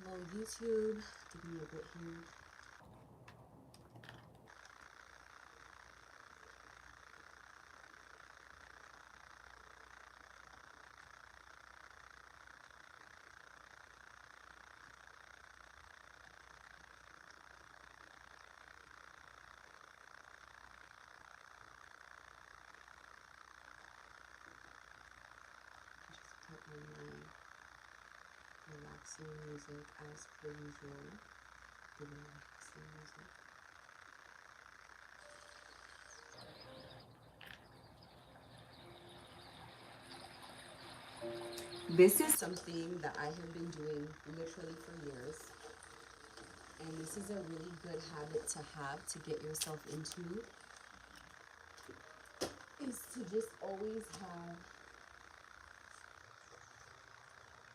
Hello, YouTube. Give me a bit here. Just put on my relaxing music as per usual. The relaxing music. This is something that I have been doing literally for years. And this is a really good habit to have to get yourself into, is to just always have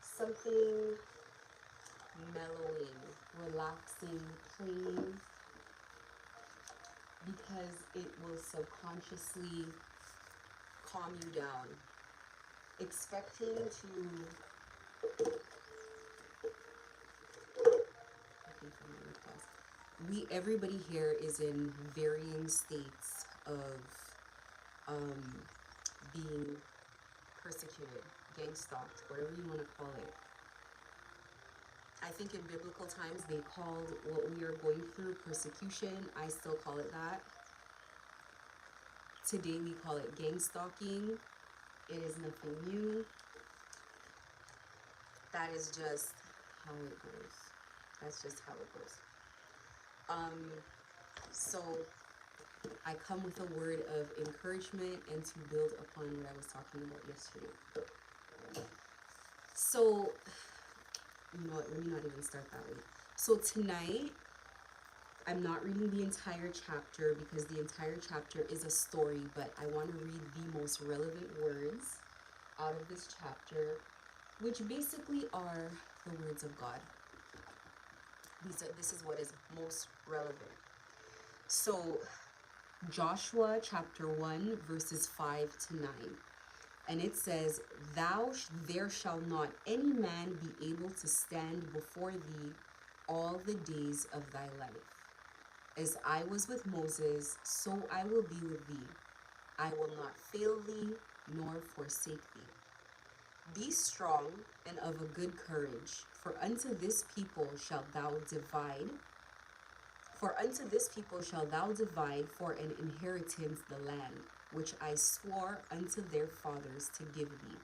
something mellowing, relaxing, playing, because it will subconsciously calm you down. Expecting to everybody here is in varying states of being persecuted, gang stalked, whatever you want to call it. I think in biblical times they called what we are going through persecution. I still call it that. Today we call it gang stalking. It is nothing new. That is just how it goes. That's just how it goes. So I come with a word of encouragement and to build upon what I was talking about yesterday. So, you know what, let me not even start that way. So tonight, I'm not reading the entire chapter because the entire chapter is a story, but I want to read the most relevant words out of this chapter, which basically are the words of God. This is what is most relevant. So, Joshua chapter 1, verses 5 to 9. And it says, there shall not any man be able to stand before thee all the days of thy life. As I was with Moses, so I will be with thee. I will not fail thee, nor forsake thee. Be strong and of a good courage, for unto this people shalt thou divide for an inheritance the land, which I swore unto their fathers to give thee.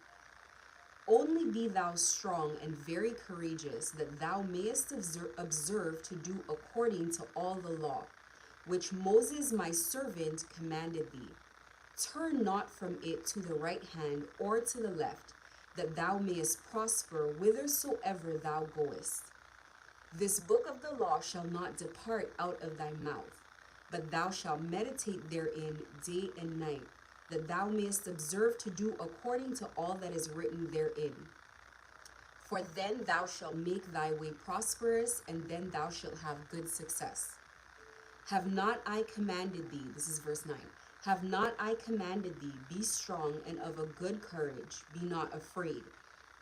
Only be thou strong and very courageous, that thou mayest observe to do according to all the law, which Moses my servant commanded thee. Turn not from it to the right hand or to the left, that thou mayest prosper whithersoever thou goest. This book of the law shall not depart out of thy mouth, but thou shalt meditate therein day and night, that thou mayest observe to do according to all that is written therein. For then thou shalt make thy way prosperous, and then thou shalt have good success. Have not I commanded thee, this is verse 9, have not I commanded thee, be strong and of a good courage, be not afraid.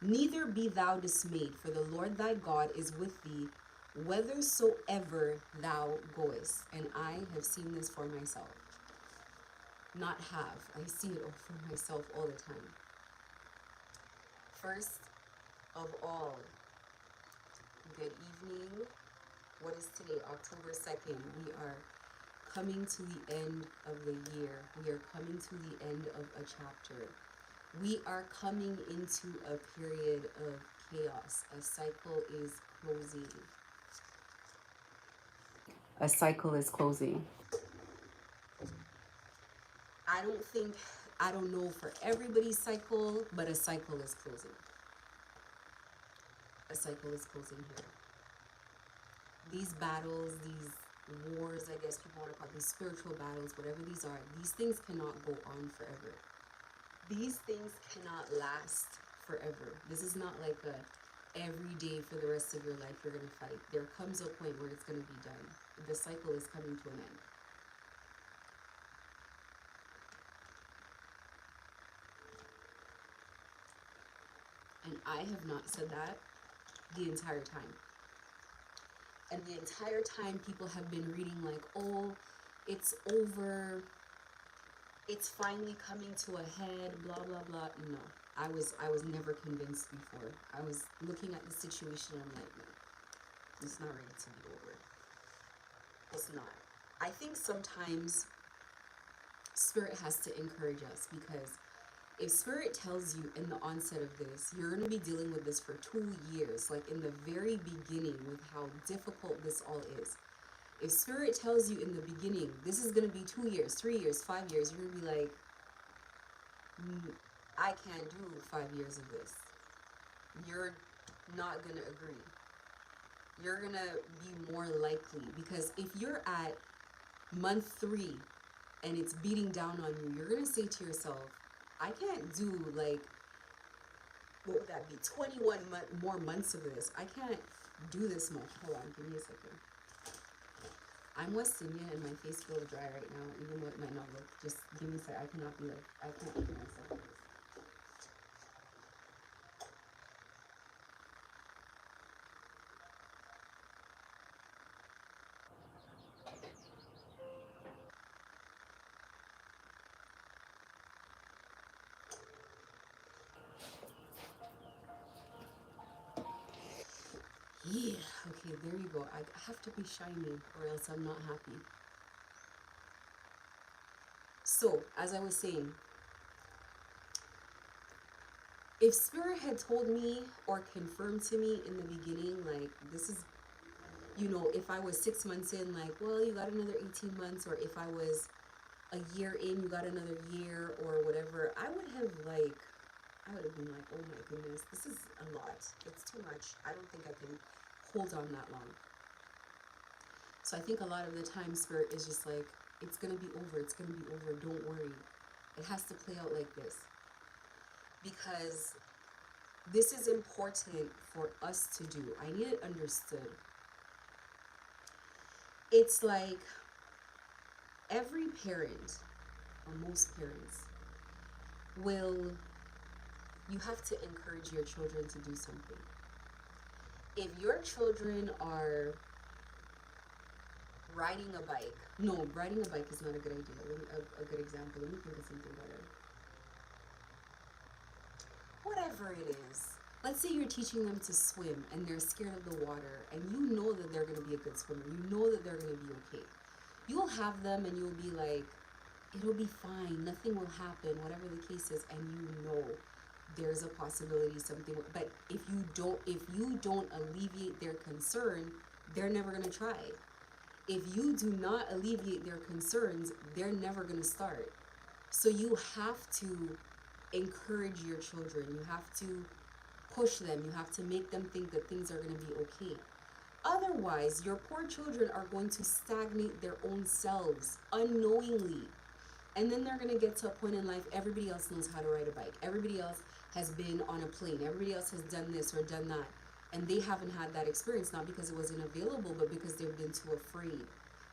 Neither be thou dismayed, for the Lord thy God is with thee, whithersoever thou goest. And I have seen this for myself. Not have, I see it for myself all the time. First of all, good evening. What is today? October 2nd. We are coming to the end of the year. We are coming to the end of a chapter. We are coming into a period of chaos. A cycle is closing. A cycle is closing. I don't know for everybody's cycle, but a cycle is closing. A cycle is closing here. These battles, these wars, I guess people want to call it, these spiritual battles, whatever these are, these things cannot go on forever. These things cannot last forever. This is not like a every day for the rest of your life you're going to fight. There comes a point where it's going to be done. The cycle is coming to an end. And I have not said that the entire time. And the entire time people have been reading like, oh, it's over, it's finally coming to a head, blah blah blah. No, I was never convinced before. I was looking at the situation and I'm like, no, it's not ready to be over. It's not. I think sometimes Spirit has to encourage us, because if Spirit tells you in the onset of this, you're going to be dealing with this for 2 years, like in the very beginning, with how difficult this all is. If Spirit tells you in the beginning, this is going to be 2 years, 3 years, 5 years, you're going to be like, I can't do 5 years of this. You're not going to agree. You're going to be more likely, because if you're at month 3 and it's beating down on you, you're going to say to yourself, I can't do like, what would that be, 21 more months of this. I can't do this much. Hold on, give me a second. I'm West Indian and my face feels dry right now, even though it might not look. Just give me a second. I cannot be like, I can't look at myself like this. Yeah, okay, there you go. I have to be shiny or else I'm not happy. So, as I was saying, if Spirit had told me or confirmed to me in the beginning, like, this is, if I was 6 months in, like, well, you got another 18 months, or if I was a year in, you got another year, or whatever, I would have been like, oh my goodness, this is a lot. It's too much. I don't think I can hold on that long. So I think a lot of the time Spirit is just like, it's going to be over. It's going to be over. Don't worry. It has to play out like this. Because this is important for us to do. I need it understood. It's like every parent, or most parents, you have to encourage your children to do something. If your children are riding a bike, no, riding a bike is not a good idea. A good example. Let me think of something better. Whatever it is. Let's say you're teaching them to swim and they're scared of the water, and you know that they're going to be a good swimmer. You know that they're going to be okay. You'll have them and you'll be like, it'll be fine. Nothing will happen, whatever the case is. And you know there's a possibility something. But if you don't alleviate their concern, they're never going to try. If you do not alleviate their concerns, they're never going to start. So you have to encourage your children. You have to push them. You have to make them think that things are going to be okay. Otherwise, your poor children are going to stagnate their own selves unknowingly. And then they're going to get to a point in life, everybody else knows how to ride a bike. Everybody else has been on a plane. Everybody else has done this or done that. And they haven't had that experience, not because it wasn't available, but because they've been too afraid.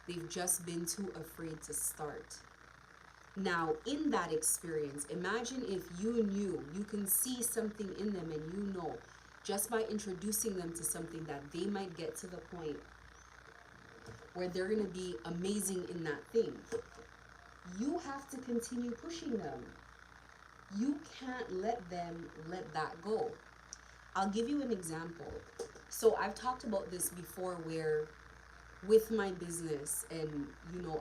They've just been too afraid to start. Now, in that experience, imagine if you can see something in them, and you know, just by introducing them to something, that they might get to the point where they're going to be amazing in that thing. You have to continue pushing them. You can't let that go. I'll give you an example. So I've talked about this before, where with my business, and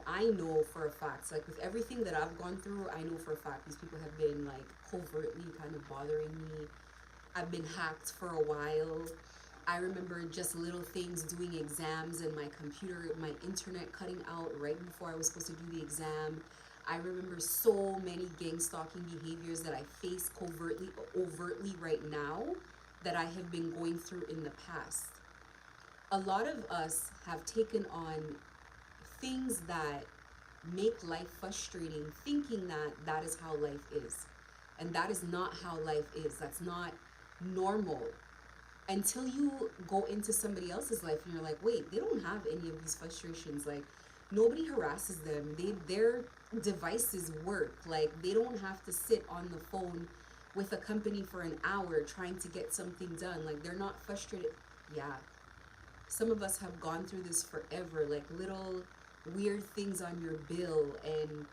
I know for a fact, like with everything that I've gone through, I know for a fact these people have been like covertly kind of bothering me. I've been hacked for a while. I remember just little things, doing exams, and my computer, my internet cutting out right before I was supposed to do the exam. I remember so many gang stalking behaviors that I face overtly right now, that I have been going through in the past. A lot of us have taken on things that make life frustrating, thinking that that is how life is. And that is not how life is. That's not normal. Until you go into somebody else's life and you're like, wait, they don't have any of these frustrations. Like, nobody harasses them. Their devices work. Like, they don't have to sit on the phone with a company for an hour trying to get something done. Like, they're not frustrated. Yeah. Some of us have gone through this forever, like little weird things on your bill, and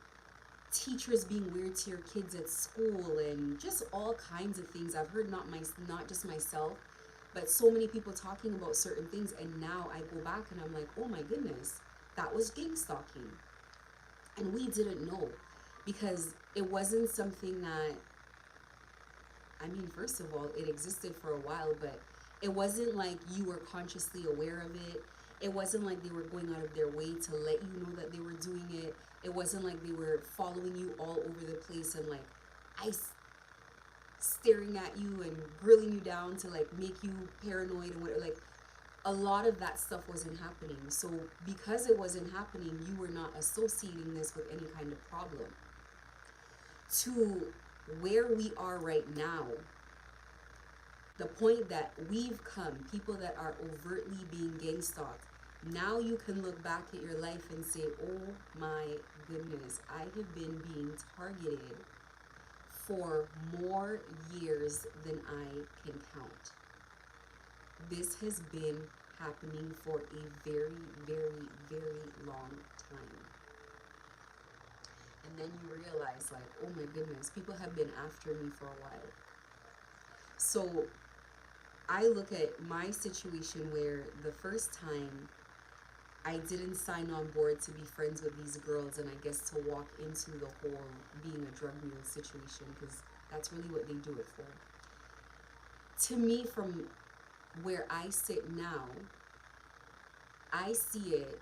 teachers being weird to your kids at school, and just all kinds of things. I've heard not just myself, but so many people talking about certain things, and now I go back and I'm like, oh my goodness, that was gang stalking. And we didn't know, because it wasn't something that, I mean, first of all, it existed for a while, but it wasn't like you were consciously aware of it. It wasn't like they were going out of their way to let you know that they were doing it. It wasn't like they were following you all over the place and like ice staring at you and grilling you down to like make you paranoid and whatever. Like, a lot of that stuff wasn't happening. So because it wasn't happening, you were not associating this with any kind of problem. To where we are right now, the point that we've come, people that are overtly being gang stalked, now you can look back at your life and say, oh my goodness, I have been being targeted for more years than I can count. This has been happening for a very, very, very long time. And then you realize, like, oh my goodness, people have been after me for a while. So I look at my situation where the first time I didn't sign on board to be friends with these girls, and I guess to walk into the whole being a drug mule situation, because that's really what they do it for. To me, from where I sit now, I see it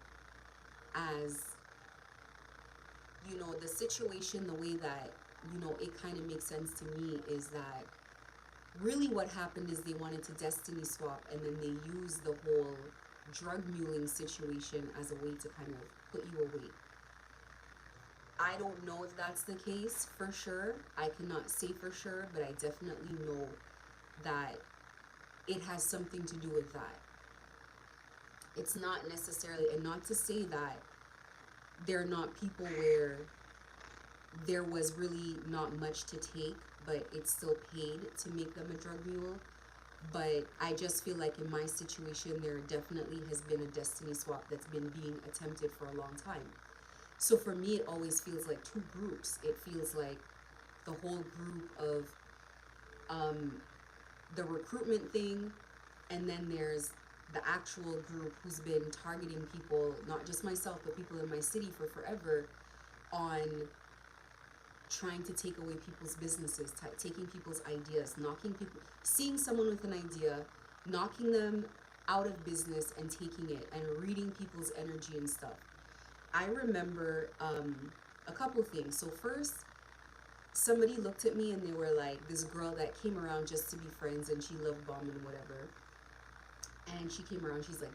as, the situation, the way that, it kind of makes sense to me is that really what happened is they wanted to destiny swap, and then they used the whole drug muling situation as a way to kind of put you away. I don't know if that's the case for sure. I cannot say for sure, but I definitely know that it has something to do with that. It's not necessarily, and not to say that there are not people where there was really not much to take, but it's still paid to make them a drug mule. But I just feel like in my situation, there definitely has been a destiny swap that's been being attempted for a long time. So for me, it always feels like two groups. It feels like the whole group of the recruitment thing, and then there's the actual group who's been targeting people, not just myself, but people in my city for forever, on trying to take away people's businesses, taking people's ideas, knocking people, seeing someone with an idea, knocking them out of business and taking it, and reading people's energy and stuff. I remember a couple things. So first, somebody looked at me and they were like, this girl that came around just to be friends, and she loved bomb and whatever. And she came around, she's like,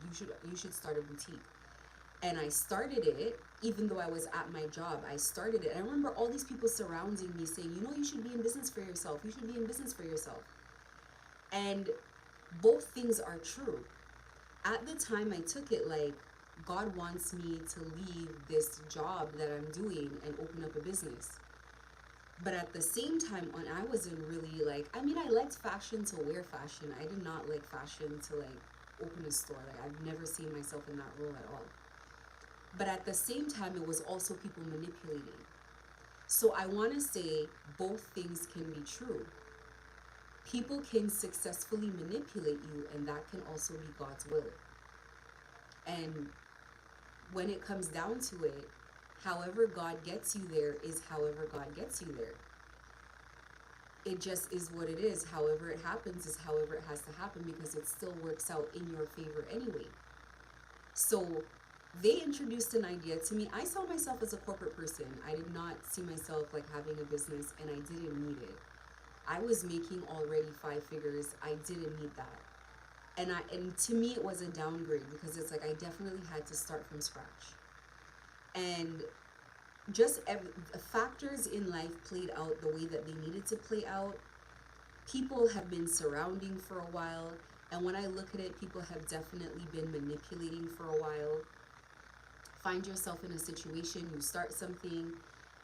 you should start a boutique. And I started it, even though I was at my job. I started it. And I remember all these people surrounding me saying, you should be in business for yourself. You should be in business for yourself. And both things are true. At the time, I took it like, God wants me to leave this job that I'm doing and open up a business. But at the same time, when I wasn't really like, I mean, I liked fashion to wear fashion. I did not like fashion to like open a store. Like, I've never seen myself in that role at all. But at the same time, it was also people manipulating. So I want to say both things can be true. People can successfully manipulate you, and that can also be God's will. And when it comes down to it, however God gets you there is however God gets you there. It just is what it is. However it happens is however it has to happen, because it still works out in your favor anyway. So they introduced an idea to me. I saw myself as a corporate person. I did not see myself like having a business, and I didn't need it. I was making already 5 figures. I didn't need that. And to me it was a downgrade, because it's like I definitely had to start from scratch. And just factors in life played out the way that they needed to play out. People have been surrounding for a while, and when I look at it, people have definitely been manipulating for a while. Find yourself in a situation, you start something,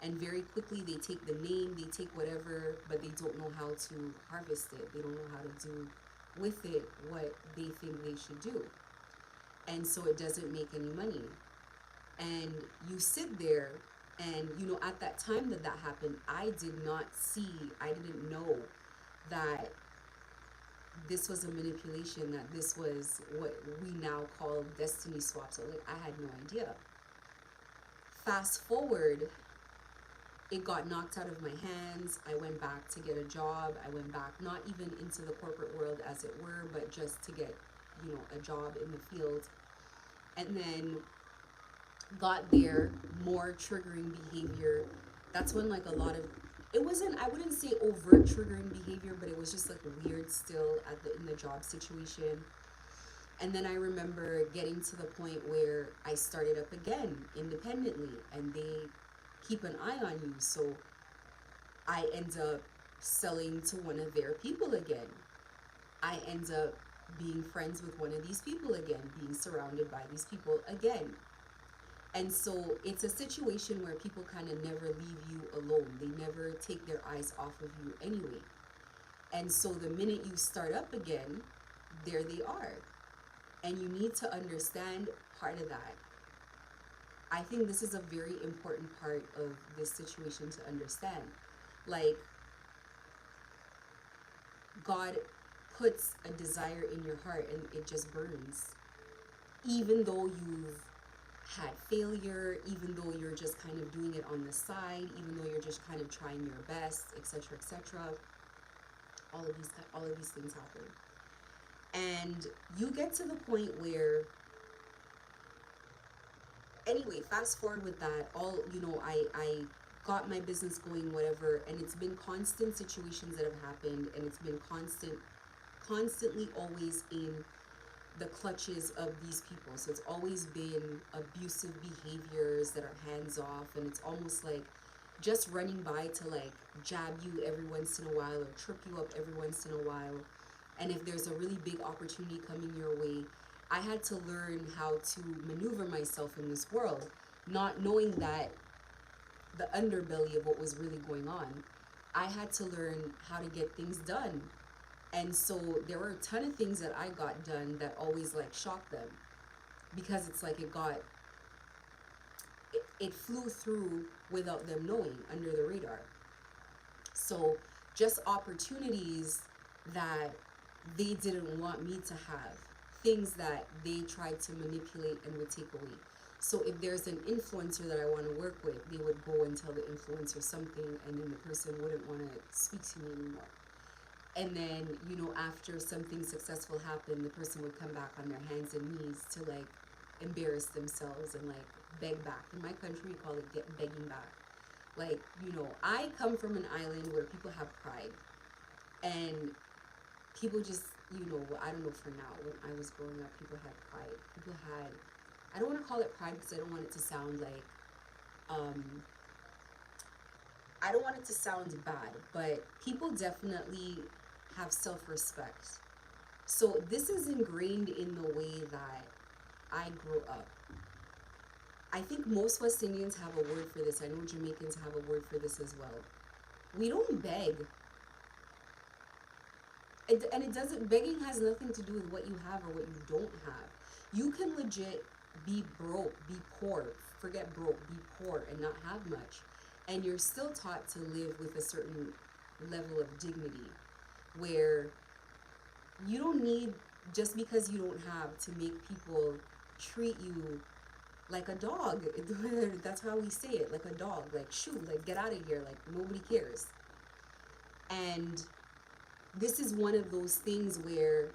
and very quickly they take the name, they take whatever, but they don't know how to harvest it. They don't know how to do with it what they think they should do. and so it doesn't make any money. And you sit there, and at that time that happened, I did not see, I didn't know that this was a manipulation, that this was what we now call destiny swaps. So like, I had no idea. Fast forward, it got knocked out of my hands. I went back to get a job. I went back, not even into the corporate world as it were, but just to get, a job in the field. And then got there, more triggering behavior. That's when like a lot of, it wasn't, I wouldn't say overt triggering behavior, but it was just like weird still in the job situation. And then I remember getting to the point where I started up again independently, and they keep an eye on you. So I end up selling to one of their people again. I end up being friends with one of these people again, being surrounded by these people again. And so it's a situation where people kind of never leave you alone. They never take their eyes off of you anyway. And so the minute you start up again, there they are. And you need to understand part of that. I think this is a very important part of this situation to understand. Like, God puts a desire in your heart and it just burns. Even though you've had failure, even though you're just kind of doing it on the side, even though you're just kind of trying your best, etc., etc. All of these things happen. And you get to the point where, anyway, fast forward with that, I got my business going, whatever, and it's been constant situations that have happened, and it's been constantly always in the clutches of these people. So it's always been abusive behaviors that are hands off, and it's almost like just running by to like jab you every once in a while or trip you up every once in a while. And if there's a really big opportunity coming your way, I had to learn how to maneuver myself in this world, not knowing that the underbelly of what was really going on. I had to learn how to get things done. And so there were a ton of things that I got done that always like shocked them, because it's like it flew through without them knowing, under the radar. So just opportunities that they didn't want me to have, things that they tried to manipulate and would take away. So if there's an influencer that I want to work with, they would go and tell the influencer something, and then the person wouldn't want to speak to me anymore. And then, after something successful happened, the person would come back on their hands and knees to like embarrass themselves and like beg back. In my country, we call it begging back. Like, I come from an island where people have pride, and people just, I don't know, for now, when I was growing up, people had pride. People had, I don't want to call it pride because I don't want it to sound like, I don't want it to sound bad, but people definitely have self-respect. So this is ingrained in the way that I grew up. I think most West Indians have a word for this. I know Jamaicans have a word for this as well. We don't beg. And it doesn't, begging has nothing to do with what you have or what you don't have. You can legit be broke, be poor, forget broke, be poor and not have much. And you're still taught to live with a certain level of dignity, where you don't need, just because you don't have, to make people treat you like a dog. That's how we say it, like a dog, like shoo, like get out of here, like nobody cares. And this is one of those things where,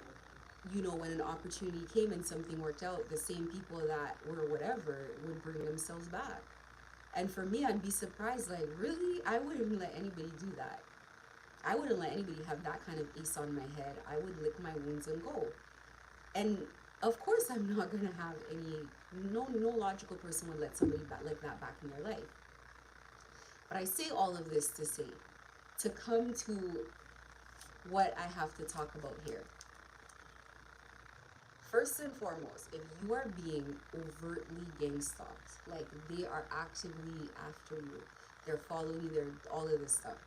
when an opportunity came and something worked out, the same people that were whatever would bring themselves back. And for me, I'd be surprised, like, really? I wouldn't let anybody do that. I wouldn't let anybody have that kind of ace on my head. I would lick my wounds and go. And of course, I'm not going to have no logical person would let somebody like that back in their life. But I say all of this to say, to come to what I have to talk about here. First and foremost, if you are being overtly gang stalked, like they are actively after you, they're following you, they're all of this stuff.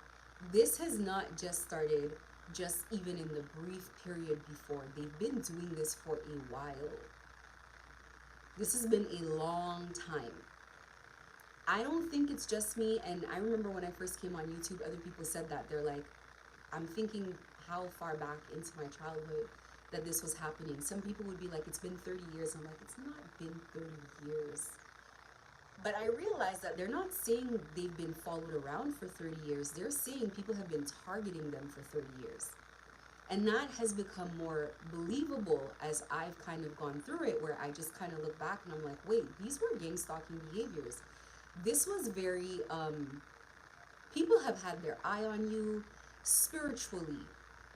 This has not just started, just even in the brief period before. They've been doing this for a while. This has been a long time. I don't think it's just me. And I remember when I first came on YouTube, other people said that. They're like, I'm thinking how far back into my childhood that this was happening. Some people would be like, it's been 30 years. I'm like, it's not been 30 years. But I realized that they're not saying they've been followed around for 30 years. They're saying people have been targeting them for 30 years. And that has become more believable as I've kind of gone through it, where I just kind of look back and I'm like, wait, these were gang stalking behaviors. This was very, people have had their eye on you spiritually.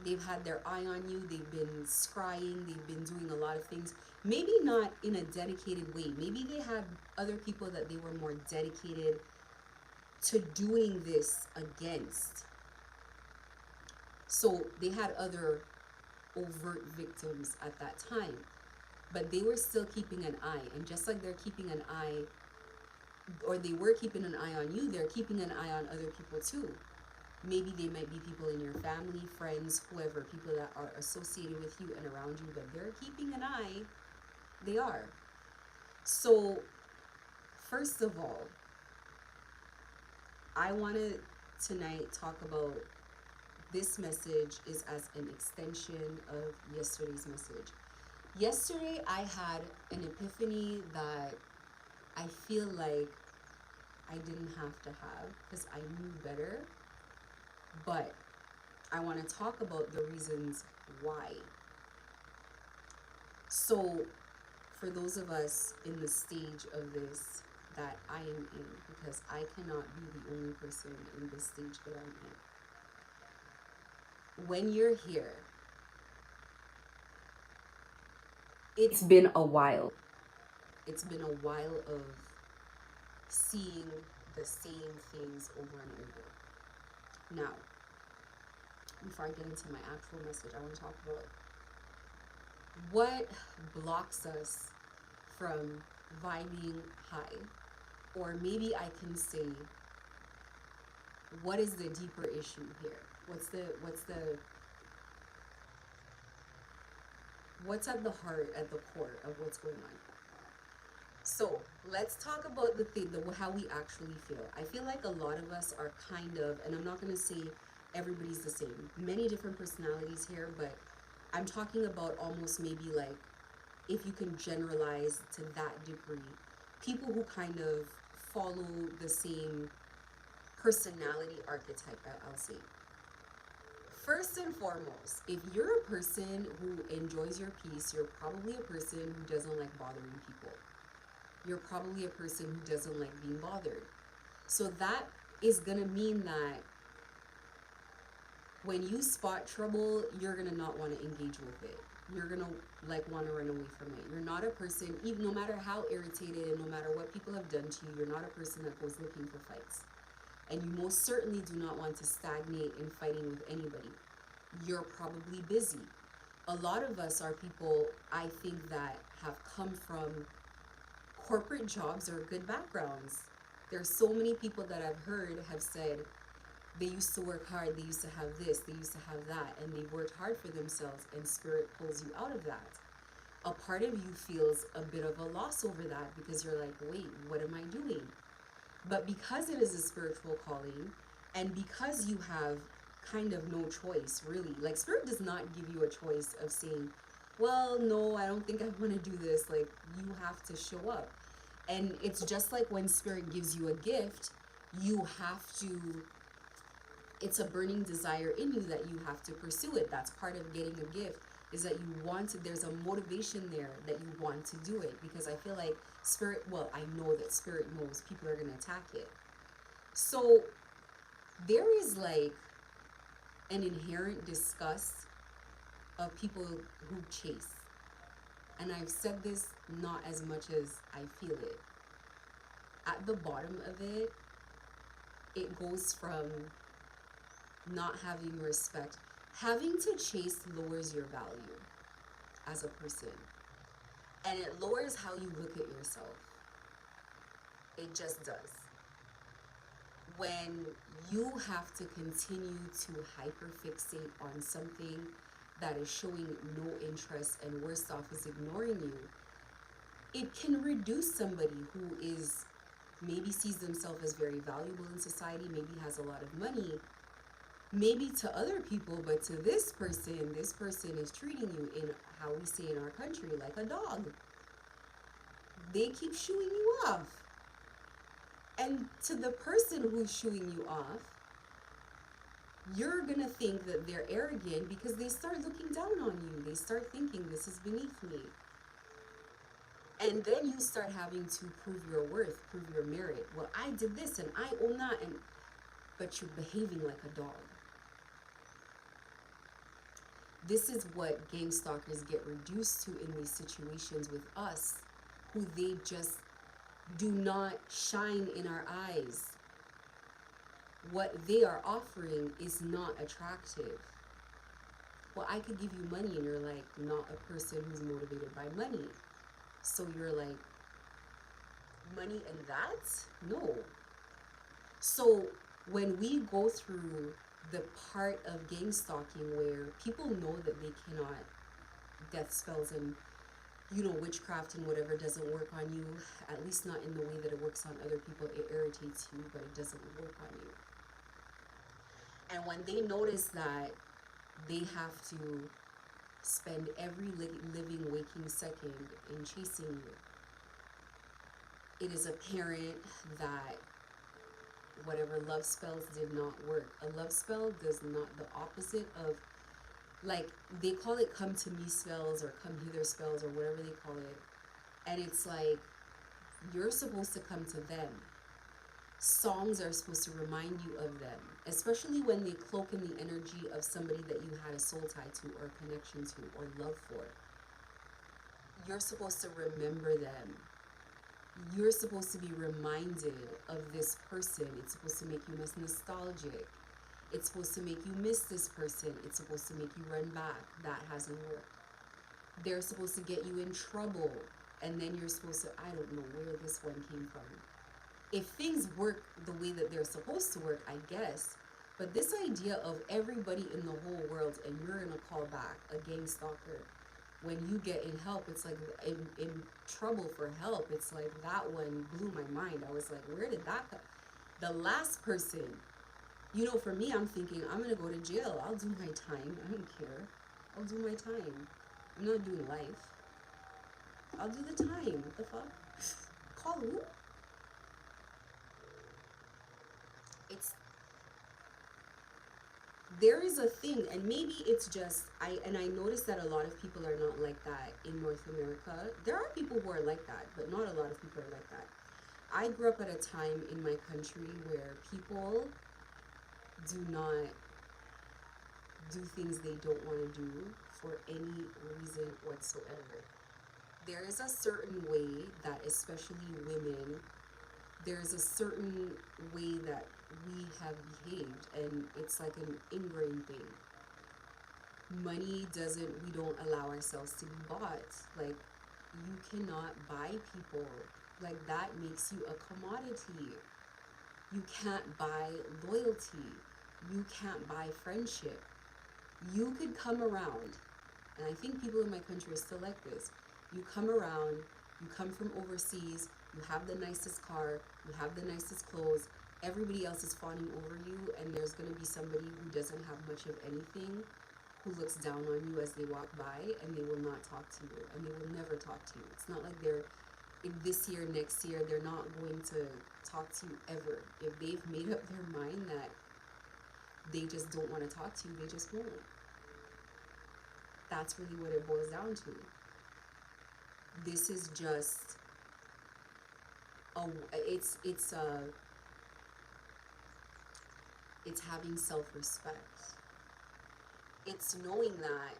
They've had their eye on you. They've been scrying. They've been doing a lot of things. Maybe not in a dedicated way. Maybe they had other people that they were more dedicated to doing this against. So they had other overt victims at that time. But they were still keeping an eye. And just like they're keeping an eye, or they were keeping an eye on you, they're keeping an eye on other people too. Maybe they might be people in your family, friends, whoever, people that are associated with you and around you, but they're keeping an eye. They are. So, first of all, I want to tonight talk about this message is as an extension of yesterday's message. Yesterday, I had an epiphany that I feel like I didn't have to have because I knew better. But I want to talk about the reasons why. So, for those of us in the stage of this that I am in, because I cannot be the only person in this stage that I'm in. When you're here, it's been a while. It's been a while of seeing the same things over and over. Now, before I get into my actual message, I want to talk about what blocks us from vibing high. Or maybe I can say, what is the deeper issue here? What's at the heart, at the core of what's going on? So let's talk about how we actually feel. I feel like a lot of us are kind of, and I'm not going to say everybody's the same. Many different personalities here, but I'm talking about almost maybe like, if you can generalize to that degree, people who kind of follow the same personality archetype, I'll say. First and foremost, if you're a person who enjoys your peace, you're probably a person who doesn't like bothering people. You're probably a person who doesn't like being bothered. So that is going to mean that when you spot trouble, you're going to not want to engage with it. You're going to want to run away from it. You're not a person, even no matter how irritated and no matter what people have done to you, you're not a person that goes looking for fights. And you most certainly do not want to stagnate in fighting with anybody. You're probably busy. A lot of us are people, I think, that have come from corporate jobs or good backgrounds. There's so many people that I've heard have said they used to work hard, they used to have this, they used to have that, and they worked hard for themselves, and spirit pulls you out of that. A part of you feels a bit of a loss over that because you're like, wait, what am I doing? But because it is a spiritual calling, and because you have kind of no choice, really, like spirit does not give you a choice of saying, well, no, I don't think I want to do this. Like, you have to show up. And it's just like when spirit gives you a gift, you have to, it's a burning desire in you that you have to pursue it. That's part of getting a gift, is that you want to, there's a motivation there that you want to do it. Because I feel like spirit, well, I know that spirit knows people are going to attack it. So there is like an inherent disgust of people who chase. And I've said this not as much as I feel it. At the bottom of it, it goes from not having respect. Having to chase lowers your value as a person. And it lowers how you look at yourself. It just does. When you have to continue to hyperfixate on something that is showing no interest and worst off is ignoring you, It can reduce somebody who is maybe sees themselves as very valuable in society, maybe has a lot of money, maybe to other people, but to this person is treating you in how we say in our country like a dog. They keep shooing you off. And to the person who's shooing you off, you're gonna think that they're arrogant because they start looking down on you. They start thinking this is beneath me. And then you start having to prove your worth, prove your merit. Well, I did this and I own that, and but you're behaving like a dog. This is what gang stalkers get reduced to in these situations with us, who they just do not shine in our eyes. What they are offering is not attractive. Well, I could give you money, and you're like not a person who's motivated by money. So you're like, money and that? No. So when we go through the part of gang stalking where people know that they cannot, death spells and witchcraft and whatever doesn't work on you, at least not in the way that it works on other people. It irritates you, but it doesn't work on you. And when they notice that they have to spend every living, waking second in chasing you, it is apparent that whatever love spells did not work. A love spell does not, the opposite of, like, they call it come to me spells or come hither spells or whatever they call it. And it's like, you're supposed to come to them. Songs are supposed to remind you of them, especially when they cloak in the energy of somebody that you had a soul tie to or connection to or love for. You're supposed to remember them. You're supposed to be reminded of this person. It's supposed to make you miss nostalgic. It's supposed to make you miss this person. It's supposed to make you run back. That hasn't worked. They're supposed to get you in trouble. And then you're supposed to, I don't know where this one came from. If things work the way that they're supposed to work, I guess. But this idea of everybody in the whole world and you're going to call back a gang stalker when you get in help, it's like in trouble for help. It's like that one blew my mind. I was like, where did that come? The last person, for me, I'm thinking, I'm going to go to jail. I'll do my time. I don't care. I'll do my time. I'm not doing life. I'll do the time. What the fuck? Call who? There is a thing, and maybe it's just I notice that a lot of people are not like that in North America. There are people who are like that, but not a lot of people are like that. I grew up at a time in my country where people do not do things they don't want to do for any reason whatsoever. There is a certain way that, especially women, there's a certain way that we have behaved, and it's like an ingrained thing. Money doesn't, we don't allow ourselves to be bought. Like, you cannot buy people. Like, that makes you a commodity. You can't buy loyalty. You can't buy friendship. You could come around, and I think people in my country are still like this. You come around, you come from overseas, you have the nicest car, you have the nicest clothes, everybody else is fawning over you, and there's going to be somebody who doesn't have much of anything who looks down on you as they walk by, and they will not talk to you, and they will never talk to you. It's not like they're, this year, next year, they're not going to talk to you ever. If they've made up their mind that they just don't want to talk to you, they just won't. That's really what it boils down to. This is just it's having self-respect. It's knowing that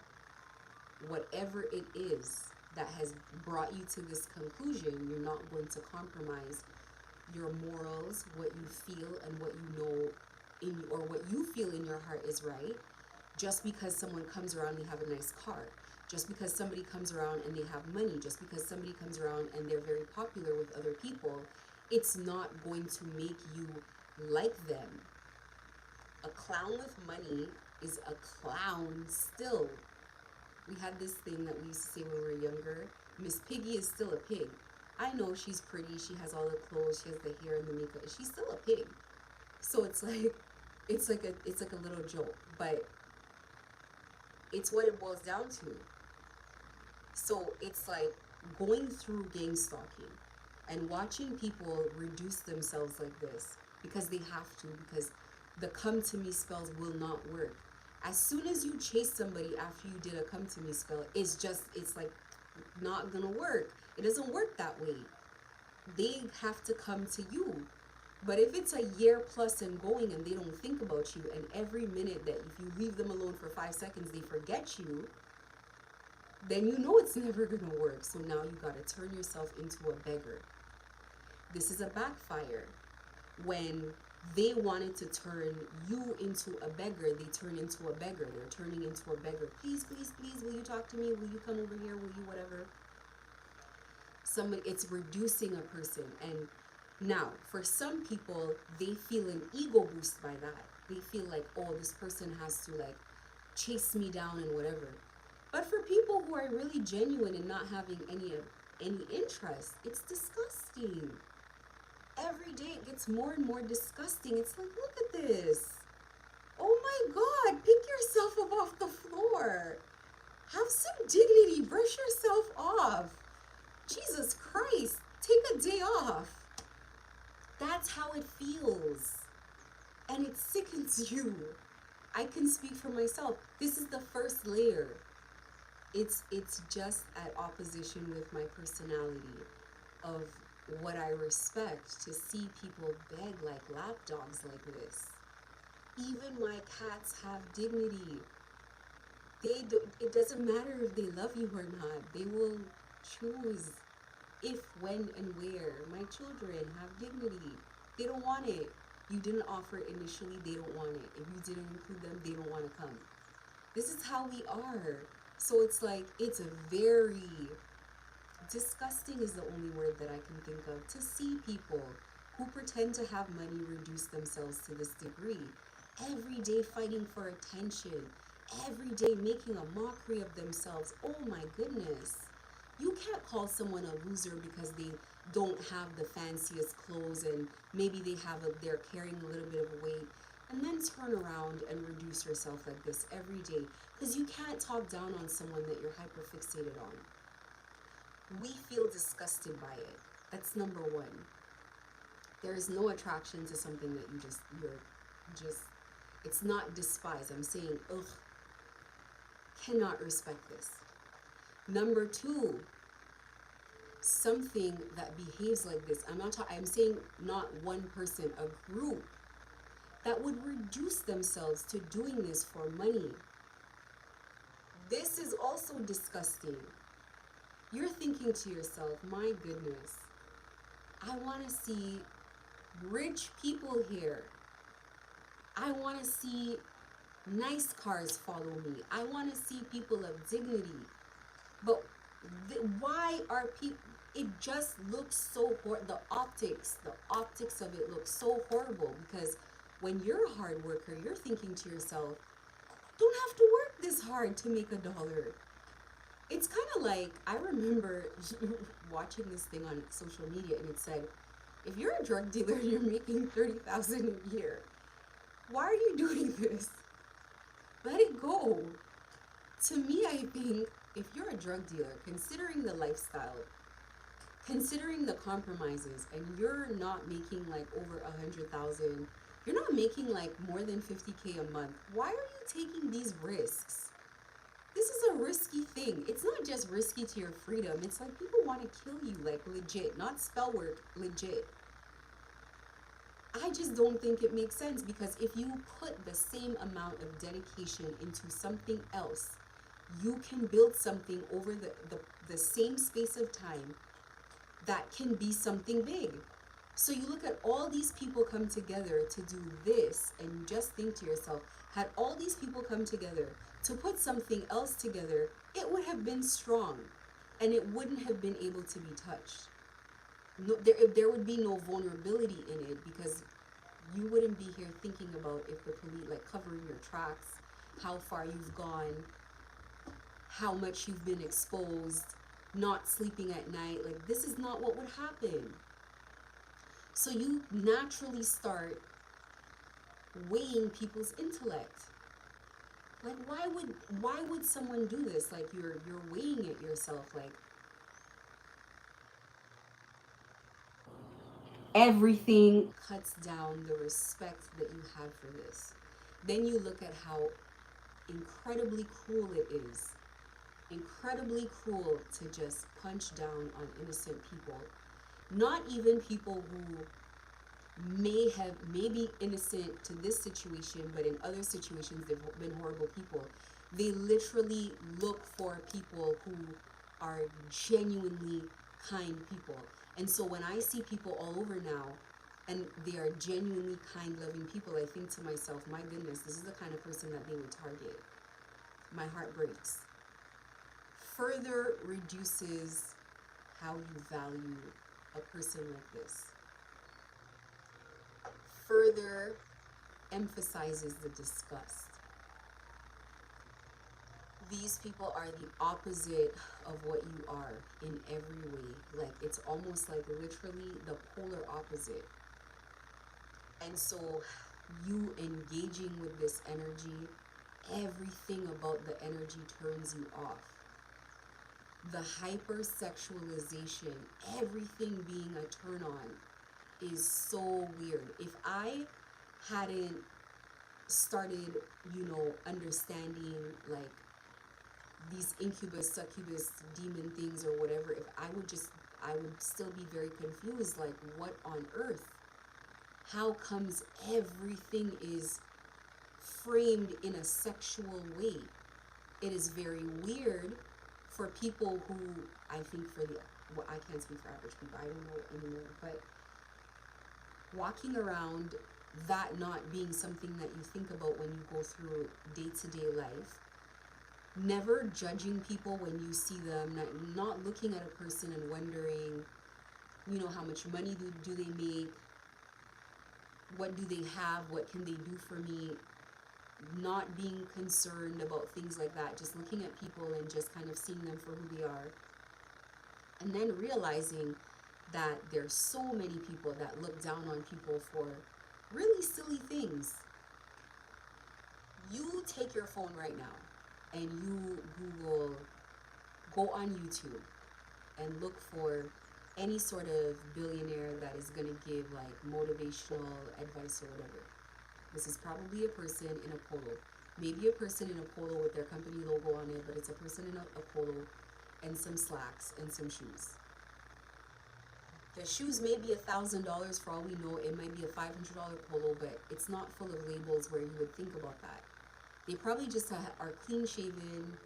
whatever it is that has brought you to this conclusion, you're not going to compromise your morals, what you feel and what you know or what you feel in your heart is right, just because someone comes around and they have a nice car, just because somebody comes around and they have money, just because somebody comes around and they're very popular with other people. It's not going to make you like them. A clown with money is a clown still. We had this thing that we used to say when we were younger. Miss Piggy is still a pig. I know she's pretty, she has all the clothes, she has the hair and the makeup. She's still a pig. So it's like a little joke, but it's what it boils down to. So it's like going through gang stalking and watching people reduce themselves like this because they have to, because the come to me spells will not work. As soon as you chase somebody after you did a come to me spell, it's like not gonna work. It doesn't work that way. They have to come to you. But if it's a year plus and going and they don't think about you, and every minute that if you leave them alone for 5 seconds they forget you, then you know it's never gonna work. So now you gotta turn yourself into a beggar. This is a backfire. When they wanted to turn you into a beggar, they turn into a beggar. They're turning into a beggar. Please, please, please, will you talk to me? Will you come over here? Will you whatever? It's reducing a person. And now, for some people, they feel an ego boost by that. They feel like, oh, this person has to like chase me down and whatever. But for people who are really genuine and not having any interest, it's disgusting. Every day it gets more and more disgusting. It's like, look at this. Oh my God, pick yourself up off the floor. Have some dignity. Brush yourself off. Jesus Christ, take a day off. That's how it feels. And it sickens you. I can speak for myself. This is the first layer. It's just at opposition with my personality of what I respect, to see people beg like lapdogs like this. Even my cats have dignity. It doesn't matter if they love you or not. They will choose if, when, and where. My children have dignity. They don't want it. You didn't offer it initially, they don't want it. If you didn't include them, they don't want to come. This is how we are. So it's like, it's a very disgusting is the only word that I can think of, to see people who pretend to have money reduce themselves to this degree. Every day fighting for attention. Every day making a mockery of themselves. Oh my goodness. You can't call someone a loser because they don't have the fanciest clothes and maybe they're carrying a little bit of weight, and then turn around and reduce yourself like this every day, because you can't talk down on someone that you're hyperfixated on. We feel disgusted by it. That's number one. There is no attraction to something that it's not despise. I'm saying, ugh, cannot respect this. Number two, something that behaves like this. I'm saying not one person, a group that would reduce themselves to doing this for money. This is also disgusting. You're thinking to yourself, my goodness, I want to see rich people here. I want to see nice cars follow me. I want to see people of dignity. But why are people, it just looks so the optics of it looks so horrible, because when you're a hard worker, you're thinking to yourself, don't have to work this hard to make $1. It's kind of like, I remember watching this thing on social media, and it said, if you're a drug dealer and you're making $30,000 a year, why are you doing this? Let it go. To me, I think if you're a drug dealer, considering the lifestyle, considering the compromises, and you're not making like over 100,000, you're not making like more than 50K a month, why are you taking these risks? This is a risky thing. It's not just risky to your freedom. It's like people want to kill you, like legit, not spell work, legit. I just don't think it makes sense, because if you put the same amount of dedication into something else, you can build something over the same space of time that can be something big. So you look at all these people come together to do this, and you just think to yourself, had all these people come together to put something else together, it would have been strong, and it wouldn't have been able to be touched. No, there would be no vulnerability in it, because you wouldn't be here thinking about if the police, like covering your tracks, how far you've gone, how much you've been exposed. not sleeping at night. Like, this is not what would happen. So you naturally start weighing people's intellect. Like, why would someone do this? Like, you're weighing it yourself. Like, everything cuts down the respect that you have for this. Then you look at how incredibly cruel it is. Incredibly cruel to just punch down on innocent people. Not even people who may be innocent to this situation, but in other situations they've been horrible people. They literally look for people who are genuinely kind people. And so when I see people all over now and they are genuinely kind, loving people, I think to myself, my goodness, this is the kind of person that they would target. My heart breaks. Further reduces how you value a person like this. Further emphasizes the disgust. These people are the opposite of what you are in every way. Like, it's almost like literally the polar opposite. And so you engaging with this energy, everything about the energy turns you off. The hypersexualization, everything being a turn on, is so weird. If I hadn't started, understanding like these incubus, succubus, demon things or whatever, if I would still be very confused. Like, what on earth? How comes everything is framed in a sexual way? It is very weird for people who, I think well, I can't speak for average people, I don't know anymore, but walking around, that not being something that you think about when you go through day-to-day life, never judging people when you see them, not looking at a person and wondering, how much money do they make, what do they have, what can they do for me, not being concerned about things like that, just looking at people and just kind of seeing them for who they are. And then realizing that there's so many people that look down on people for really silly things. You take your phone right now and you Google, go on YouTube and look for any sort of billionaire that is going to give like motivational advice or whatever. This is probably a person in a polo. Maybe a person in a polo with their company logo on it, but it's a person in a polo and some slacks and some shoes. The shoes may be $1,000 for all we know. It might be a $500 polo, but it's not full of labels where you would think about that. They probably just are clean shaven,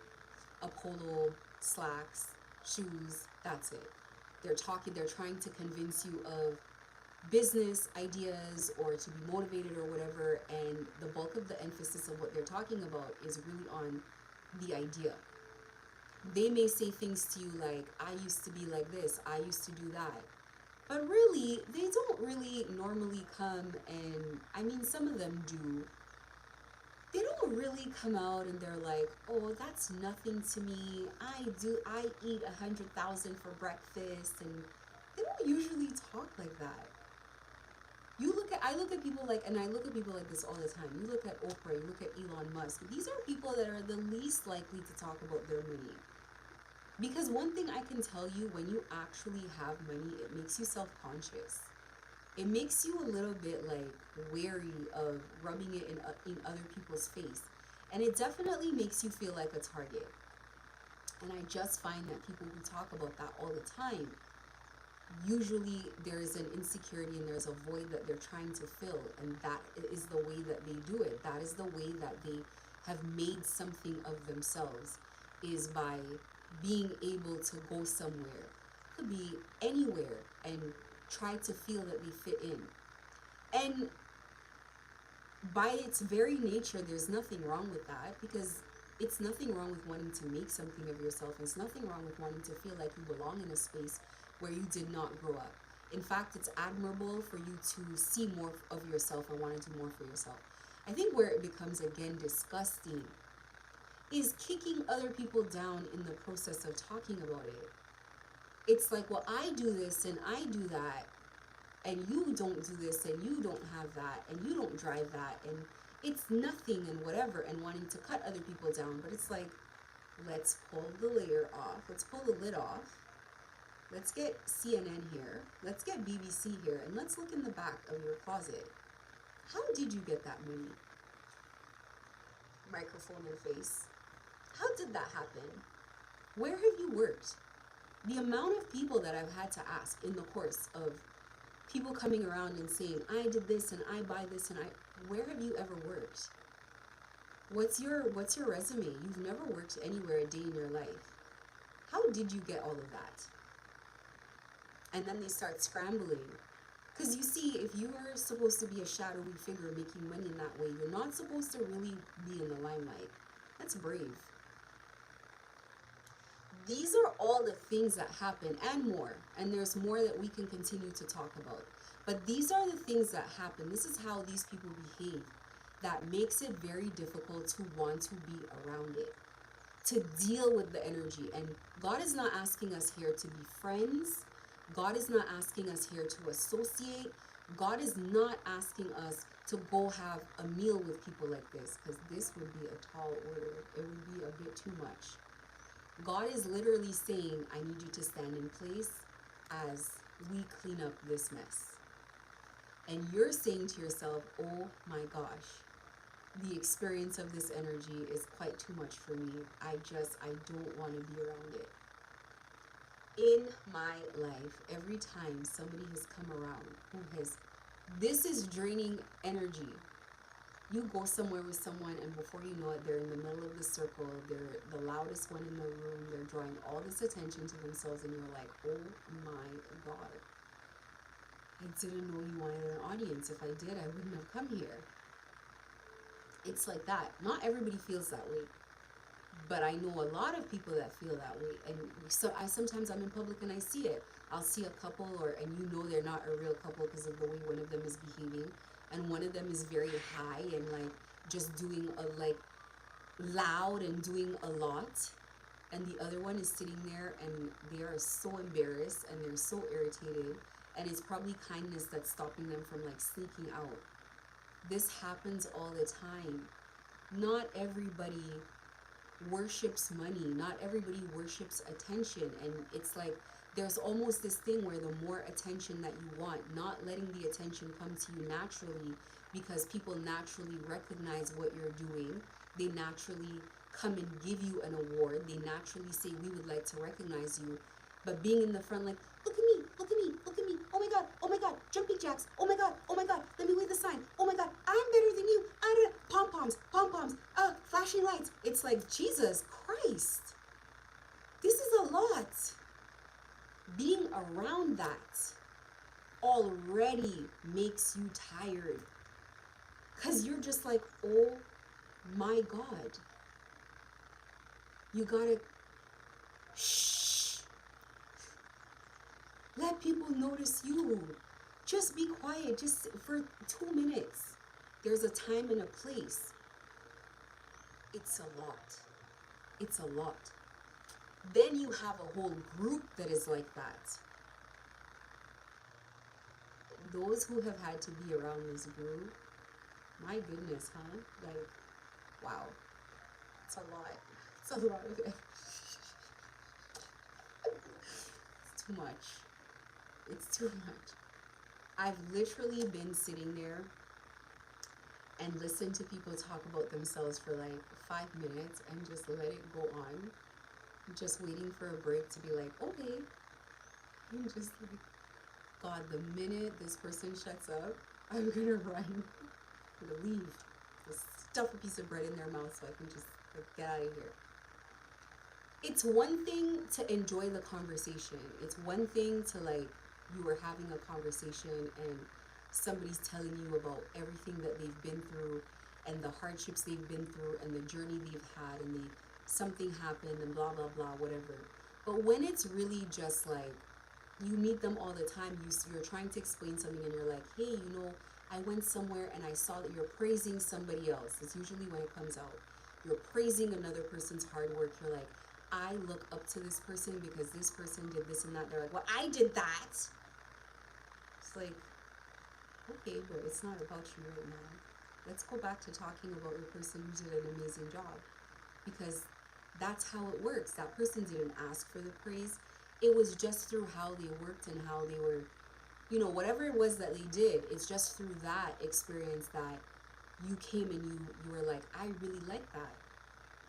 a polo, slacks, shoes, that's it. They're trying to convince you of business ideas or to be motivated or whatever, and the bulk of the emphasis of what they're talking about is really on the idea. They may say things to you like, I used to be like this, I used to do that. But really, they don't really normally come and, I mean, some of them do. They don't really come out and they're like, oh, that's nothing to me. I eat 100,000 for breakfast, and they don't usually talk like that. I look at people like, and I look at people like this all the time. You look at Oprah, you look at Elon Musk. These are people that are the least likely to talk about their money. Because one thing I can tell you, when you actually have money, it makes you self-conscious. It makes you a little bit like wary of rubbing it in other people's face. And it definitely makes you feel like a target. And I just find that people who talk about that all the time, usually there is an insecurity and there's a void that they're trying to fill, and that is the way that they do it. That is the way that they have made something of themselves, is by being able to go somewhere, could be anywhere, and try to feel that they fit in. And by its very nature, there's nothing wrong with that, because it's nothing wrong with wanting to make something of yourself. It's nothing wrong with wanting to feel like you belong in a space where you did not grow up. In fact, it's admirable for you to see more of yourself and want to do more for yourself. I think where it becomes, again, disgusting is kicking other people down in the process of talking about it. It's like, well, I do this and I do that, and you don't do this and you don't have that and you don't drive that, and it's nothing and whatever, and wanting to cut other people down. But it's like, let's pull the layer off, let's pull the lid off, let's get CNN here, let's get BBC here, and let's look in the back of your closet. How did you get that money? Microphone in face. How did that happen? Where have you worked? The amount of people that I've had to ask in the course of people coming around and saying, I did this and I buy this and where have you ever worked? What's your resume? You've never worked anywhere a day in your life. How did you get all of that? And then they start scrambling. Because you see, if you are supposed to be a shadowy figure making money in that way, you're not supposed to really be in the limelight. That's brave. These are all the things that happen and more. And there's more that we can continue to talk about. But these are the things that happen. This is how these people behave. That makes it very difficult to want to be around it, to deal with the energy. And God is not asking us here to be friends. God is not asking us here to associate. God is not asking us to go have a meal with people like this, because this would be a tall order. It would be a bit too much. God is literally saying, I need you to stand in place as we clean up this mess. And you're saying to yourself, oh my gosh, the experience of this energy is quite too much for me. I don't want to be around it. In my life, every time somebody has come around this is draining energy. You go somewhere with someone and before you know it, they're in the middle of the circle, they're the loudest one in the room, they're drawing all this attention to themselves, and you're like, oh my God. I didn't know you wanted an audience. If I did, I wouldn't have come here. It's like that. Not everybody feels that way. But I know a lot of people that feel that way. And so sometimes I'm in public and I see it. I'll see a couple and you know they're not a real couple because of the way one of them is behaving. And one of them is very high and like just doing loud and doing a lot. And the other one is sitting there and they are so embarrassed and they're so irritated. And it's probably kindness that's stopping them from like sneaking out. This happens all the time. Not everybody worships money. Not everybody worships attention. And it's like there's almost this thing where the more attention that you want, not letting the attention come to you naturally, because people naturally recognize what you're doing. They naturally come and give you an award. They naturally say, we would like to recognize you. But being in the front like, look at me, look at me, look at me, oh my God, jumping jacks, oh my God, let me wave the sign, oh my God, I'm better than you, pom-poms, flashing lights. It's like, Jesus Christ, this is a lot. Being around that already makes you tired, because you're just like, oh my God, you gotta, shh. Let people notice you. Just be quiet, just for 2 minutes. There's a time and a place. It's a lot. It's a lot. Then you have a whole group that is like that. Those who have had to be around this group, my goodness, huh? Like, wow. It's a lot. It's a lot of it. It's too much. It's too much. I've literally been sitting there and listened to people talk about themselves for like 5 minutes and just let it go on, just waiting for a break to be like, okay. And just like, God, the minute this person shuts up, I'm gonna run. I'm gonna leave. Just stuff a piece of bread in their mouth so I can just like, get out of here. It's one thing to enjoy the conversation. It's one thing to like, you were having a conversation and somebody's telling you about everything that they've been through and the hardships they've been through and the journey they've had, and something happened and blah blah blah, whatever. But when it's really just like, you meet them all the time, you're trying to explain something and you're like, hey, you know, I went somewhere and I saw that you're praising somebody else. It's usually when it comes out. You're praising another person's hard work. You're like, I look up to this person because this person did this and that. They're like, well, I did that. It's like, okay, but it's not about you right now. Let's go back to talking about your person who did an amazing job, because that's how it works. That person didn't ask for the praise. It was just through how they worked and how they were, whatever it was that they did, it's just through that experience that you came and you were like, I really like that.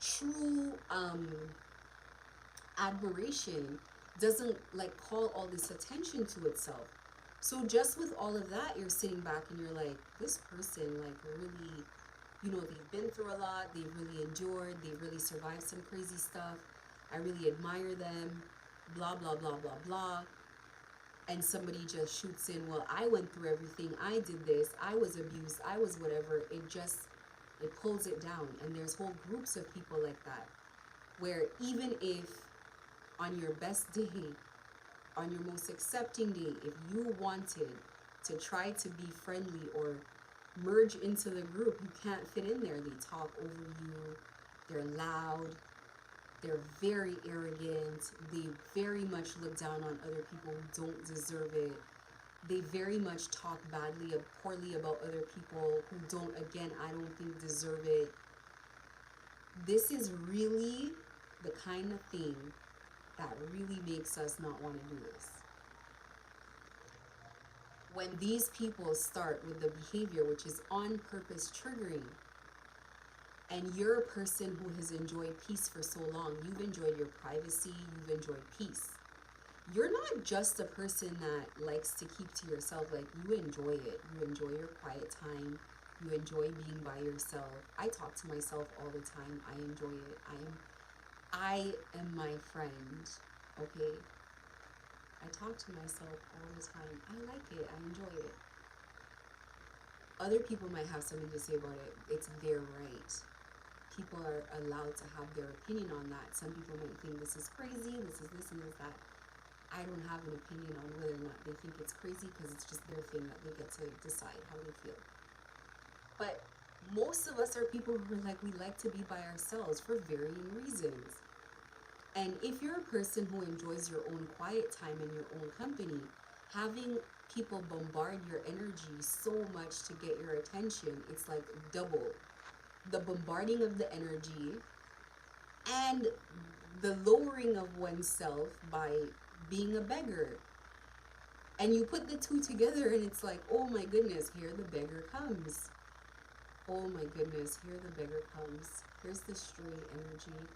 True admiration doesn't like call all this attention to itself. So just with all of that, you're sitting back and you're like, this person like really, they've been through a lot, they've really endured, they've really survived some crazy stuff. I really admire them, blah blah blah blah blah. And somebody just shoots in, well, I went through everything, I did this, I was abused, I was whatever. It pulls it down. And there's whole groups of people like that, where even if on your best day, on your most accepting day, if you wanted to try to be friendly or merge into the group, you can't fit in there. They talk over you, they're loud, they're very arrogant, they very much look down on other people who don't deserve it. They very much talk badly or poorly about other people who don't, again, I don't think deserve it. This is really the kind of thing that really makes us not want to do this. When these people start with the behavior which is on purpose triggering, and you're a person who has enjoyed peace for so long, you've enjoyed your privacy, you've enjoyed peace. You're not just a person that likes to keep to yourself. Like, you enjoy it. You enjoy your quiet time. You enjoy being by yourself. I talk to myself all the time. I enjoy it. I am my friend, okay? I talk to myself all the time. I like it. I enjoy it. Other people might have something to say about it. It's their right. People are allowed to have their opinion on that. Some people might think this is crazy, this is this and this that. I don't have an opinion on whether or not they think it's crazy, because it's just their thing that they get to decide how they feel. But most of us are people who are like, we like to be by ourselves for varying reasons. And if you're a person who enjoys your own quiet time and your own company, having people bombard your energy so much to get your attention, it's like double. The bombarding of the energy and the lowering of oneself by being a beggar. And you put the two together and it's like, oh my goodness, here the beggar comes. Oh my goodness, here the beggar comes. Here's the stray energy.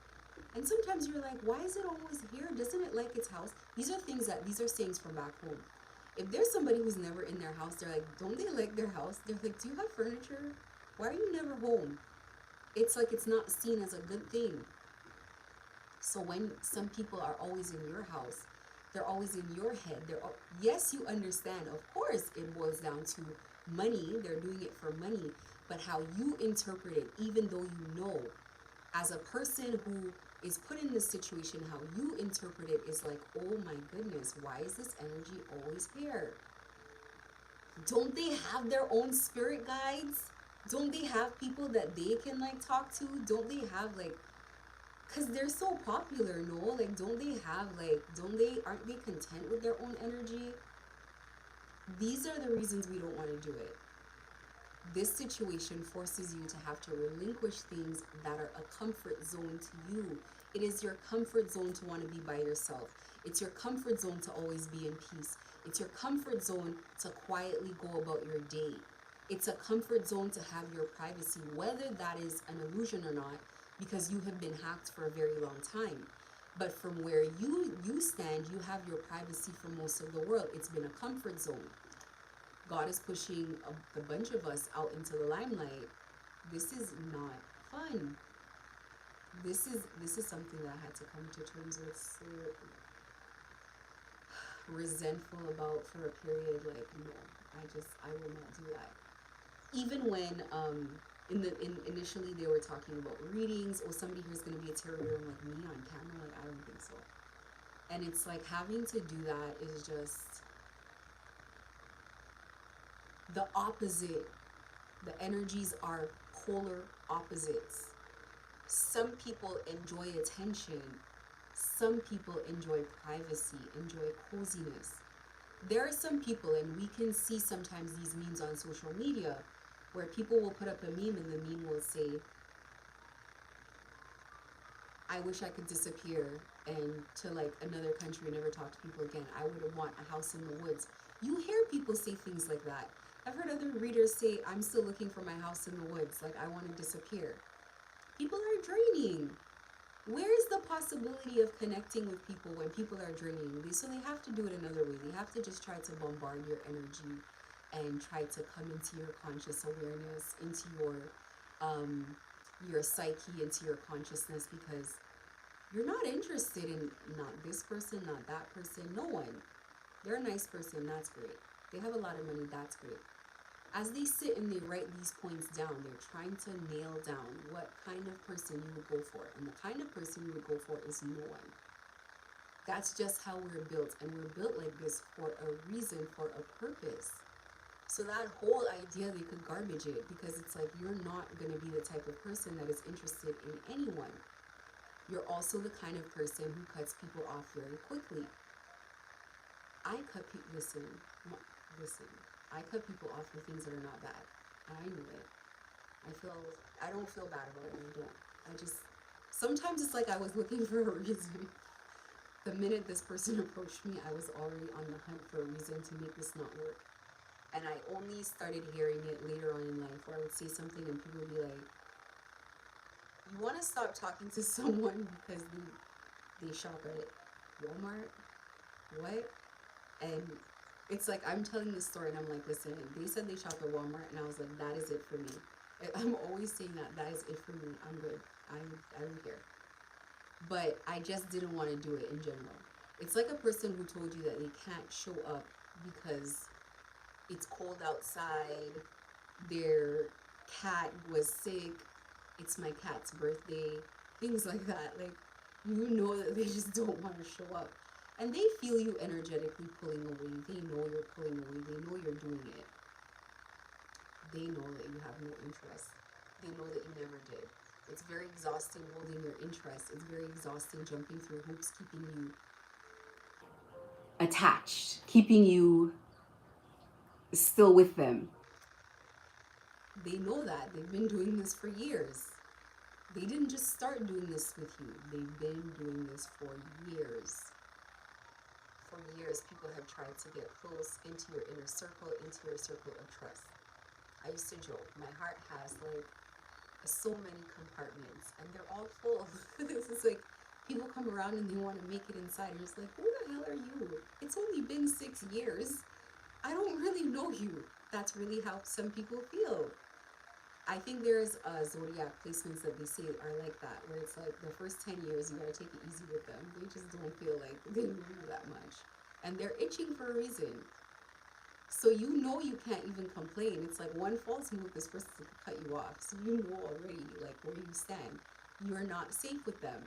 And sometimes you're like, why is it always here? Doesn't it like its house? These are sayings from back home. If there's somebody who's never in their house, they're like, don't they like their house? They're like, do you have furniture? Why are you never home? It's like it's not seen as a good thing. So when some people are always in your house, they're always in your head. Yes, you understand. Of course, it boils down to money. They're doing it for money. But how you interpret it, even though you know, as a person who is put in this situation, how you interpret it is like, oh my goodness, why is this energy always here? Don't they have their own spirit guides? Don't they have people that they can like talk to? Don't they have like, because they're so popular, no? Like, don't they have like, aren't they content with their own energy? These are the reasons we don't want to do it. This situation forces you to have to relinquish things that are a comfort zone to you. It is your comfort zone to want to be by yourself. It's your comfort zone to always be in peace. It's your comfort zone to quietly go about your day. It's a comfort zone to have your privacy, whether that is an illusion or not, because you have been hacked for a very long time. But from where you stand, you have your privacy for most of the world. It's been a comfort zone. God is pushing a bunch of us out into the limelight. This is not fun. This is something that I had to come to terms with, so resentful about for a period. Like, no, I will not do that. Even when initially they were talking about readings, or somebody here's going to be a tarot reader, like me on camera, like I don't think so. And it's like having to do that is just the opposite. The energies are polar opposites. Some people enjoy attention Some people enjoy privacy, enjoy coziness. There are some people, and we can see sometimes these memes on social media, where people will put up a meme and the meme will say, I wish I could disappear and to like another country and never talk to people again. I would want a house in the woods. You hear people say things like that. I've heard other readers say, I'm still looking for my house in the woods. Like, I want to disappear. People are draining. Where is the possibility of connecting with people when people are draining? So they have to do it another way. They have to just try to bombard your energy and try to come into your conscious awareness, into your psyche, into your consciousness, because you're not interested in not this person, not that person, no one. They're a nice person, that's great. They have a lot of money, that's great. As they sit and they write these points down, they're trying to nail down what kind of person you would go for. And the kind of person you would go for is no one. That's just how we're built. And we're built like this for a reason, for a purpose. So that whole idea, they could garbage it, because it's like, you're not going to be the type of person that is interested in anyone. You're also the kind of person who cuts people off very quickly. I cut people, listen, I cut people off for things that are not bad. And I knew it. I don't feel bad about it. I don't. Sometimes it's like I was looking for a reason. The minute this person approached me, I was already on the hunt for a reason to make this not work. And I only started hearing it later on in life, where I would say something and people would be like, you want to stop talking to someone because they shop at Walmart? What? And it's like, I'm telling this story and I'm like, listen, they said they shop at Walmart, and I was like, that is it for me. I'm always saying that is it for me. I'm good. I don't care. But I just didn't want to do it in general. It's like a person who told you that they can't show up because it's cold outside, their cat was sick, it's my cat's birthday, things like that. Like, you know that they just don't want to show up. And they feel you energetically pulling away. They know you're pulling away. They know you're doing it. They know that you have no interest. They know that you never did. It's very exhausting holding your interest. It's very exhausting jumping through hoops, keeping you attached, keeping you still with them. They know that. They've been doing this for years. They didn't just start doing this with you. They've been doing this for years. For years, people have tried to get close into your inner circle, into your circle of trust. I used to joke, my heart has like so many compartments and they're all full. This is like, people come around and they want to make it inside. You're just like, who the hell are you? It's only been 6 years. I don't really know you. That's really how some people feel. I think there's zodiac placements that they say are like that, where it's like the first 10 years you gotta take it easy with them. They just don't feel like they know you that much. And they're itching for a reason. So you know you can't even complain. It's like one false move, this person could cut you off. So you know already like where you stand. You're not safe with them.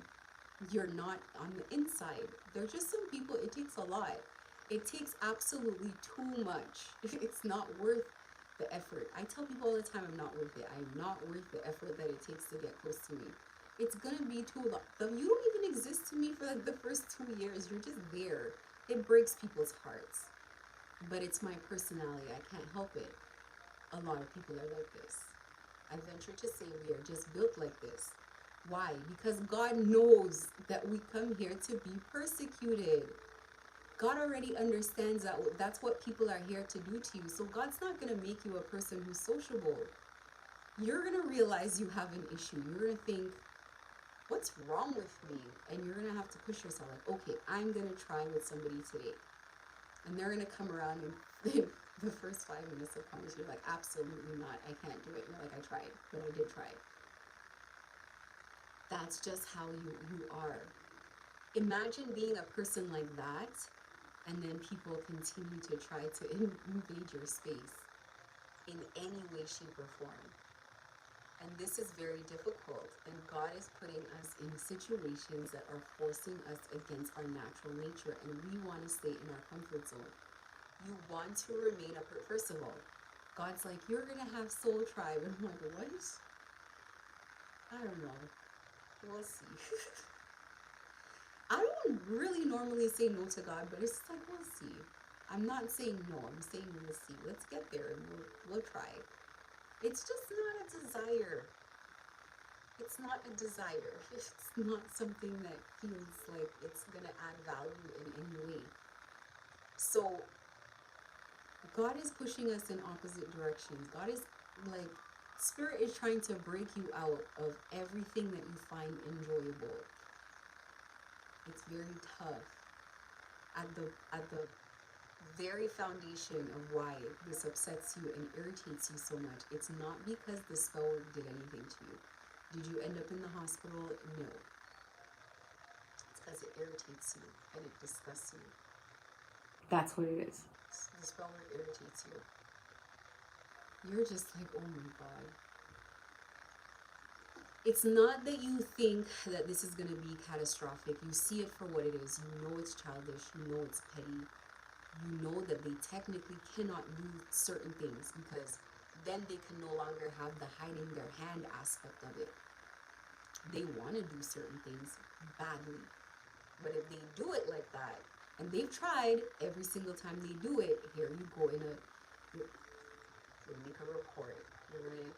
You're not on the inside. They're just some people, it takes a lot. It takes absolutely too much. It's not worth the effort. I tell people all the time, I'm not worth it. I'm not worth the effort that it takes to get close to me. It's gonna be too long. You don't even exist to me for like the first 2 years. You're just there. It breaks people's hearts. But it's my personality. I can't help it. A lot of people are like this. I venture to say we are just built like this. Why? Because God knows that we come here to be persecuted. God already understands that that's what people are here to do to you. So God's not going to make you a person who's sociable. You're going to realize you have an issue. You're going to think, what's wrong with me? And you're going to have to push yourself like, okay, I'm going to try with somebody today. And they're going to come around and the first 5 minutes of conversation, you're like, absolutely not. I can't do it. You're like, I tried, but I did try. That's just how you are. Imagine being a person like that, and then people continue to try to invade your space in any way, shape, or form. And this is very difficult. And God is putting us in situations that are forcing us against our natural nature. And we want to stay in our comfort zone. You want to remain first of all, God's like, you're going to have soul tribe. And I'm like, what? I don't know. We'll see. I don't really normally say no to God, but it's like we'll see. I'm not saying no. I'm saying we'll see. Let's get there and we'll try. It's just not a desire. It's not a desire. It's not something that feels like it's gonna add value in any way. So God is pushing us in opposite directions. God is like, Spirit is trying to break you out of everything that you find enjoyable. It's very tough. At the very foundation of why this upsets you and irritates you so much, it's not because the spell work did anything to you. Did you end up in the hospital? No. It's because it irritates you and it disgusts you. That's what it is. The spell work irritates you. You're just like, oh my God. It's not that you think that this is going to be catastrophic. You see it for what it is. You know it's childish. You know it's petty. You know that they technically cannot do certain things because then they can no longer have the hiding their hand aspect of it. They want to do certain things badly. But if they do it like that, and they've tried every single time they do it, here you go in a, you're make a report. You're gonna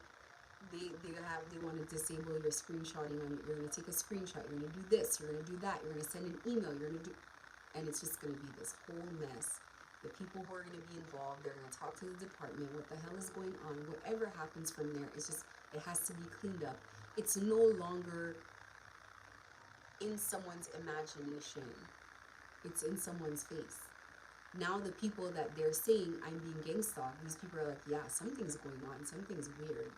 they want to disable your screenshotting on it. You're gonna take a screenshot, you're gonna do this, you're gonna do that, you're gonna send an email, you're gonna do, and it's just gonna be this whole mess. The people who are gonna be involved, they're gonna talk to the department, what the hell is going on, whatever happens from there, it's just, it has to be cleaned up. It's no longer in someone's imagination, it's in someone's face. Now the people that they're saying I'm being gang stalked, these people are like, yeah, something's going on, something's weird.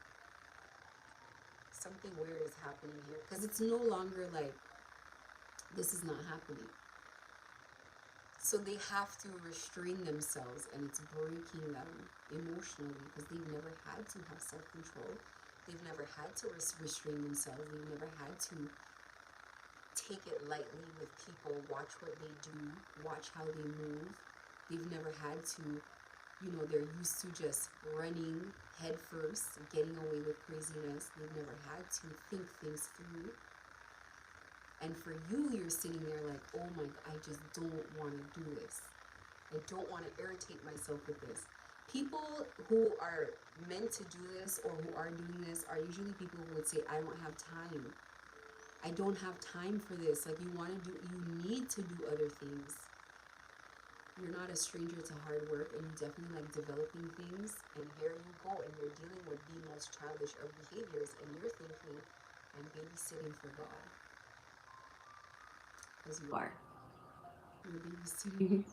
Something weird is happening here. Because it's no longer like, this is not happening. So they have to restrain themselves, and it's breaking them emotionally because they've never had to have self-control. They've never had to restrain themselves. They've never had to take it lightly with people, watch what they do, watch how they move. They've never had to, they're used to just running head first, getting away with craziness. They've never had to think things through. And for you, you're sitting there like, oh my God, I just don't want to do this. I don't want to irritate myself with this. People who are meant to do this or who are doing this are usually people who would say, I don't have time. I don't have time for this. Like, you need to do other things. You're not a stranger to hard work, and you definitely like developing things. And here you go, and you're dealing with the most childish of behaviors, and you're thinking, I'm babysitting for God. Because you are. You're babysitting.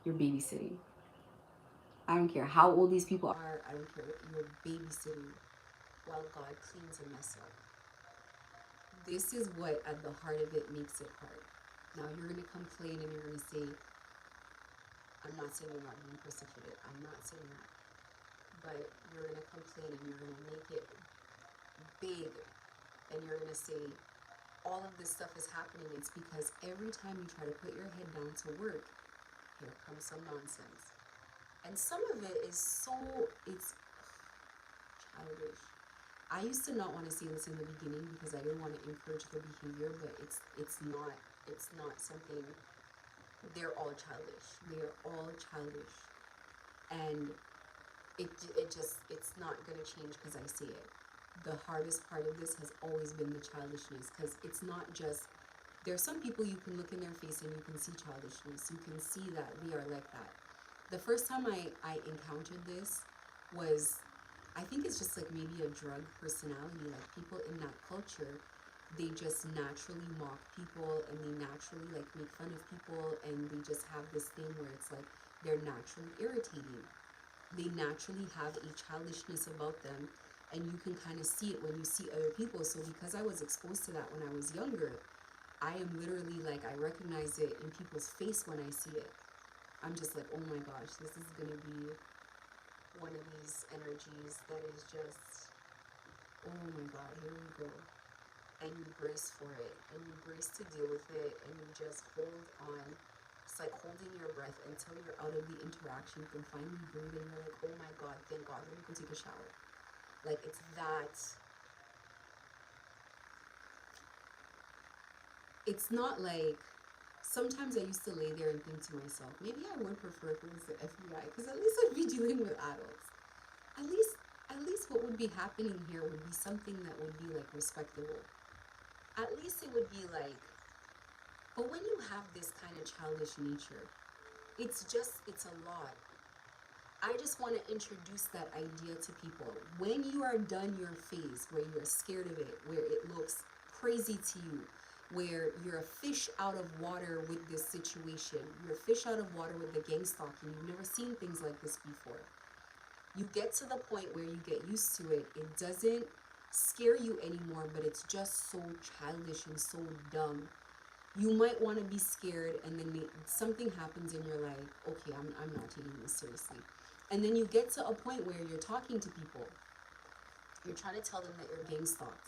You're babysitting. I don't care how old these people are. I don't care. You're babysitting while God cleans a mess up. This is what, at the heart of it, makes it hard. Now, you're going to complain and you're going to say, I'm not saying you're not being persecuted. I'm not saying that. But you're going to complain and you're going to make it big. And you're going to say, all of this stuff is happening. It's because every time you try to put your head down to work, here comes some nonsense. And some of it is it's childish. I used to not want to say this in the beginning because I didn't want to encourage the behavior, but it's not something. They're all childish. They're all childish, and it's not gonna change because I say it. The hardest part of this has always been the childishness, because it's not just. There's some people you can look in their face and you can see childishness. You can see that they are like that. The first time I encountered this was, I think it's just like maybe a drug personality. Like, people in that culture, they just naturally mock people and they naturally like make fun of people, and they just have this thing where it's like they're naturally irritating. They naturally have a childishness about them, and you can kind of see it when you see other people. So because I was exposed to that when I was younger, I am literally like, I recognize it in people's face when I see it. I'm just like, oh my gosh, this is gonna be one of these energies that is just, oh my God, here we go. And you brace for it, and you brace to deal with it, and you just hold on. It's like holding your breath until you're out of the interaction. You can finally breathe, and you're like, oh my God, thank God, let me go take a shower. Like, it's that. It's not like sometimes I used to lay there and think to myself, maybe I would prefer if it was the FBI, because at least I'd be dealing with adults. At least, at least what would be happening here would be something that would be like respectable. At least it would be like, but when you have this kind of childish nature, it's a lot. I just want to introduce that idea to people. When you are done your phase where you're scared of it, where it looks crazy to you, where you're a fish out of water with this situation, you're a fish out of water with the gang stalking, you've never seen things like this before. You get to the point where you get used to it. It doesn't scare you anymore, but it's just so childish and so dumb. You might want to be scared, and then something happens and you're like, okay, I'm not taking this seriously. And then you get to a point where you're talking to people, you're trying to tell them that you're gang stalked,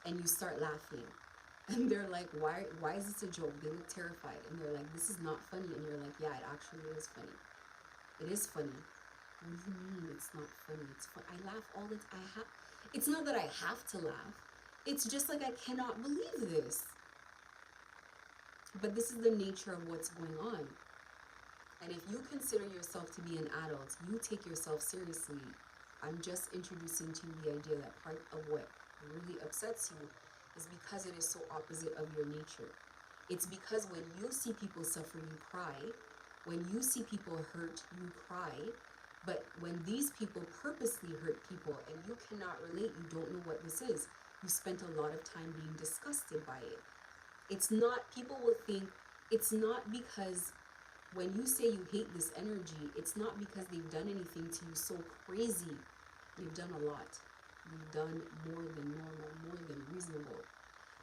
and you start laughing. And they're like, why is this a joke? They look terrified, and they're like, this is not funny. And you're like, yeah, it actually is funny. It is funny. What do you mean it's not funny? It's fun. I laugh all the time. It's not that I have to laugh. It's just like I cannot believe this. But this is the nature of what's going on. And if you consider yourself to be an adult, you take yourself seriously. I'm just introducing to you the idea that part of what really upsets you is because it is so opposite of your nature. It's because when you see people suffer, you cry. When you see people hurt, you cry. But when these people purposely hurt people and you cannot relate, you don't know what this is, you spent a lot of time being disgusted by it. It's not, people will think, it's not because when you say you hate this energy, it's not because they've done anything to you so crazy. You've done a lot. You've done more than normal, more than reasonable.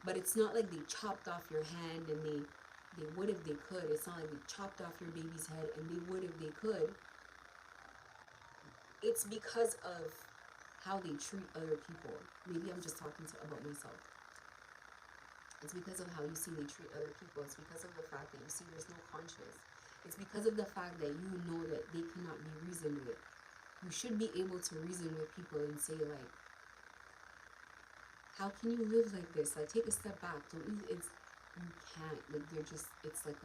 But it's not like they chopped off your hand and they would if they could. It's not like they chopped off your baby's head and they would if they could. It's because of how they treat other people. Maybe I'm just talking about myself. It's because of how you see they treat other people. It's because of the fact that you see there's no conscience. It's because of the fact that you know that they cannot be reasoned with. You should be able to reason with people and say, like, how can you live like this? Like, take a step back. Don't you? You can't. Like, they're just. It's like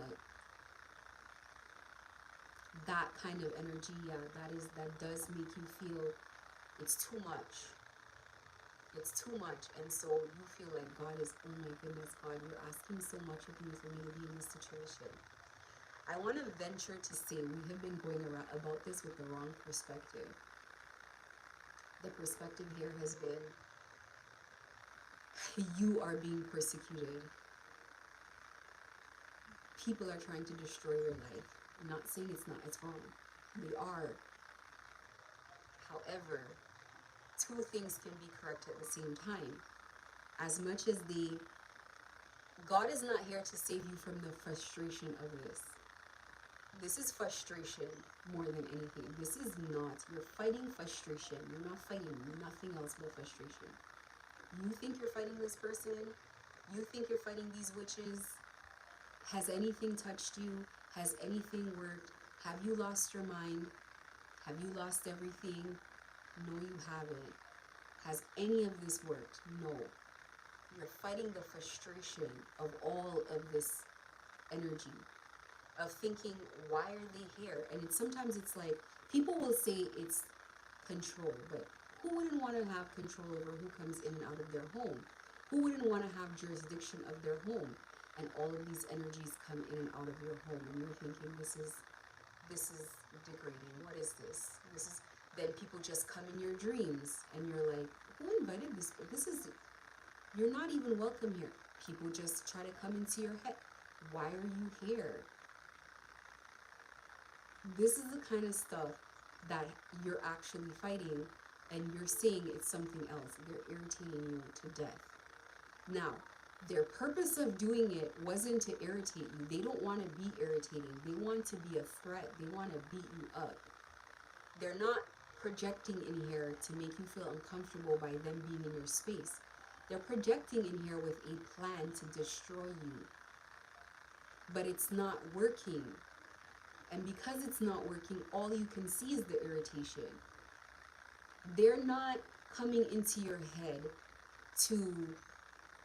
that kind of energy. Yeah, that does make you feel it's too much. It's too much, and so you feel like God is. Oh my goodness, God, you're asking so much of me for me to be in this situation. I want to venture to say we have been going around about this with the wrong perspective. The perspective here has been you are being persecuted. People are trying to destroy your life. I'm not saying it's wrong. They are. However, two things can be correct at the same time. As much as God is not here to save you from the frustration of this. This is frustration more than anything. This is not, you're fighting frustration. You're not fighting nothing else but frustration. You think you're fighting this person. You think you're fighting these witches. Has anything touched you? Has anything worked? Have you lost your mind? Have you lost everything? No, you haven't. Has any of this worked? No. You're fighting the frustration of all of this energy, of thinking, why are they here? And sometimes it's like, people will say it's control, but who wouldn't want to have control over who comes in and out of their home? Who wouldn't want to have jurisdiction of their home? And all of these energies come in and out of your home, and you're thinking, this is degrading. What is this? Then people just come in your dreams, and you're like, who invited this? You're not even welcome here. People just try to come into your head. Why are you here? This is the kind of stuff that you're actually fighting, and you're saying it's something else. They're irritating you to death. Now, their purpose of doing it wasn't to irritate you. They don't want to be irritating. They want to be a threat. They want to beat you up. They're not projecting in here to make you feel uncomfortable by them being in your space. They're projecting in here with a plan to destroy you. But it's not working. And because it's not working, all you can see is the irritation. They're not coming into your head to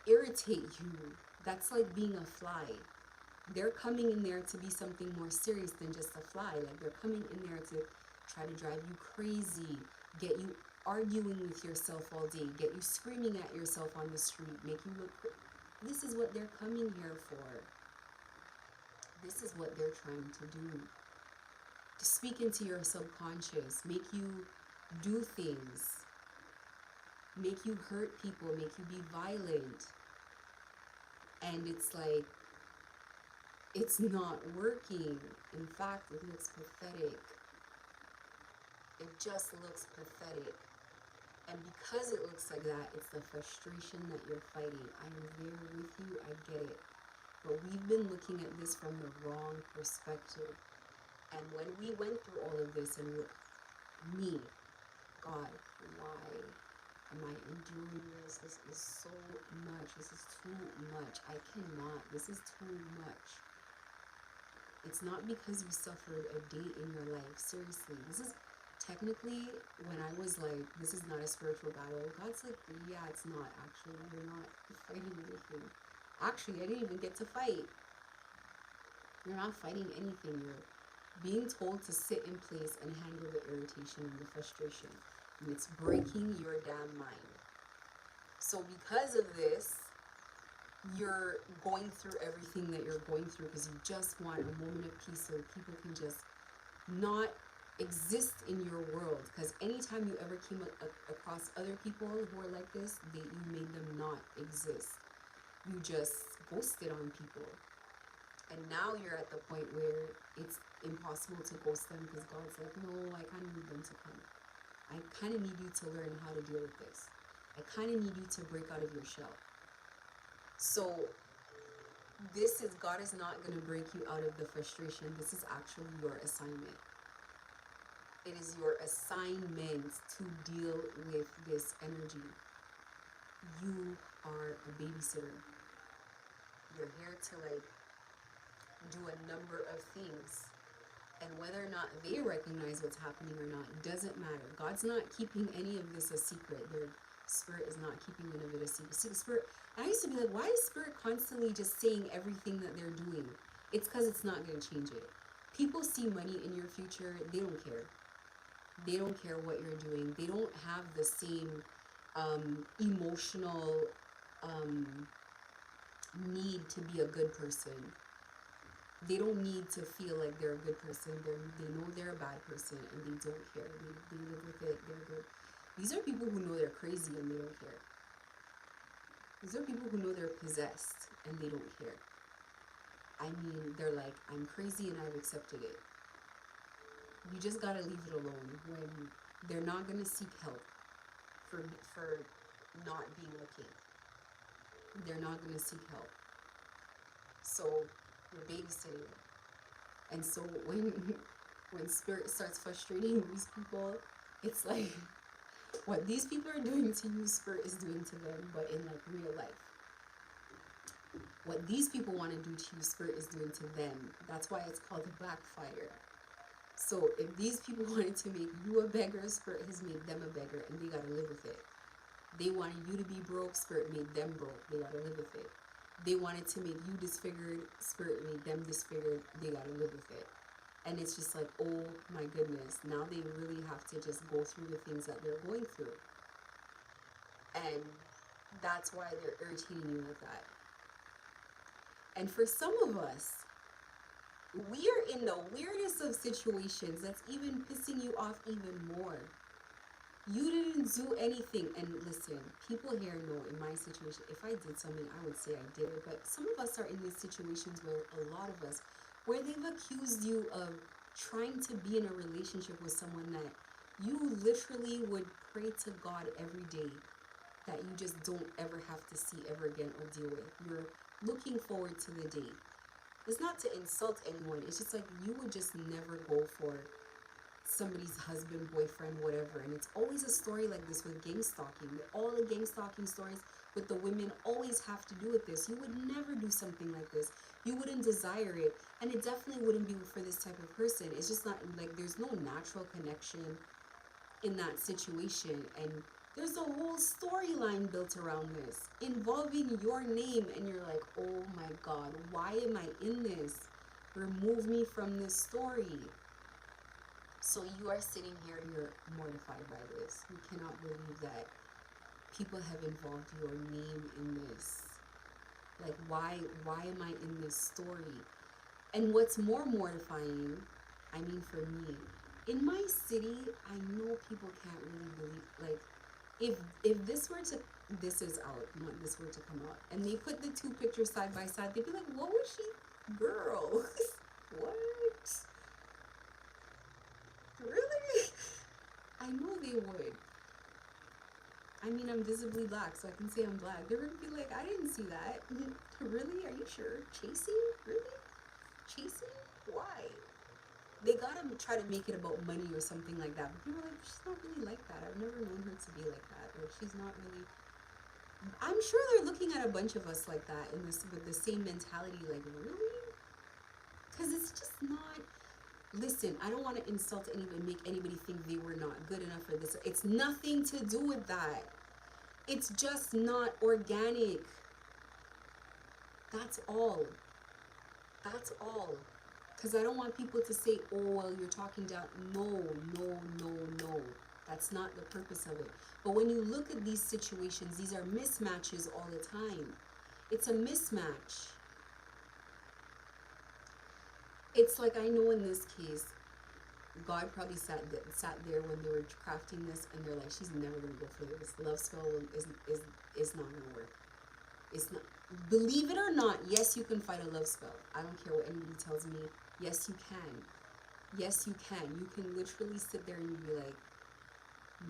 irritate you. That's like being a fly. they're coming in there to be something more serious than just a fly. Like they're coming in there to try to drive you crazy, get you arguing with yourself all day, get you screaming at yourself on the street, make you look. This is what they're coming here for. This is what they're trying to do. To speak into your subconscious, make you do things, make you hurt people, make you be violent. And it's like, it's not working. In fact, it looks pathetic. It just looks pathetic. And because it looks like that, it's the frustration that you're fighting. I am there with you, I get it. But we've been looking at this from the wrong perspective. And when we went through all of this, and me, God, why am I enduring this? This is so much. This is too much. I cannot. This is too much. It's not because you suffered a day in your life. Seriously, this is technically when I was like, this is not a spiritual battle. God's like, yeah, it's not actually. You're not fighting anything. Actually, I didn't even get to fight. You're not fighting anything. You're being told to sit in place and handle the irritation and the frustration. And it's breaking your damn mind. So because of this, you're going through everything that you're going through because you just want a moment of peace so people can just not exist in your world. Because anytime you ever came across other people who are like this, you made them not exist. You just ghosted on people. And now you're at the point where it's impossible to ghost them because God's like, no, I kind of need them to come. I kind of need you to learn how to deal with this. I kind of need you to break out of your shell. So this is, God is not going to break you out of the frustration. This is actually your assignment. It is your assignment to deal with this energy. You are a babysitter. You're here to do a number of things. And whether or not they recognize what's happening or not doesn't matter. God's not keeping any of this a secret. Their Spirit is not keeping any of it a secret. Spirit, I used to be like, why is Spirit constantly just saying everything that they're doing? It's because it's not going to change it. People see money in your future. They don't care. They don't care what you're doing. They don't have the same emotional need to be a good person. They don't need to feel like they're a good person. They know they're a bad person and they don't care. They live with it. They're good. These are people who know they're crazy and they don't care. These are people who know they're possessed and they don't care. I mean, they're like, I'm crazy and I've accepted it. You just gotta leave it alone when they're not gonna seek help for not being okay. They're not gonna seek help. So you're babysitting. And so when Spirit starts frustrating these people, it's like what these people are doing to you, Spirit is doing to them, but in real life. What these people want to do to you, Spirit is doing to them. That's why it's called a backfire. So if these people wanted to make you a beggar, Spirit has made them a beggar, and they gotta live with it. They wanted you to be broke, Spirit made them broke. They gotta live with it. They wanted to make you disfigured, Spirit made them disfigured. They gotta live with it. And it's just like, oh my goodness, now they really have to just go through the things that they're going through. And that's why they're irritating you like that. And for some of us, we are in the weirdest of situations that's even pissing you off even more. You didn't do anything. And listen, people here know in my situation, if I did something, I would say I did it. But some of us are in these situations where a lot of us, where they've accused you of trying to be in a relationship with someone that you literally would pray to God every day that you just don't ever have to see ever again or deal with. You're looking forward to the day. It's not to insult anyone. It's just like you would just never go for somebody's husband, boyfriend, whatever. And it's always a story like this with gang stalking. All the gang stalking stories with the women always have to do with this. You would never do something like this. You wouldn't desire it. And it definitely wouldn't be for this type of person. It's just not like there's no natural connection in that situation. And There's a whole storyline built around this involving your name, and you're like, oh my God, why am I in this? Remove me from this story. So you are sitting here, you're mortified by this. You cannot believe that people have involved your name in this. Like, why am I in this story? And what's more mortifying, I mean, for me, in my city, I know people can't really believe, like, if this were to, this is out, when this were to come out, and they put the two pictures side by side, they'd be like, what was she, girl? What? Really? I know they would. I mean, I'm visibly black, so I can say I'm black. They're gonna be like, I didn't see that. Really? Are you sure? Chasing? Really? Chasing? Why? They gotta try to make it about money or something like that. But people are like, she's not really like that. I've never known her to be like that. Or she's not really. I'm sure they're looking at a bunch of us like that in this with the same mentality. Like, really? Because it's just not. Listen, I don't want to insult anybody, make anybody think they were not good enough for this. It's nothing to do with that. It's just not organic. That's all. That's all. Because I don't want people to say, oh, well, you're talking down. No, no, no, no. That's not the purpose of it. But when you look at these situations, these are mismatches all the time. It's a mismatch. It's like, I know in this case, God probably sat there when they were crafting this, and they're like, she's never gonna go for this. Love spell is not gonna work. It's not. Believe it or not, yes, you can fight a love spell. I don't care what anybody tells me. Yes, you can. Yes, you can. You can literally sit there and be like,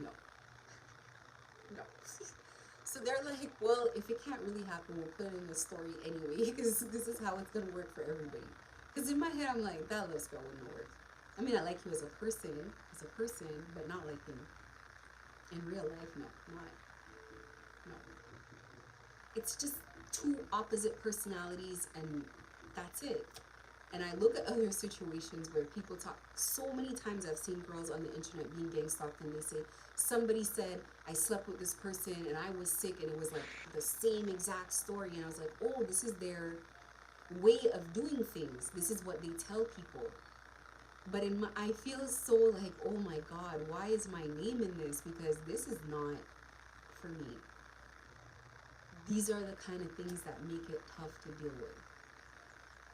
no, no. So they're like, well, if it can't really happen, we'll put it in the story anyway, because this is how it's gonna work for everybody. Because in my head, I'm like, that love spell wouldn't work. I mean, I like you as a person, but not like him in real life. No, no. It's just two opposite personalities, and that's it. And I look at other situations where people talk. So many times I've seen girls on the internet being gang stalked, and they say somebody said I slept with this person and I was sick, and it was like the same exact story. And I was like, oh, this is their way of doing things. This is what they tell people. But I feel so like, oh my God, why is my name in this? Because this is not for me. These are the kind of things that make it tough to deal with.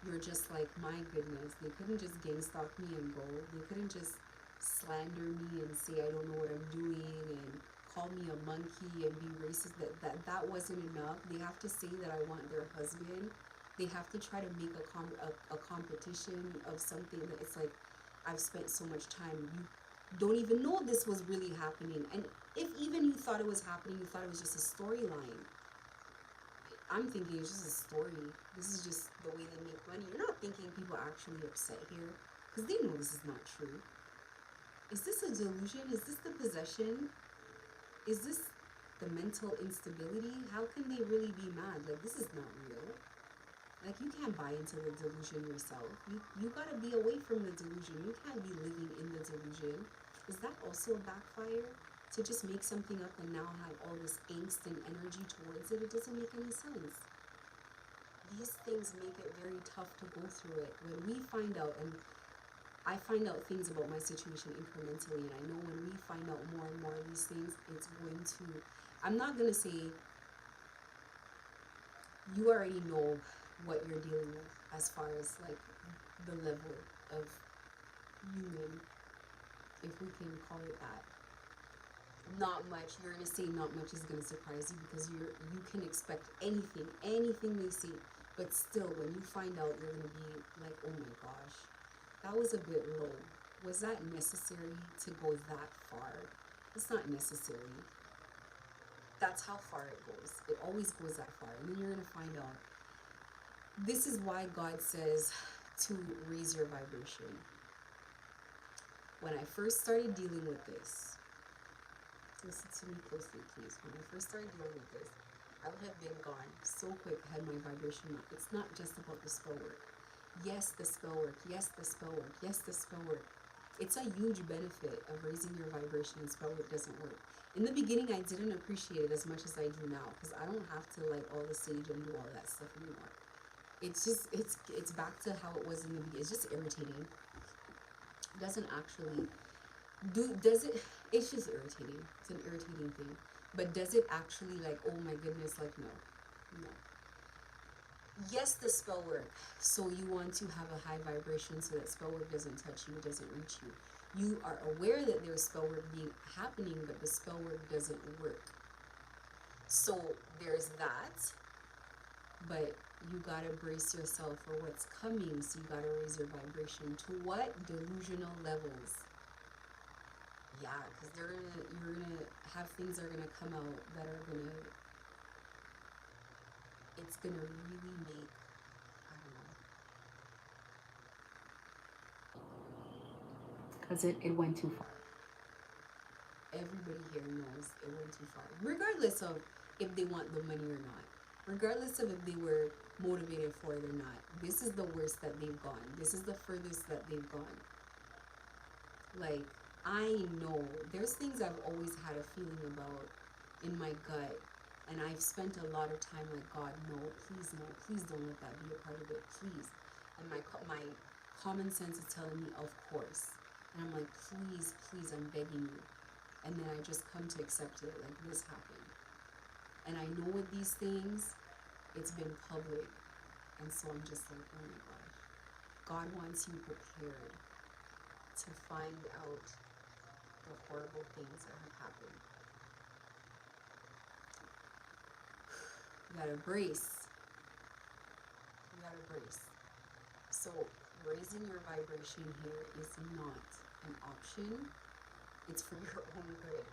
You're just like, my goodness, they couldn't just gang stalk me and go. They couldn't just slander me and say I don't know what I'm doing and call me a monkey and be racist. That wasn't enough. They have to say that I want their husband. They have to try to make a competition of something that it's like, I've spent so much time. You don't even know this was really happening. And if even you thought it was happening, you thought it was just a storyline. I'm thinking it's just a story. This is just the way they make money. You're not thinking people are actually upset here, because they know this is not true. Is this a delusion? Is this the possession? Is this the mental instability? How can they really be mad? Like, this is not real. Like, you can't buy into the delusion yourself. You gotta be away from the delusion. You can't be living in the delusion. Is that also a backfire? To just make something up and now have all this angst and energy towards it? It doesn't make any sense. These things make it very tough to go through it. When we find out, and I find out things about my situation incrementally, and I know when we find out more and more of these things, it's going to, I'm not gonna say, you already know what you're dealing with as far as like the level of human, if we can call it that. Not much. You're gonna say not much is gonna surprise you, because you can expect anything they say, but still when you find out, you're gonna be like, oh my gosh, that was a bit low. Was that necessary to go that far? It's not necessary. That's how far it goes. It always goes that far, and then you're gonna find out. This is why God says to raise your vibration. When I first started dealing with this, listen to me closely, please. When I first started dealing with this, I would have been gone so quick, had my vibration up. It's not just about the spell work. Yes, the spell work. Yes, the spell work. Yes, the spell work. It's a huge benefit of raising your vibration and spell work doesn't work. In the beginning, I didn't appreciate it as much as I do now because I don't have to like all the sage and do all that stuff anymore. It's just it's back to how it was in the beginning. It's just irritating. It doesn't actually does it. It's just irritating. It's an irritating thing. But does it actually like, oh my goodness, like no, no. Yes, the spell work. So you want to have a high vibration so that spell work doesn't touch you, doesn't reach you. You are aware that there's spell work being happening, but the spell work doesn't work. So there's that, but you gotta brace yourself for what's coming. So you gotta raise your vibration to what delusional levels? Yeah, because you're gonna have things that are gonna come out that are gonna, it's gonna really make, I don't know, because it went too far. Everybody here knows it went too far, regardless of if they want the money or not, regardless of if they were motivated for it or not. This is the worst that they've gone. This is the furthest that they've gone. Like, I know there's things I've always had a feeling about in my gut, and I've spent a lot of time like, God, no, please don't let that be a part of it, please. And my common sense is telling me, of course. And I'm like, please, I'm begging you. And then I just come to accept it, like this happened. And I know with these things, it's been public. And so I'm just like, oh my gosh. God wants you prepared to find out the horrible things that have happened. You gotta brace. You gotta brace. So raising your vibration here is not an option. It's for your own good.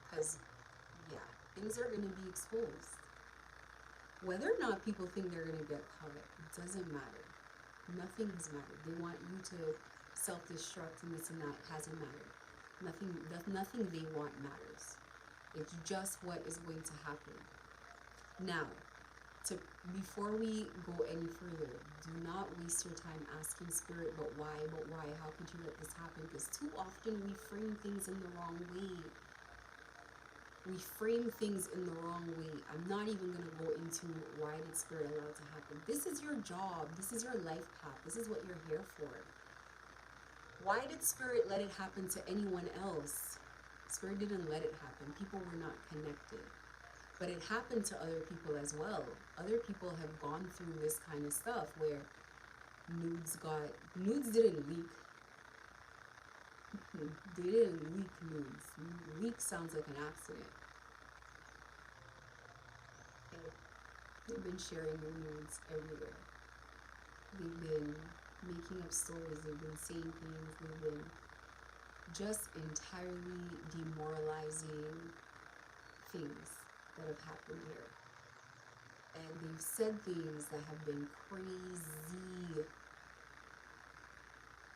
Because, yeah, things are gonna be exposed. Whether or not people think they're gonna get caught, it doesn't matter. Nothing has mattered. They want you to self-destruct and this and that. Hasn't mattered. Nothing they want matters. It's just what is going to happen. Now, before we go any further, do not waste your time asking spirit, but why, how could you let this happen? Because too often we frame things in the wrong way. We frame things in the wrong way. I'm not even going to go into why did spirit allow it to happen. This is your job. This is your life path. This is what you're here for. Why did spirit let it happen to anyone else? Spirit didn't let it happen. People were not connected. But it happened to other people as well. Other people have gone through this kind of stuff where nudes didn't leak. They didn't leak nudes. Leak sounds like an accident. They've been sharing their nudes everywhere. They've been making up stories. They've been saying things. They've been just entirely demoralizing things that have happened here. And they've said things that have been crazy.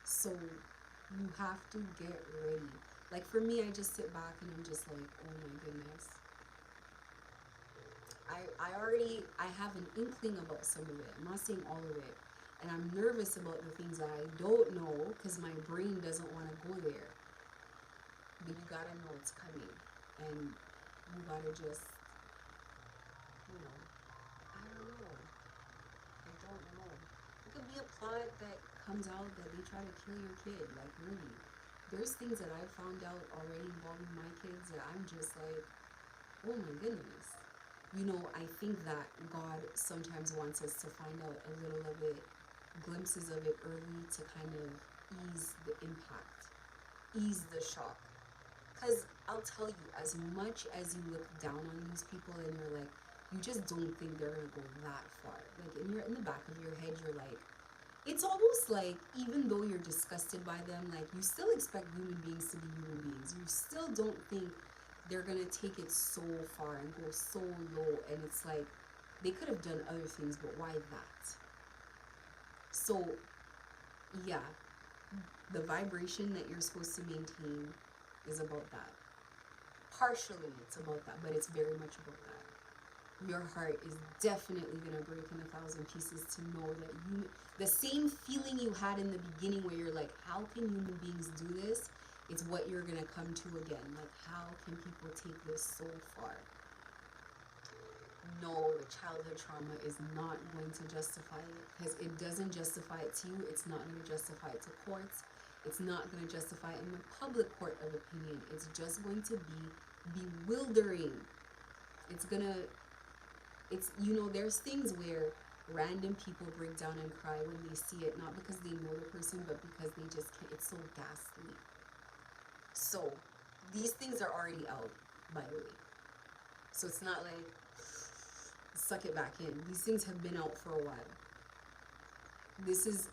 So you have to get ready. Like for me, I just sit back and I'm just like, oh my goodness. I have an inkling about some of it. I'm not saying all of it. And I'm nervous about the things that I don't know because my brain doesn't want to go there. But you gotta know it's coming. And you gotta just, I don't know. I don't know. It could be a plot that comes out that they try to kill your kid. Like, really. There's things that I found out already involving my kids that I'm just like, oh my goodness. I think that God sometimes wants us to find out a little of it, glimpses of it early to kind of ease the impact, ease the shock. Because I'll tell you, as much as you look down on these people and you're like, you just don't think they're going to go that far. Like, in the back of your head, you're like, it's almost like even though you're disgusted by them, like you still expect human beings to be human beings. You still don't think they're going to take it so far and go so low. And it's like, they could have done other things, but why that? So, yeah, the vibration that you're supposed to maintain is about that. Partially, it's about that, but it's very much about that. your heart is definitely gonna break in 1,000 pieces to know that the same feeling you had in the beginning where you're like, how can human beings do this? It's what you're gonna come to again. Like, how can people take this so far? No, the childhood trauma is not going to justify it, because it doesn't justify it to you. It's not going to justify it to courts. It's not going to justify it in the public court of opinion. It's just going to be bewildering. It's gonna, it's, there's things where random people break down and cry when they see it, not because they know the person, but because they just can't. It's so ghastly. So these things are already out, by the way. So it's not like suck it back in. These things have been out for a while. This is,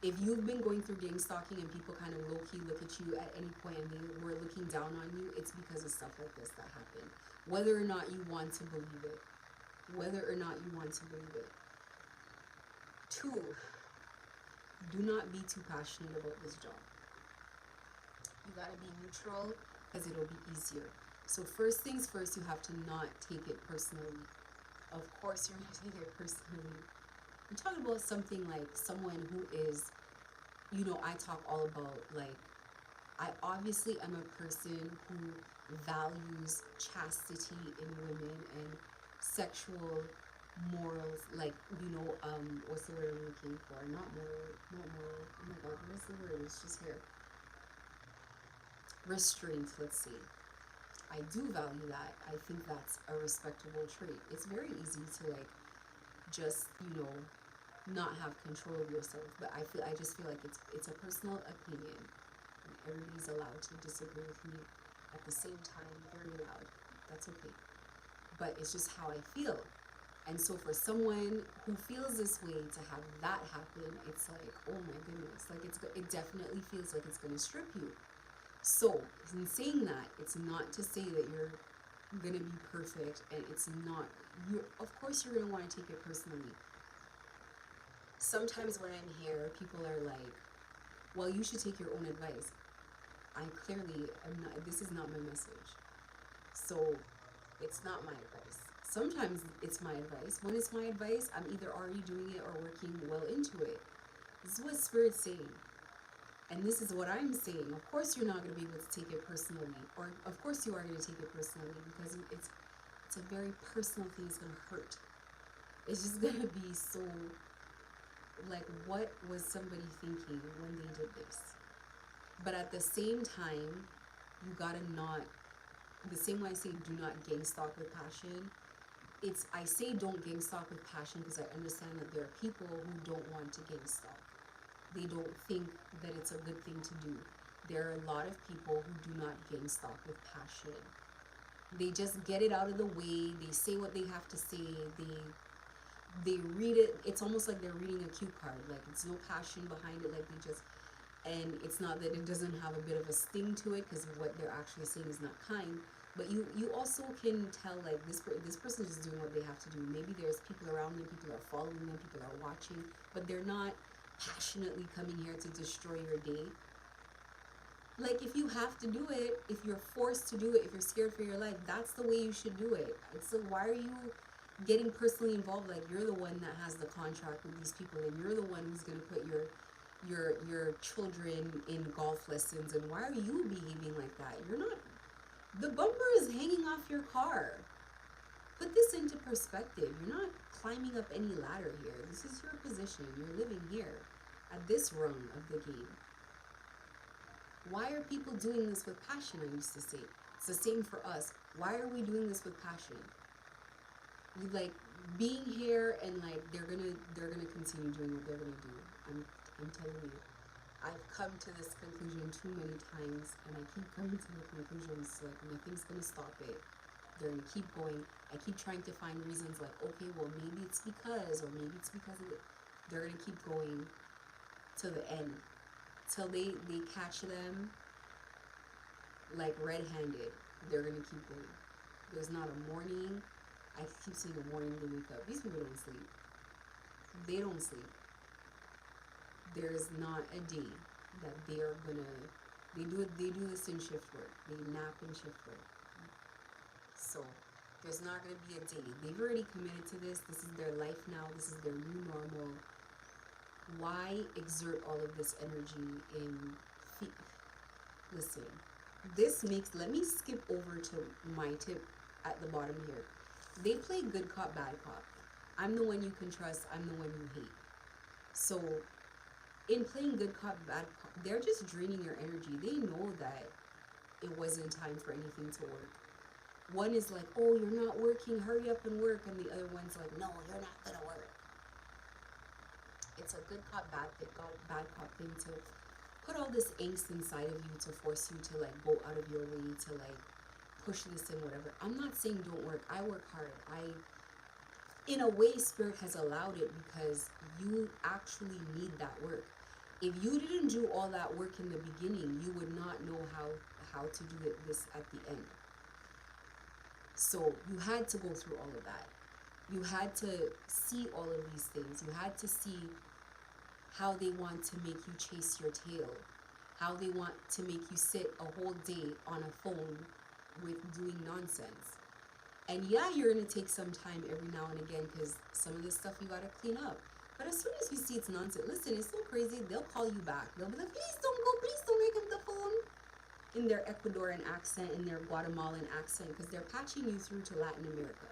if you've been going through gang stalking and people kind of low-key look at you at any point and they were looking down on you, it's because of stuff like this that happened. Whether or not you want to believe it. Whether or not you want to believe it. 2, do not be too passionate about this job. You gotta be neutral, because it'll be easier. So first things first, you have to not take it personally. Of course you're gonna take it personally. I'm talking about something like someone who is, I talk all about, like, I obviously am a person who values chastity in women and sexual morals, like, what's the word I'm looking for? Not moral. Oh my god, what's the word? It's just here. Restraint, let's say. I do value that. I think that's a respectable trait. It's very easy to, like, just, not have control of yourself. But I just feel like it's a personal opinion. And everybody's allowed to disagree with me at the same time, very loud. That's okay. But it's just how I feel. And so for someone who feels this way, to have that happen, it's like, oh my goodness. Like, it definitely feels like it's going to strip you. So, in saying that, it's not to say that you're going to be perfect, and it's not, of course you're going to want to take it personally. Sometimes when I'm here, people are like, well, you should take your own advice. I clearly am not, this is not my message. So, it's not my advice. Sometimes it's my advice. When it's my advice, I'm either already doing it or working well into it. This is what Spirit's saying. And this is what I'm saying. Of course you're not going to be able to take it personally. Or of course you are going to take it personally, because it's a very personal thing. It's going to hurt. It's just going to be so, like, what was somebody thinking when they did this? But at the same time, you got to not, the same way I say do not gang stalk with passion, I say don't gang stalk with passion because I understand that there are people who don't want to gang stalk. They don't think that it's a good thing to do. There are a lot of people who do not gang stalk with passion. They just get it out of the way. They say what they have to say. They read it. It's almost like they're reading a cue card. Like, it's no passion behind it. Like, they just, and it's not that it doesn't have a bit of a sting to it, because what they're actually saying is not kind. But you also can tell, like, this person is just doing what they have to do. Maybe there's people around them, people are following them, people are watching, but they're not passionately coming here to destroy your day. Like, if you have to do it, if you're forced to do it, if you're scared for your life, that's the way you should do it. It's like, why are you getting personally involved? Like, you're the one that has the contract with these people, and you're the one who's going to put your children in golf lessons, and why are you behaving like that? You're not, the bumper is hanging off your car. Put this into perspective. You're not climbing up any ladder here. This is your position. You're living here at this rung of the game. Why are people doing this with passion? I used to say. It's the same for us. Why are we doing this with passion? You, like, being here, and like they're gonna continue doing what they're gonna do. I'm telling you. I've come to this conclusion too many times, and I keep coming to the conclusions, like, nothing's gonna stop it. They're gonna keep going. I keep trying to find reasons, like, okay, well, maybe it's because, or maybe it's because of it. They're gonna keep going to the end, till they catch them, like, red-handed. They're gonna keep going. There's not a morning. I keep saying a morning they wake up. These people don't sleep. They don't sleep. There's not a day that they are gonna, they do this in shift work. They nap in shift work. So There's not going to be a day. They've already committed to this. This is their life now. This is their new normal. Why exert all of this energy in listen, this makes, let me skip over to my tip at the bottom here. They play good cop, bad cop. I'm the one you can trust, I'm the one you hate. So in playing good cop, bad cop, they're just draining your energy. They know that it wasn't time for anything to work. One is like, oh, you're not working, hurry up and work. And the other one's like, no, you're not gonna work. It's a good cop, bad cop thing to put all this angst inside of you to force you to like go out of your way to like push this and whatever. I'm not saying don't work. I work hard. In a way, Spirit has allowed it because you actually need that work. If you didn't do all that work in the beginning, you would not know how to do this at the end. So you had to go through all of that. You had to see all of these things. You had to see how they want to make you chase your tail, how they want to make you sit a whole day on a phone with doing nonsense. And yeah, you're going to take some time every now and again because some of this stuff you got to clean up. But as soon as you see it's nonsense, listen, it's so crazy, they'll call you back. They'll be like, please don't go, please don't hang up the phone. In their Ecuadorian accent, in their Guatemalan accent, because they're patching you through to Latin America.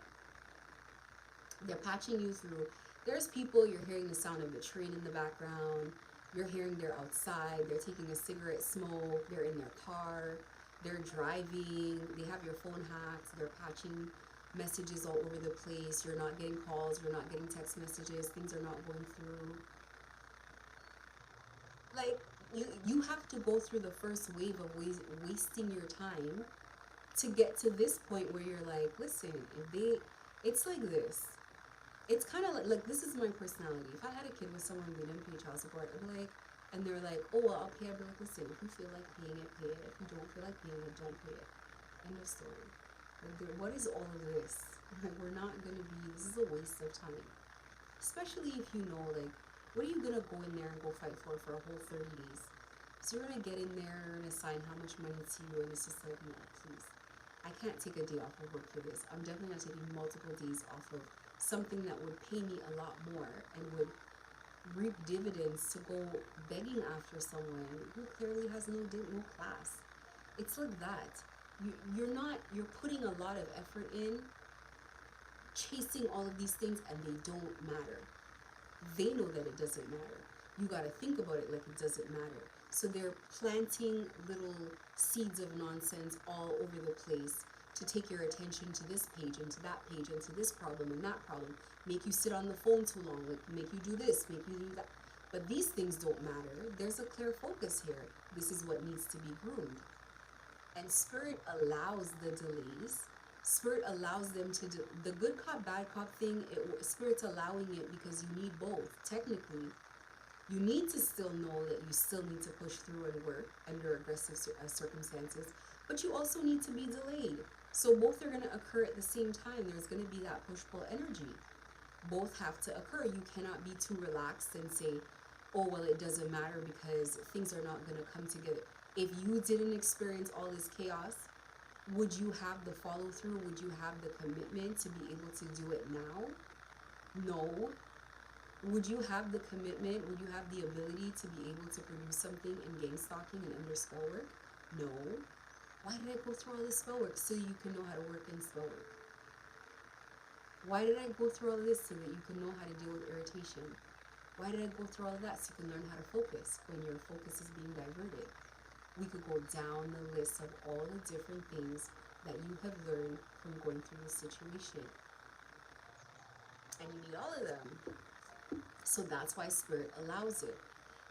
They're patching you through. There's people, you're hearing the sound of the train in the background. You're hearing they're outside. They're taking a cigarette smoke. They're in their car. They're driving. They have your phone hacked. They're patching messages all over the place. You're not getting calls. You're not getting text messages. Things are not going through. Like, you have to go through the first wave of wasting your time to get to this point where you're like, listen, it's like this. It's kind of like this is my personality. If I had a kid with someone who didn't pay child support, I'd be like, and they're like, oh, well, I'll pay. I'd be like, listen, if you feel like paying it, pay it. If you don't feel like paying it, don't pay it. End of story. Like, what is all of this? Like, we're not going to be, this is a waste of time. Especially if you know, like, what are you going to go in there and go fight for a whole 30 days? So you're going to get in there and assign how much money to you, and it's just like, no, please. I can't take a day off of work for this. I'm definitely not taking multiple days off of something that would pay me a lot more and would reap dividends to go begging after someone who clearly has no class. It's like that. You're putting a lot of effort in chasing all of these things and they don't matter. They know that it doesn't matter. You got to think about it like it doesn't matter. So they're planting little seeds of nonsense all over the place to take your attention to this page and to that page and to this problem and that problem. Make you sit on the phone too long, like make you do this, make you do that. But these things don't matter. There's a clear focus here. This is what needs to be groomed. And Spirit allows the delays. Spirit allows them to do the good cop, bad cop thing. Spirit's allowing it because you need both. Technically, you need to still know that you still need to push through and work under aggressive circumstances, but you also need to be delayed. So both are going to occur at the same time. There's going to be that push-pull energy. Both have to occur. You cannot be too relaxed and say, oh, well, it doesn't matter because things are not going to come together. If you didn't experience all this chaos, would you have the follow-through? Would you have the commitment to be able to do it now? No. Would you have the commitment? Would you have the ability to be able to produce something in gang stalking and under spell work? No. Why did I go through all this spell work? So you can know how to work in spell work. Why did I go through all this so that you can know how to deal with irritation? Why did I go through all of that so you can learn how to focus when your focus is being diverted? We could go down the list of all the different things that you have learned from going through this situation. And you need all of them. So that's why Spirit allows it.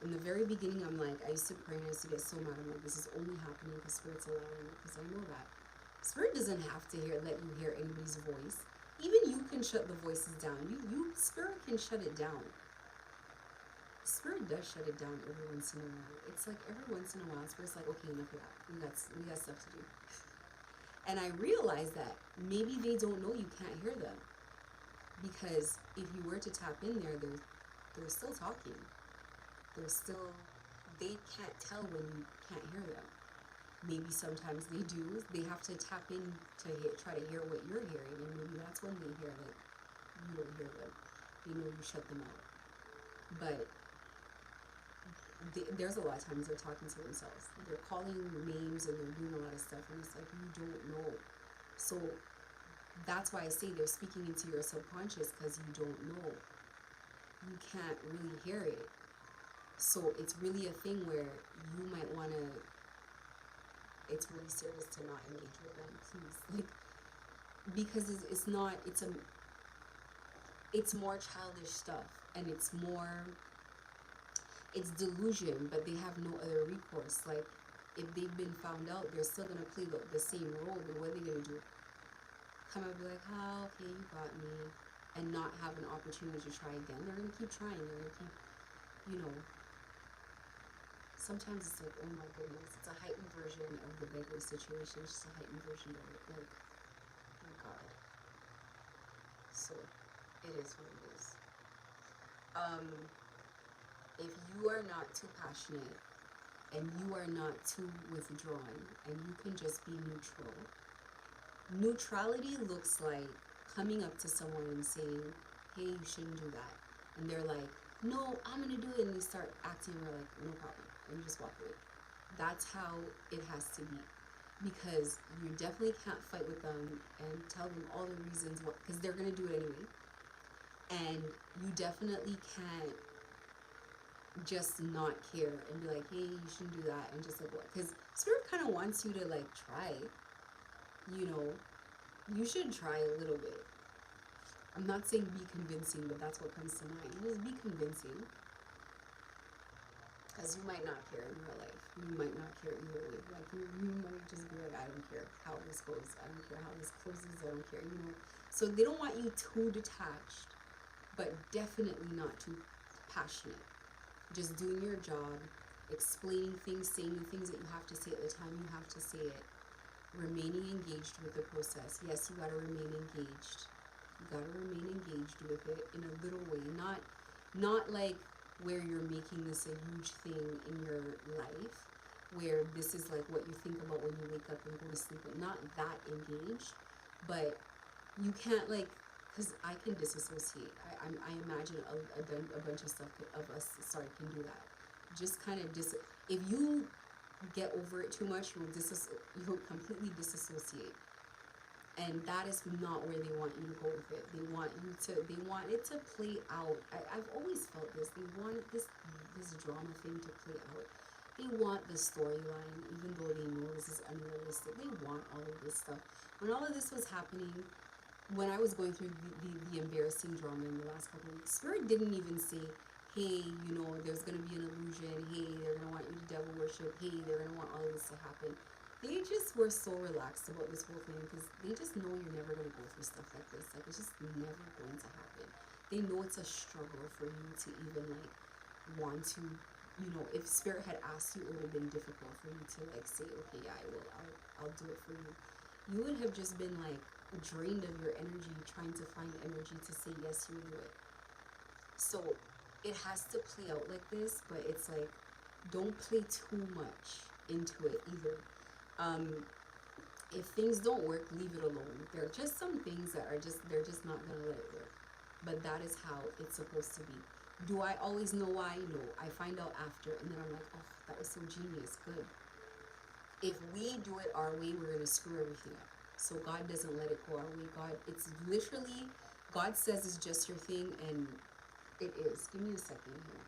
In the very beginning, I'm like, I used to pray and I used to get so mad. I'm like, this is only happening because Spirit's allowing it, because I know that. Spirit doesn't have to let you hear anybody's voice. Even you can shut the voices down. Spirit can shut it down. Spirit does shut it down every once in a while. It's like every once in a while, Spirit's like, okay, enough of that. We got stuff to do. And I realize that maybe they don't know you can't hear them. Because if you were to tap in there, they're still talking. They can't tell when you can't hear them. Maybe sometimes they do. They have to tap in to try to hear what you're hearing, and maybe that's when they hear like you don't hear them. They know you shut them out. But there's a lot of times they're talking to themselves. They're calling names and they're doing a lot of stuff, and it's like you don't know. So that's why I say they're speaking into your subconscious because you don't know. You can't really hear it. So it's really a thing where you might want to. It's really serious to not engage with them, please. Like because it's not. It's more childish stuff, and it's delusion, but they have no other recourse. Like, if they've been found out, they're still gonna play the same role. But what are they gonna do? Come and be like, "Oh, okay, you got me," and not have an opportunity to try again. They're gonna keep trying. They're gonna keep, you know. Sometimes it's like, oh my goodness, it's a heightened version of the beggar situation. It's just a heightened version of it. Like, oh my God. So, it is what it is. Um, if you are not too passionate and you are not too withdrawn and you can just be neutral. Neutrality looks like coming up to someone and saying, hey, you shouldn't do that. And they're like, no, I'm going to do it. And they start acting like, no problem. And you just walk away. That's how it has to be. Because you definitely can't fight with them and tell them all the reasons what, because they're going to do it anyway. And you definitely can't just not care and be like, hey, you shouldn't do that, and just like what? Because Spirit kind of wants you to like try. You know, you should try a little bit. I'm not saying be convincing, but that's what comes to mind. Just be convincing, because you might not care in real life. You might not care either way. Like you might just be like, I don't care how this goes. I don't care how this closes. I don't care. You know. So they don't want you too detached, but definitely not too passionate. Just doing your job, explaining things, saying the things that you have to say at the time you have to say it, remaining engaged with the process. Yes, you gotta remain engaged. You gotta remain engaged with it in a little way, not like where you're making this a huge thing in your life, where this is like what you think about when you wake up and go to sleep, but not that engaged. But you can't like, because I can disassociate. I imagine a bunch of stuff of us, can do that. Just kind of if you get over it too much, you'll completely disassociate. And that is not where they want you to go with it. They want it to play out. I've always felt this. They want this drama thing to play out. They want the storyline, even though they know this is unrealistic. They want all of this stuff. When all of this was happening, when I was going through the embarrassing drama in the last couple of weeks, Spirit didn't even say, hey, you know, there's going to be an illusion. Hey, they're going to want you to devil worship. Hey, they're going to want all of this to happen. They just were so relaxed about this whole thing because they just know you're never going to go through stuff like this. Like, it's just never going to happen. They know it's a struggle for you to even, like, want to, you know, if Spirit had asked you, it would have been difficult for you to, like, say, okay, yeah, I'll do it for you. You would have just been, like, drained of your energy trying to find energy to say yes, you'll do it. So it has to play out like this, but it's like, don't play too much into it either. If things don't work, leave it alone. There are just some things that they're just not gonna let it work. But that is how it's supposed to be. Do I always know why? No. I find out after, and then I'm like, oh, that was so genius, good. If we do it our way, we're gonna screw everything up. So God doesn't let it go our way. It's literally, God says it's just your thing, and it is. Give me a second here.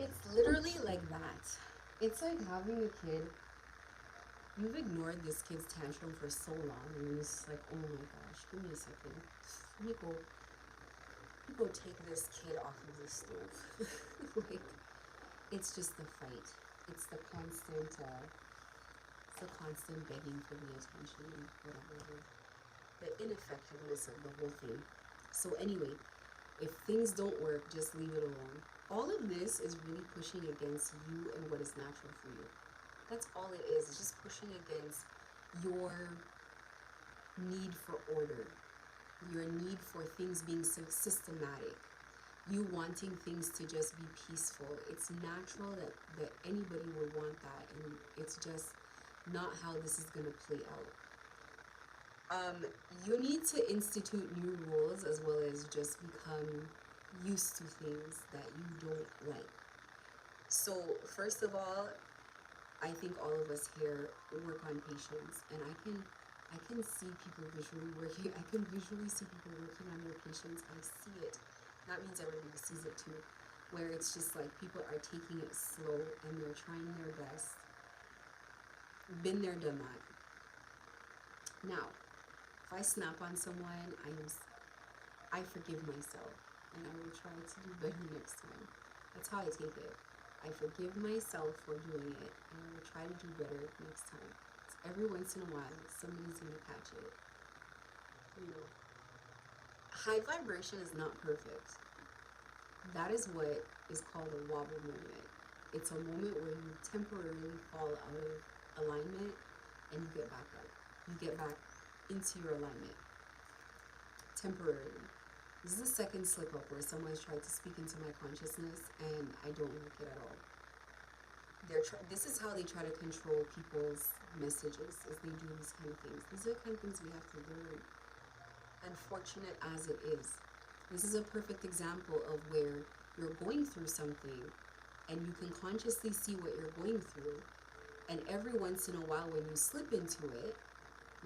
It's literally like that. It's like having a kid. You've ignored this kid's tantrum for so long, and you're just like, oh my gosh, give me a second. Let me go take this kid off of the stove. Like, it's just the fight. It's the constant begging for the attention and whatever. The ineffectiveness of the whole thing. So anyway, If things don't work, just leave it alone. All of this is really pushing against you and what is natural for you. That's all it is. It's just pushing against your need for order, your need for things being systematic, you wanting things to just be peaceful. It's natural that anybody would want that, and it's just not how this is going to play out. You need to institute new rules as well as just become used to things that you don't like. So, first of all, I think all of us here work on patience, and I can see people visually working. I can visually see people working on their patience. I see it. That means everybody sees it too, where it's just like people are taking it slow and they're trying their best. Been there, done that. Now, if I snap on someone, I forgive myself and I will try to do better next time. That's how I take it. I forgive myself for doing it and I will try to do better next time. Every once in a while, somebody's gonna catch it. You know, high vibration is not perfect. That is what is called a wobble moment. It's a moment where you temporarily fall out of alignment and you get back up. You get back into your alignment temporarily. This is the second slip up where someone's tried to speak into my consciousness and I don't like it at all. This is how they try to control people's messages, as they do these kind of things. These are the kind of things we have to learn. Unfortunate as it is, this is a perfect example of where you're going through something and you can consciously see what you're going through, and every once in a while when you slip into it,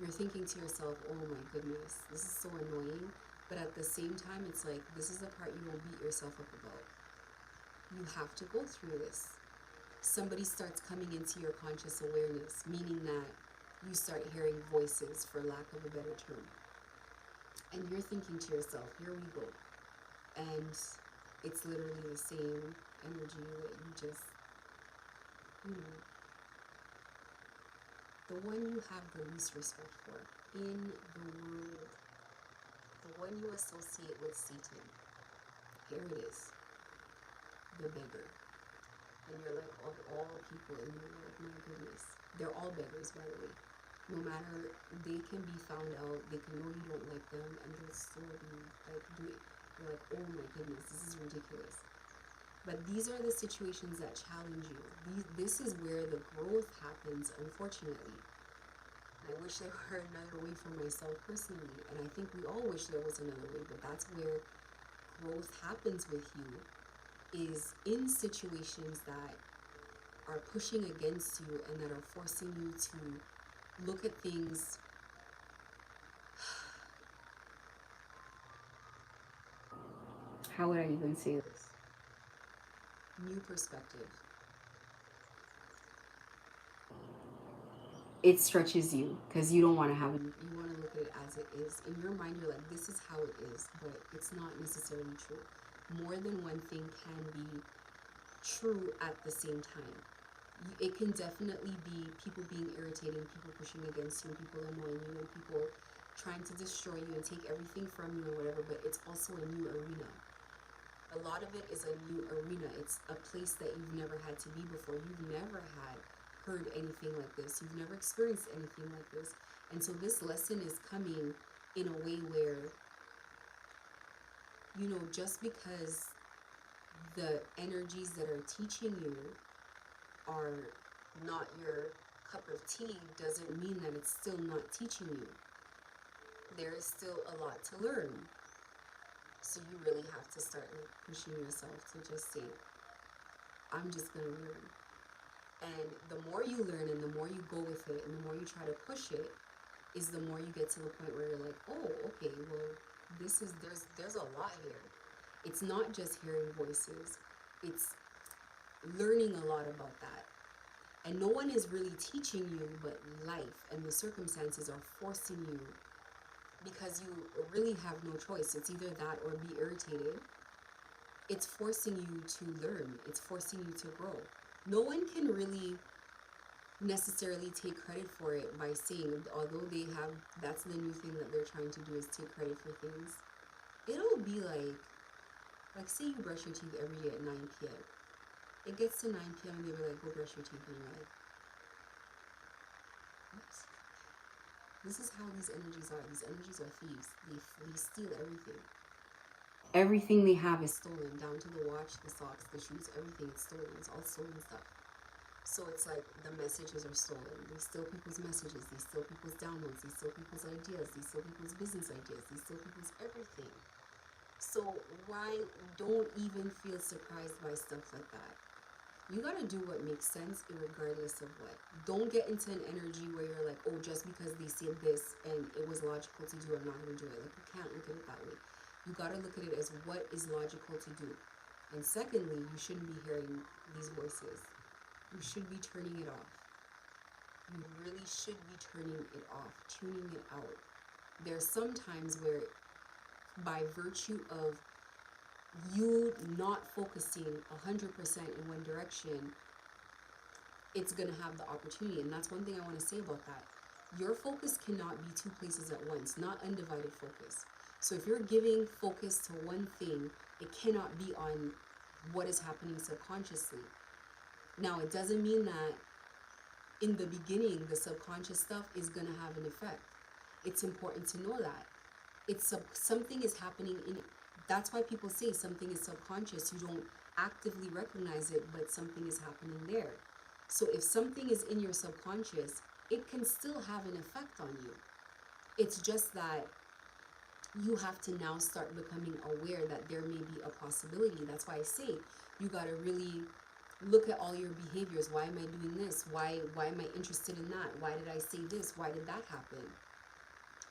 you're thinking to yourself, oh my goodness, this is so annoying. But at the same time, it's like, this is the part you will beat yourself up about. You have to go through this. Somebody starts coming into your conscious awareness, meaning that you start hearing voices, for lack of a better term. And you're thinking to yourself, here we go. And it's literally the same energy that you just, the one you have the least respect for in the world, the one you associate with Satan. Here it is, the beggar. And you're like, of all people, and you're like, my goodness. They're all beggars, by the way. No matter, they can be found out, they can know you don't like them, and they'll still be like, you're like, oh my goodness, this is ridiculous. But these are the situations that challenge you. This is where the growth happens, unfortunately. And I wish there were another way for myself personally, and I think we all wish there was another way, but that's where growth happens with you, is in situations that are pushing against you and that are forcing you to look at things how would I even say this? New perspective. It stretches you because you don't want to have it. You want to look at it as it is. In your mind, you're like, this is how it is, but it's not necessarily true. More than one thing can be true at the same time. It can definitely be people being irritating, people pushing against you, people annoying you, and people trying to destroy you and take everything from you or whatever, but it's also a new arena. A lot of it is a new arena. It's a place that you've never had to be before. You've never heard anything like this. You've never experienced anything like this. And so this lesson is coming in a way where, just because the energies that are teaching you are not your cup of tea doesn't mean that it's still not teaching you. There is still a lot to learn. So you really have to start pushing yourself to just say, I'm just going to learn. And the more you learn and the more you go with it and the more you try to push it, is the more you get to the point where you're like, oh, okay, well, there's a lot here. It's not just hearing voices. It's learning a lot about that. And no one is really teaching you, but life and the circumstances are forcing you, because you really have no choice. It's either that or be irritated. It's forcing you to learn. It's forcing you to grow. No one can really necessarily take credit for it by saying, although that's the new thing that they're trying to do, is take credit for things. It'll be like, Like, say you brush your teeth every day at 9 p.m. It gets to 9 p.m. and they were like, go brush your teeth. And you're like, what? This is how these energies are. These energies are thieves. They steal everything. Everything they have is stolen, down to the watch, the socks, the shoes, everything is stolen. It's all stolen stuff. So it's like the messages are stolen. They steal people's messages. They steal people's downloads. They steal people's ideas. They steal people's business ideas. They steal people's everything. So why don't even feel surprised by stuff like that? You gotta do what makes sense regardless of what. Don't get into an energy where you're like, oh, just because they said this and it was logical to do, I'm not gonna do it. Like, you can't look at it that way. You gotta look at it as what is logical to do. And secondly, you shouldn't be hearing these voices. You should be turning it off. You really should be turning it off, tuning it out. There's some times where, by virtue of you not focusing 100% in one direction, it's going to have the opportunity. And that's one thing I want to say about that. Your focus cannot be two places at once, not undivided focus. So if you're giving focus to one thing, it cannot be on what is happening subconsciously. Now, it doesn't mean that in the beginning, the subconscious stuff is going to have an effect. It's important to know that. Something is happening in it. That's why people say something is subconscious. You don't actively recognize it, but something is happening there. So if something is in your subconscious, it can still have an effect on you. It's just that you have to now start becoming aware that there may be a possibility. That's why I say you got to really look at all your behaviors. Why am I doing this? Why am I interested in that? Why did I say this? Why did that happen?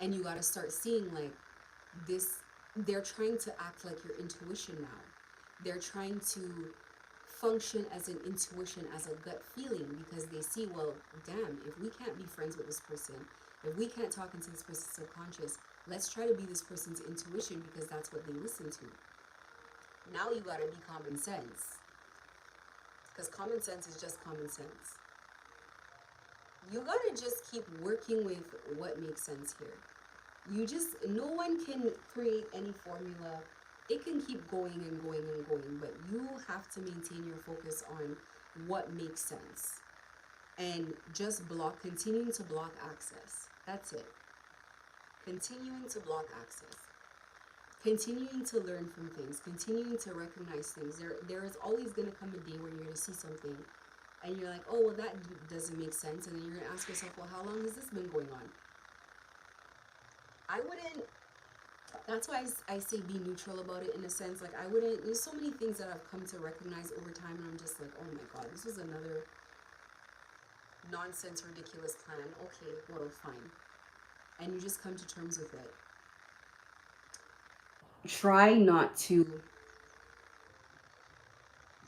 And you got to start seeing like this. They're trying to act like your intuition now. They're trying to function as an intuition, as a gut feeling, because they see, well, damn, if we can't be friends with this person, if we can't talk into this person's subconscious, let's try to be this person's intuition, because that's what they listen to. Now you got to be common sense, because common sense is just common sense. You got to just keep working with what makes sense here. No one can create any formula. It can keep going and going and going, but you have to maintain your focus on what makes sense. And just continuing to block access. That's it. Continuing to block access. Continuing to learn from things. Continuing to recognize things. There is always going to come a day where you're going to see something and you're like, oh, well, that doesn't make sense. And then you're going to ask yourself, well, how long has this been going on? That's why I say be neutral about it, in a sense. Like, there's so many things that I've come to recognize over time, and I'm just like, oh my God, this was another nonsense, ridiculous plan. Okay, well, fine. And you just come to terms with it. Try not to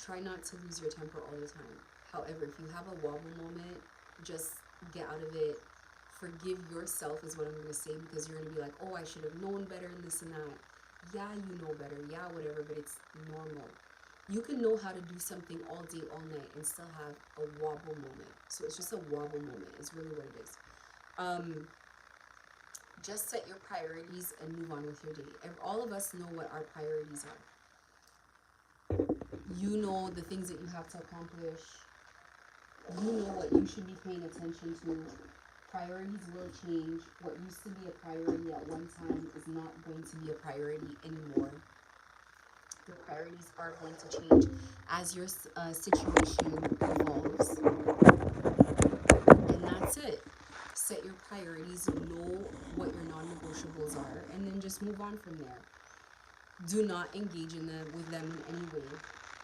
lose your temper all the time. However, if you have a wobble moment, just get out of it. Forgive yourself is what I'm going to say, because you're going to be like, oh, I should have known better and this and that. Yeah, you know better. Yeah, whatever, but it's normal. You can know how to do something all day, all night, and still have a wobble moment. So it's just a wobble moment. It's really what it is. Just set your priorities and move on with your day. And all of us know what our priorities are. You know the things that you have to accomplish. You know what you should be paying attention to. Priorities will change. What used to be a priority at one time is not going to be a priority anymore. The priorities are going to change as your situation evolves. And that's it. Set your priorities, know what your non-negotiables are, and then just move on from there. Do not engage with them in any way.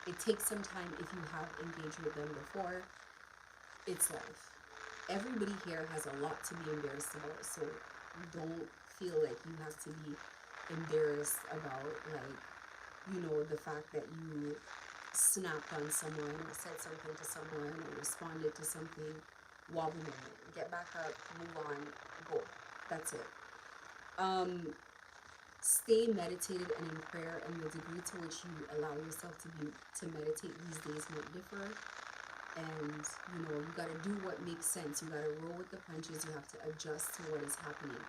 It takes some time if you have engaged with them before. It's life. Everybody here has a lot to be embarrassed about, so don't feel like you have to be embarrassed about, the fact that you snapped on someone or said something to someone or responded to something. Wobble moment. Get back up, move on, go. That's it. Stay meditated and in prayer, and the degree to which you allow yourself to meditate these days might differ. And you got to do what makes sense. You got to roll with the punches. You have to adjust to what is happening.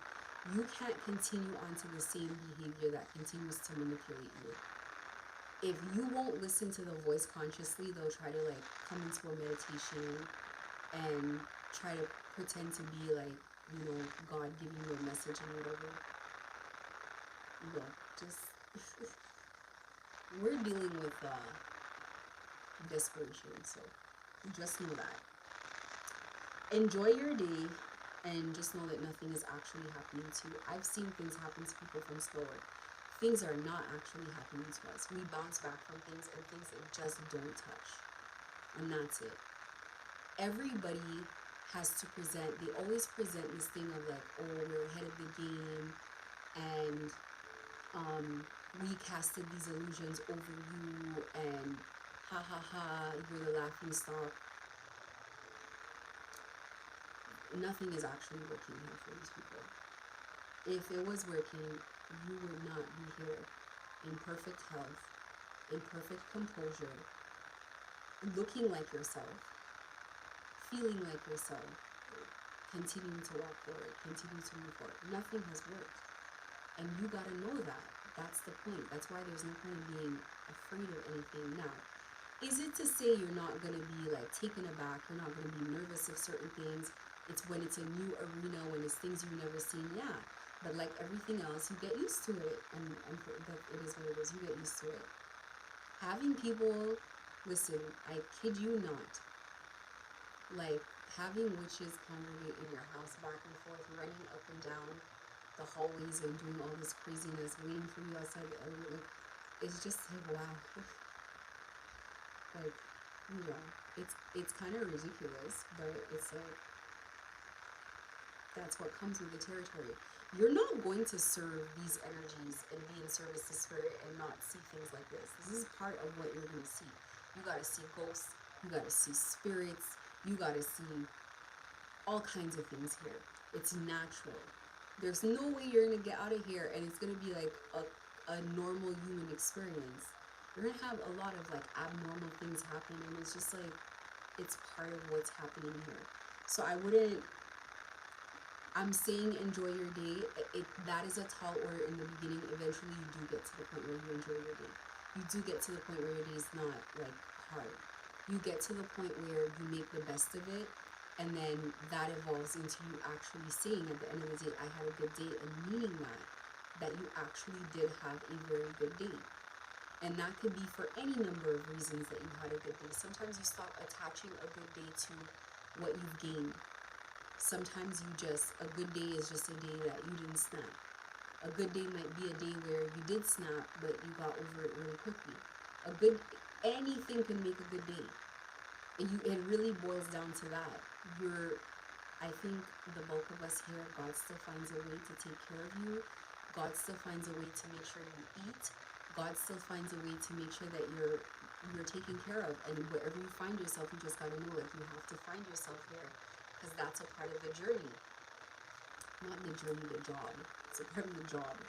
You can't continue on to the same behavior that continues to manipulate you. if you won't listen to the voice consciously, they'll try to like come into a meditation and try to pretend to be like, you know, God giving you a message and whatever. Look, just we're dealing with desperation, so just know that. Enjoy your day and just know that nothing is actually happening to you. I've seen things happen to people from slower. Things are not actually happening to us. We bounce back from things and things that just don't touch. And that's it. Everybody has to present, they always present this thing of like, oh, we're ahead of the game and we casted these illusions over you and ha ha ha, you're the laughing stock. Nothing is actually working here for these people. If it was working, you would not be here in perfect health, in perfect composure, looking like yourself, feeling like yourself, continuing to walk forward, continue to move forward. Nothing has worked. And you gotta know that. That's the point. That's why there's no point in being afraid of anything now. Is it to say you're not gonna be like taken aback, you're not gonna be nervous of certain things? It's when it's a new arena, when it's things you've never seen, yeah. But like everything else, you get used to it, and that it is what it is. You get used to it. Having people, listen, I kid you not, like having witches congregate in your house back and forth, running up and down the hallways and doing all this craziness, waiting for you outside the elevator, like, it's just like wow. Like, yeah, it's kind of ridiculous, but it's like that's what comes with the territory. You're not going to serve these energies and be in service to spirit and not see things like this. This is part of what you're going to see. You got to see ghosts, you got to see spirits, you got to see all kinds of things here. It's natural. There's no way you're going to get out of here and it's going to be like a normal human experience. You're going to have a lot of like abnormal things happen, and it's just like it's part of what's happening here. So I'm saying enjoy your day. That is a tall order in the beginning. Eventually you do get to the point where you enjoy your day. You do get to the point where your day is not like hard. You get to the point where you make the best of it, and then that evolves into you actually saying at the end of the day, I had a good day, and meaning that you actually did have a very good day. And that could be for any number of reasons that you had a good day. Sometimes you stop attaching a good day to what you've gained. Sometimes a good day is just a day that you didn't snap. A good day might be a day where you did snap, but you got over it really quickly. Anything can make a good day. It really boils down to that. I think the bulk of us here, God still finds a way to take care of you. God still finds a way to make sure you eat. God still finds a way to make sure that you're taken care of. And wherever you find yourself, you just gotta know, like, you have to find yourself here, because that's a part of the journey. Not the journey, the job. It's a part of the job.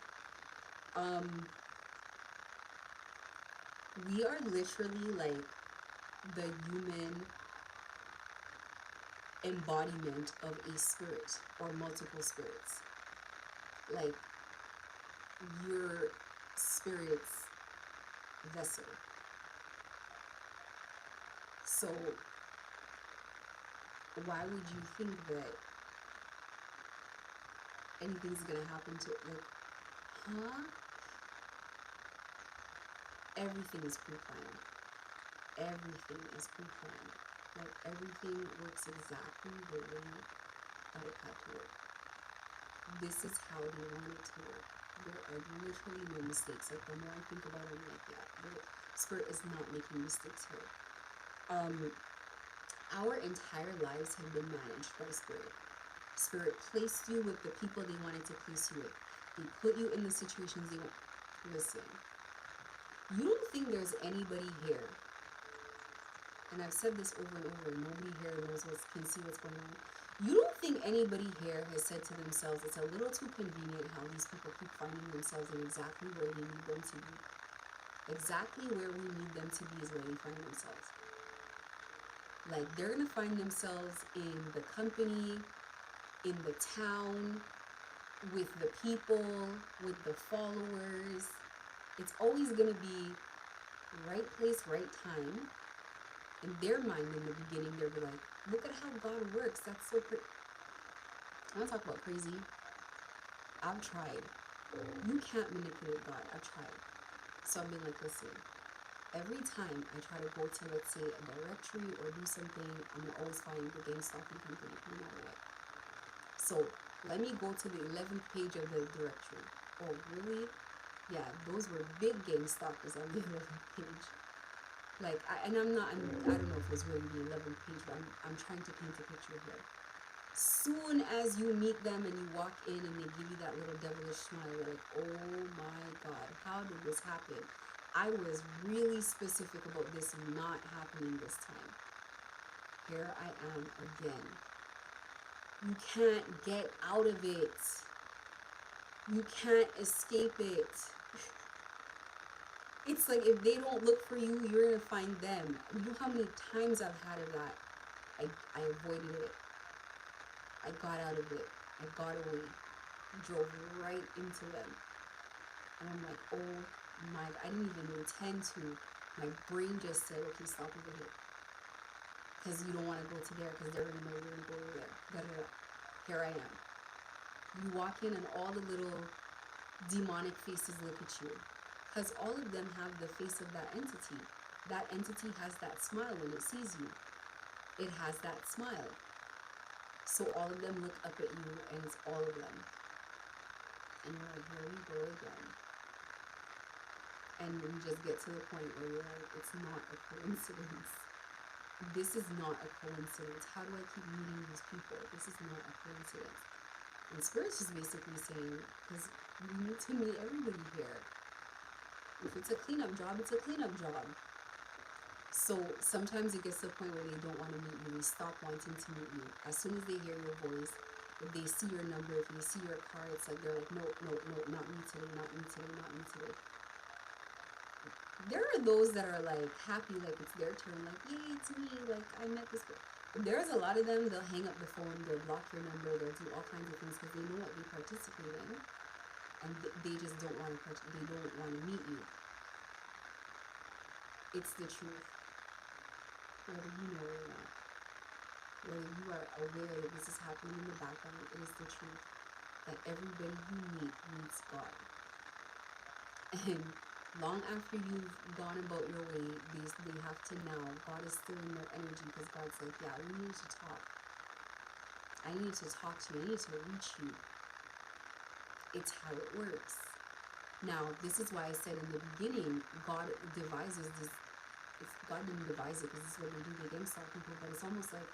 We are literally like the human embodiment of a spirit or multiple spirits. Like, your spirit's vessel. So why would you think that anything's gonna happen to it? Like, huh? Everything is pre-planned. Everything is pre-planned. Like, everything works exactly the way that it had to work. This is how they want it to work. There are literally no mistakes. Like, the more I think about it, I'm like, yeah, the spirit is not making mistakes here. Our entire lives have been managed by spirit. Spirit placed you with the people they wanted to place you with. They put you in the situations they want. Listen, you don't think there's anybody here, and I've said this over and over, nobody here can see what's going on. You don't think anybody here has said to themselves, it's a little too convenient how these people keep finding themselves in exactly where we need them to be. Exactly where we need them to be is where they find themselves. Like, they're going to find themselves in the company, in the town, with the people, with the followers. It's always going to be right place, right time. In their mind, in the beginning, they'll be like, look at how God works. That's so crazy. I don't talk about crazy. I've tried. You can't manipulate God. I've tried. So I've been like, listen, every time I try to go to, let's say, a directory or do something, I'm gonna always find the game stalking company, no matter what. So let me go to the 11th page of the directory. Oh, really? Yeah, those were big game stalkers on the 11th page. Like, and I'm not, I don't know if it was really the 11th page, but I'm trying to paint a picture here. Soon as you meet them and you walk in and they give you that little devilish smile, you're like, oh my God, how did this happen? I was really specific about this not happening this time. Here I am again. You can't get out of it. You can't escape it. It's like if they don't look for you, you're gonna find them. You know how many times I've had of that? I avoided it. I got out of it. I got away. Drove right into them. And I'm like, oh my, I didn't even intend to. My brain just said, okay, stop over here. Because you don't want to go to there because they're going to know you're going to go over there. Da-da-da. Here I am. You walk in and all the little demonic faces look at you. Because all of them have the face of that entity. That entity has that smile when it sees you. It has that smile. So all of them look up at you and it's all of them. And you're like, here we go again. And you just get to the point where you're like, it's not a coincidence. This is not a coincidence. How do I keep meeting these people? This is not a coincidence. And Spirit's just basically saying, because we need to meet everybody here. If it's a cleanup job, it's a cleanup job. So sometimes it gets to the point where they don't want to meet you. They stop wanting to meet you. As soon as they hear your voice, if they see your number, if they see your car, it's like they're like, no, no, no, not me today, not me today, not me today. There are those that are like happy, like it's their turn, like, yay, it's me, like I met this girl. There's a lot of them, they'll hang up the phone, they'll block your number, they'll do all kinds of things because they know what they participate in, and they just don't want to, they don't want to meet you. It's the truth, whether you know it or not. Whether you are aware that this is happening in the background, it is the truth that everybody you meet meets God. And long after you've gone about your way, they have to now, God is still in their energy because God's like, yeah, we need to talk. I need to talk to you. I need to reach you. It's how it works. Now, this is why I said in the beginning, God devises this. God didn't devise it because this is what they do. They game stalk people, but it's almost like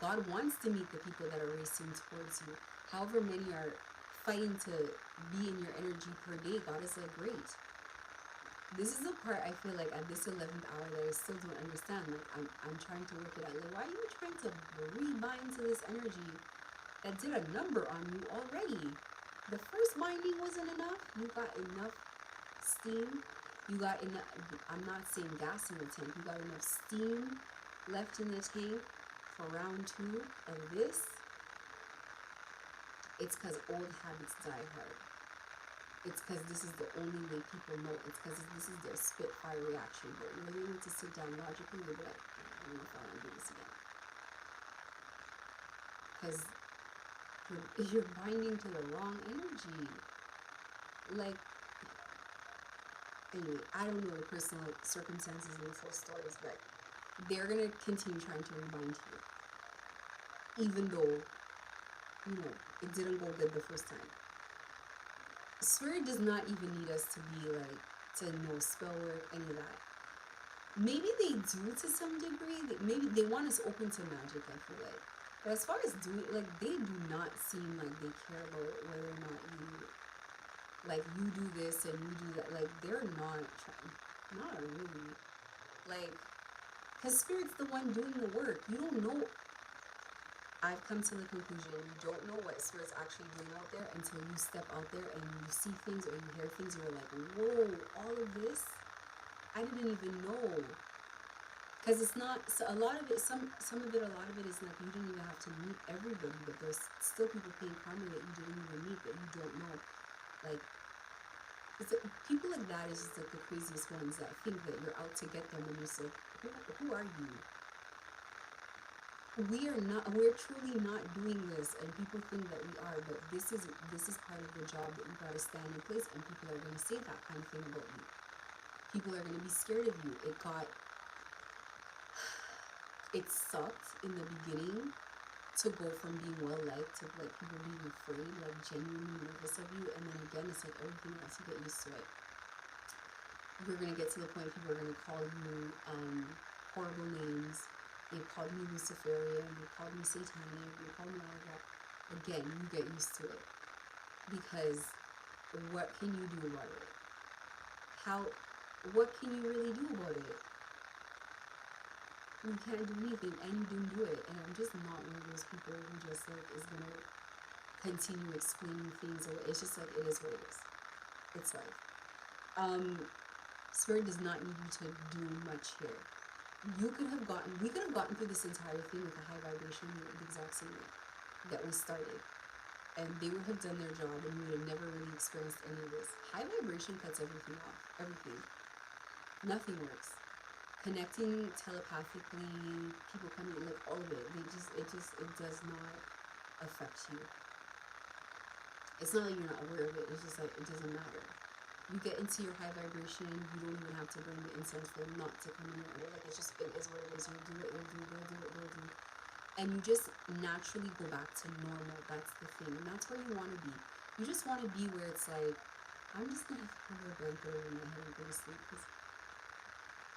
God wants to meet the people that are racing towards you. However many are fighting to be in your energy per day, God is like, great. This is the part I feel like at this 11th hour that I still don't understand. Like, I'm trying to work it out. Like, why are you trying to rebind to this energy that did a number on you already? The first binding wasn't enough. You got enough steam. You got enough, I'm not saying gas in the tank. You got enough steam left in the tank for round 2 of this. It's because old habits die hard. It's because this is the only way people know. It's because this is their spitfire reaction. But when they need to sit down logically, they'll be like, I don't know if I want to do this again. Because you're binding to the wrong energy. Like, anyway, I don't know the personal circumstances and the full stories, but they're going to continue trying to rebind to you. Even though, you know, it didn't go good the first time. Spirit does not even need us to be like, to know spell work, any of that. Maybe they do to some degree. Maybe they want us open to magic, I feel like. But as far as doing, like, they do not seem like they care about whether or not you, like, you do this and you do that. Like, they're not trying, not really. Like, because Spirit's the one doing the work. You don't know. I've come to the conclusion you don't know what Spirit's actually doing out there until you step out there and you see things or you hear things and you're like, whoa, all of this? I didn't even know. Because it's not, so a lot of it, some of it, a lot of it is like you didn't even have to meet everybody, but there's still people paying karma that you didn't even meet that you don't know. Like, It's like, people like that is just like the craziest ones that think that you're out to get them, and you're just like, who are you? We're truly not doing this, and people think that we are, but this is part of the job that you gotta stand in place, and people are gonna say that kind of thing about you. People are gonna be scared of you. It sucked in the beginning to go from being well liked to like people being afraid, like genuinely nervous of you, and then again it's like everything else, you get used to it. You're gonna get to the point people are gonna call you horrible names. They called me Luciferian, they called me satanic, they called me all of that. Again, you get used to it. Because what can you do about it? What can you really do about it? You can't do anything, and you didn't do it. And I'm just not one of those people who just like is gonna continue explaining things away. It's just like, it is what it is. It's like, Spirit does not need you to do much here. We could have gotten through this entire thing with a high vibration the exact same way that we started. And they would have done their job, and we would have never really experienced any of this. High vibration cuts everything off. Everything. Nothing works. Connecting telepathically, people coming, like all of it, it does not affect you. It's not like you're not aware of it, it's just like, it doesn't matter. You get into your high vibration, you don't even have to bring the incense for them not to come in your ear. Like, it's just, it is what it is. You'll do it, they'll do. And you just naturally go back to normal. That's the thing. And that's where you want to be. You just want to be where it's like, I'm just going to have a blanket over my head and go to sleep.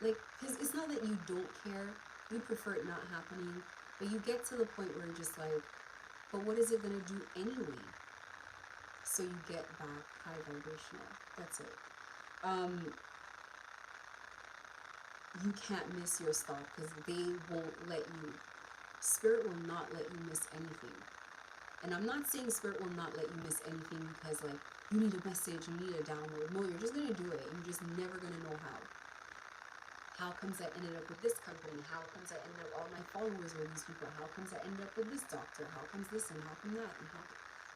Because it's not that you don't care. You prefer it not happening. But you get to the point where you're just like, but what is it going to do anyway? So you get back high vibrational. That's it. You can't miss your stop because they won't let you. Spirit will not let you miss anything. And I'm not saying Spirit will not let you miss anything because like you need a message, you need a download. No, you're just gonna do it, and you're just never gonna know how. How comes I ended up with this company? How comes I ended up, all my followers were these people? How comes I ended up with this doctor? How comes this and how come that? And how?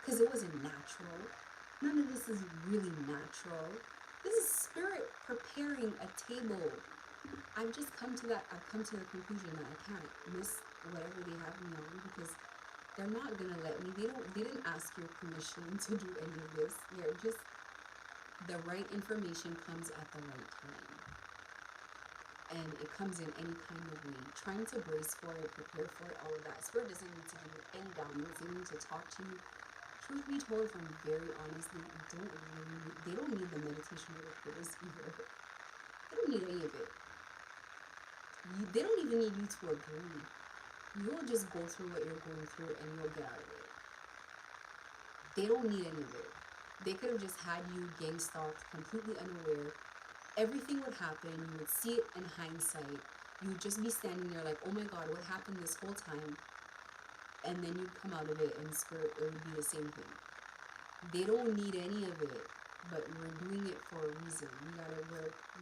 Because it wasn't natural. None of this is really natural. This is Spirit preparing a table. I've come to the conclusion that I can't miss whatever they have me on because they're not gonna let me. They didn't ask your permission to do any of this. They're just, the right information comes at the right time. And it comes in any kind of way. Trying to brace for it, prepare for it, all of that. Spirit doesn't need to give you any downloads. They need to talk to you. Truth be told, if I'm very honest, they don't need the meditation or the prayers either. They don't need any of it. They don't even need you to agree. You'll just go through what you're going through and you'll get out of it. They don't need any of it. They could have just had you gang stalked, completely unaware. Everything would happen. You would see it in hindsight. You would just be standing there like, oh my God, what happened this whole time? And then you'd come out of it and Spirit, it would be the same thing. They don't need any of it, but we're doing it for a reason. You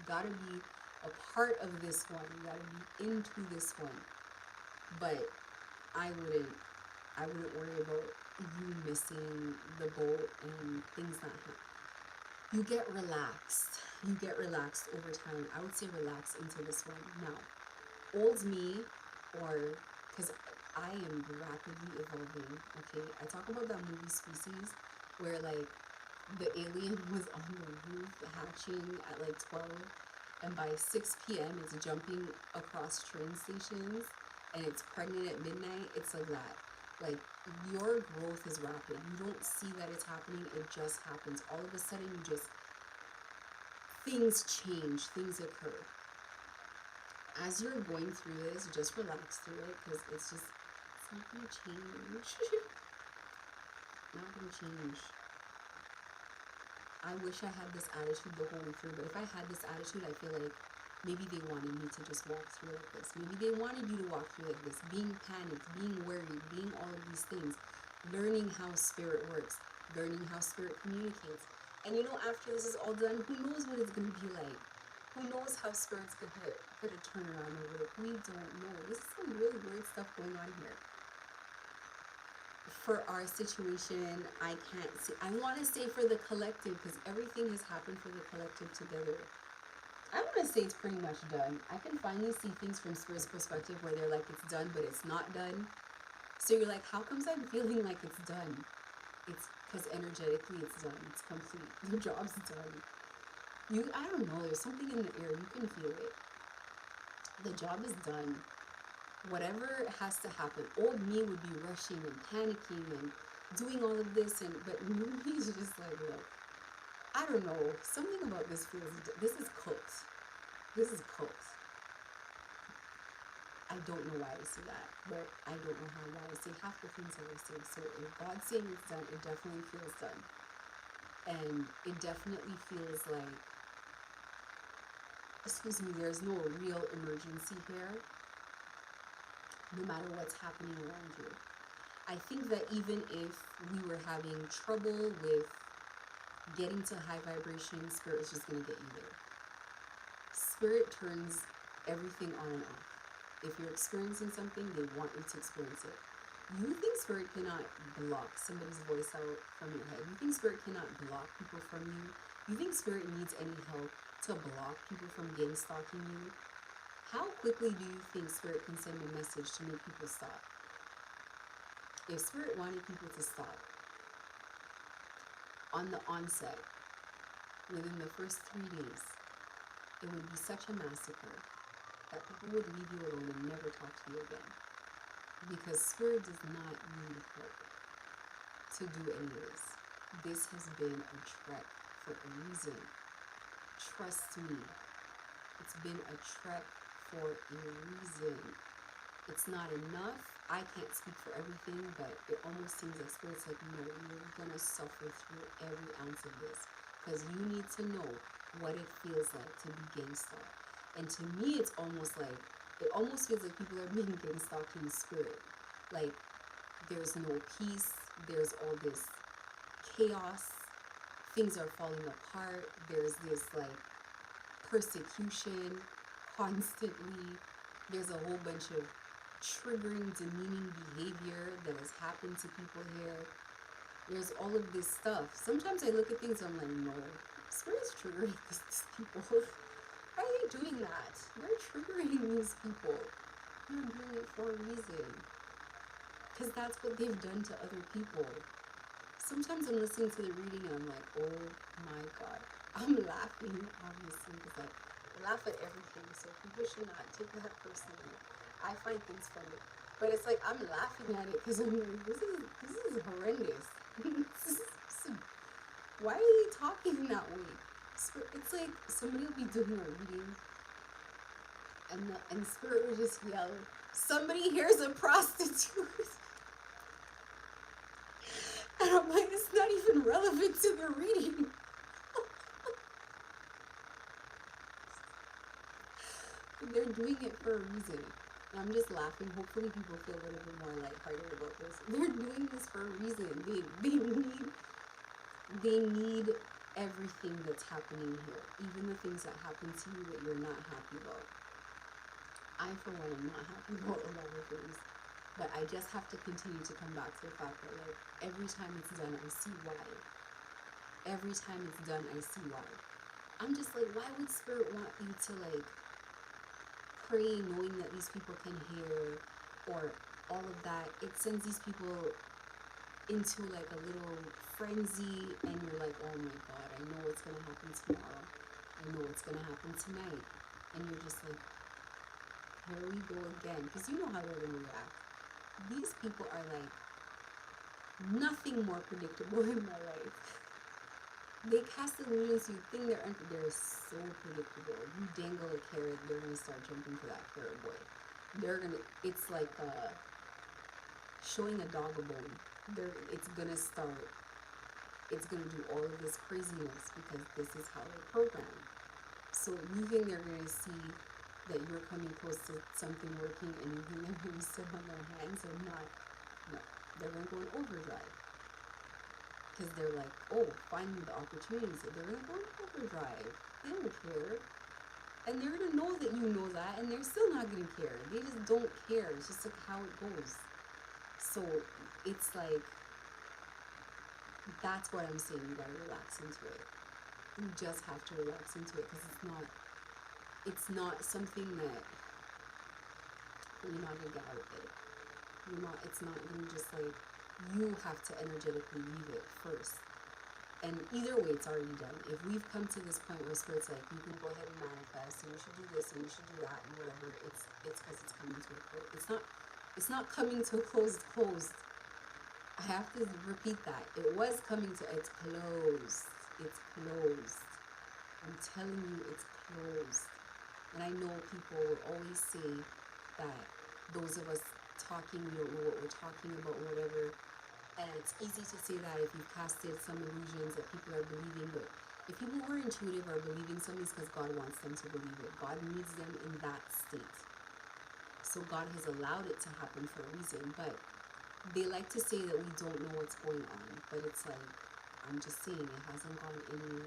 gotta be a part of this one. You gotta be into this one. But I wouldn't worry about you missing the boat and things not happening. You get relaxed over time. I would say relax into this one. Now, old me, or because I am rapidly evolving, okay? I talk about that movie Species, where like the alien was on the roof hatching at like 12, and by 6 p.m. it's jumping across train stations, and it's pregnant at midnight. It's like that. Like, your growth is rapid. You don't see that it's happening, it just happens. All of a sudden, things change, things occur. As you're going through this, just relax through it, because it's not going to change. Not going to change. I wish I had this attitude the whole way through, but if I had this attitude, I feel like maybe they wanted me to just walk through like this. Maybe they wanted you to walk through like this, being panicked, being worried, being all of these things, learning how Spirit works, learning how Spirit communicates. And after this is all done, who knows what it's going to be like? Who knows how Spirit's going to turn around over it? We don't know. This is some really weird stuff going on here. for our situation, I can't see. I want to say for the collective because everything has happened for the collective together. I want to say it's pretty much done. I can finally see things from Spirit's perspective where they're like, it's done, but it's not done. So you're like, how comes I'm feeling like it's done? It's because energetically it's done. It's complete. The job's done. I don't know. There's something in the air. You can feel it. The job is done. Whatever has to happen. Old me would be rushing and panicking and doing all of this, but new me's just like, look, I don't know. Something about this feels. This is cooked. This is cooked. I don't know why I say that, but I don't know why I say half the things that I say. So if God's saying it's done, it definitely feels done. And it definitely feels like, excuse me, there's no real emergency here, no matter what's happening around you. I think that even if we were having trouble with getting to high vibration, Spirit is just going to get you there. Spirit turns everything on and off. If you're experiencing something, they want you to experience it. You think Spirit cannot block somebody's voice out from your head. You think Spirit cannot block people from you. You think Spirit needs any help to block people from getting stalking you. How quickly do you think Spirit can send a message to make people stop? If Spirit wanted people to stop on the onset, within the first 3 days, it would be such a massacre that people would leave you alone and never talk to you again. Because Spirit does not need help to do any of this. This has been a trek for a reason. Trust me, it's been a trek for a reason. It's not enough. I can't speak for everything, but it almost seems like Spirit's like, no, you're gonna suffer through every ounce of this because you need to know what it feels like to be gang stalked. And to me, it's almost like, it almost feels like people are being gang stalked in spirit. Like, there's no peace, there's all this chaos, things are falling apart, there's this like persecution constantly, there's a whole bunch of triggering, demeaning behavior that has happened to people here. There's all of this stuff. Sometimes I look at things and I'm like, no, Spirit's triggering these people. Why are they doing that? They're triggering these people. They're doing it for a reason. Because that's what they've done to other people. Sometimes I'm listening to the reading and I'm like, oh my God. I'm laughing, obviously, because I laugh at everything. So people should not take that personally. I find things funny. But it's like I'm laughing at it because I'm like, this is horrendous. Why are they talking that way? It's like somebody will be doing a reading and Spirit will just yell, somebody here's a prostitute. And I'm like, it's not even relevant to the reading. They're doing it for a reason. And I'm just laughing. Hopefully people feel a little bit more lighthearted about this. They're doing this for a reason. They need everything that's happening here. Even the things that happen to you that you're not happy about. I, for one, am not happy about a lot of things. But I just have to continue to come back to the fact that, like, every time it's done, I see why. Every time it's done, I see why. I'm just like, why would Spirit want you to, like, pray knowing that these people can hear or all of that? It sends these people into, like, a little frenzy, and you're like, oh my God, I know what's going to happen tomorrow. I know what's going to happen tonight. And you're just like, here we go again. Because you know how they're going to react. These people are like nothing more predictable in my life. They cast illusions, you think they're so predictable. You dangle a carrot, they're gonna start jumping for that carrot boy. It's like showing a dog a bone. It's gonna do all of this craziness because this is how they're programmed. So you think they're gonna see that you're coming close to something working and you think they're going to sit on their hands and not. No, they're going to go in overdrive. Because they're like, oh, finding the opportunities. They're going to go in overdrive. They don't care. And they're going to know that you know that and they're still not going to care. They just don't care. It's just like how it goes. So it's like, that's what I'm saying. You gotta relax into it. You just have to relax into it, because it's not something that you're not gonna get out of it. It's not gonna just like, you have to energetically leave it first. And either way, it's already done. If we've come to this point where Spirit's like, you can go ahead and manifest, and you should do this, and you should do that, and whatever, it's because it's coming to a close. It's not coming to a close. It's closed. I have to repeat that. It was coming to. It's closed. It's closed. I'm telling you, it's closed. And I know people will always say that those of us talking, we don't know what we're talking about, or whatever. And it's easy to say that if you've casted some illusions that people are believing, but if people who are intuitive are believing something, it's because God wants them to believe it. God needs them in that state. So God has allowed it to happen for a reason. But they like to say that we don't know what's going on. But it's like, I'm just saying, it hasn't gone any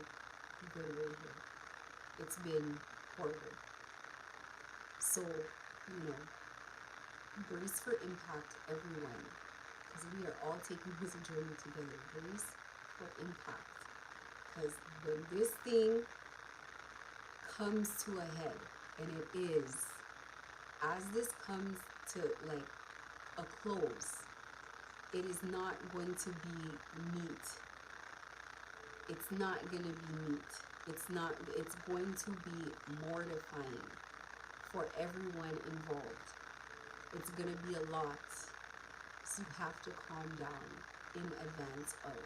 good way here. It's been horrible. So, brace for impact, everyone. Because we are all taking this journey together. Brace for impact. Because when this thing comes to a head, and it is, as this comes to like a close, it is not going to be neat. It's not going to be neat. It's going to be mortifying for everyone involved. It's going to be a lot. So you have to calm down in advance of.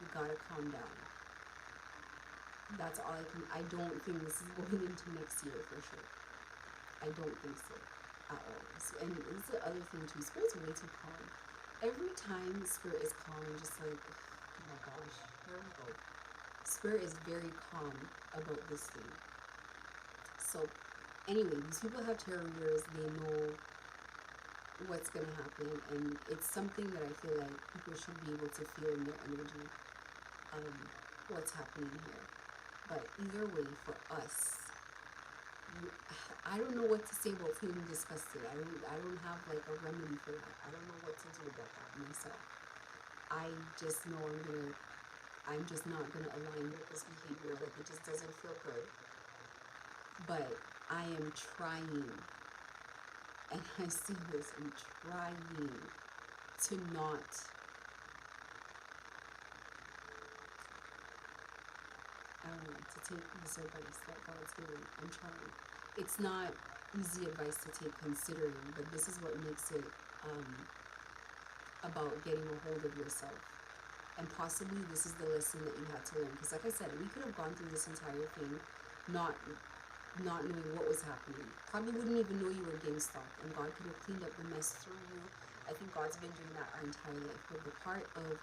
You gotta calm down. That's all I don't think this is going into next year for sure. I don't think so at all. So, and this is the other thing too, Spirit's way too calm. Every time Spirit is calm, I'm just like, oh my gosh, here we go. Spirit is very calm about this thing. So anyway, these people have tarot readers, they know what's going to happen, and it's something that I feel like people should be able to feel in their energy, what's happening here. But either way, for us, I don't know what to say about feeling disgusted. I don't have like a remedy for that. I don't know what to do about that myself. I just know I'm just not gonna align with this behavior. Like, it just doesn't feel good. But I am trying, and I see this, I'm trying to not to take this advice that God's giving. I'm trying. It's not easy advice to take, considering, but this is what makes it about getting a hold of yourself. And possibly this is the lesson that you had to learn. Because like I said, we could have gone through this entire thing not knowing what was happening. Probably wouldn't even know you were getting stalked, and God could have cleaned up the mess through you. I think God's been doing that our entire life. But the part of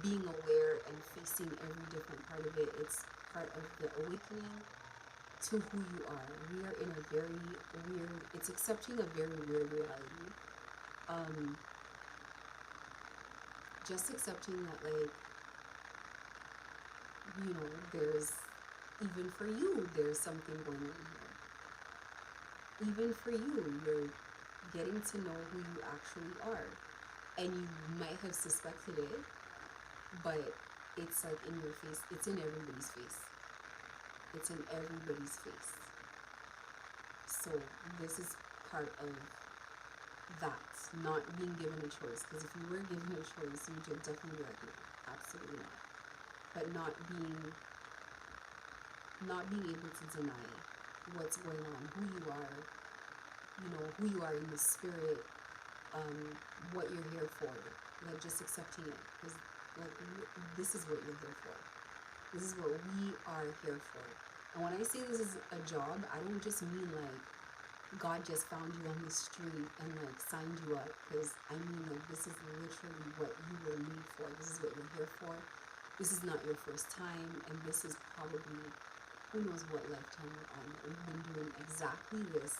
being aware and facing every different part of it, it's part of the awakening to who you are. We are in a very weird, it's accepting a very weird reality. Just accepting that, like, there's, even for you, there's something going on here. Even for you, you're getting to know who you actually are. And you might have suspected it, but it's like in your face. It's in everybody's face. It's in everybody's face. So this is part of that, not being given a choice. Because if you were given a choice, you would definitely be like, no, absolutely not. But not being able to deny what's going on, who you are, who you are in the spirit, what you're here for, like just accepting it, because like this is what you're here for. This is what we are here for. And when I say this is a job, I don't just mean like God just found you on the street and like signed you up, because I mean like this is literally what you were made for. This is what you're here for. This is not your first time, and this is probably who knows what lifetime you're on. We've been doing exactly this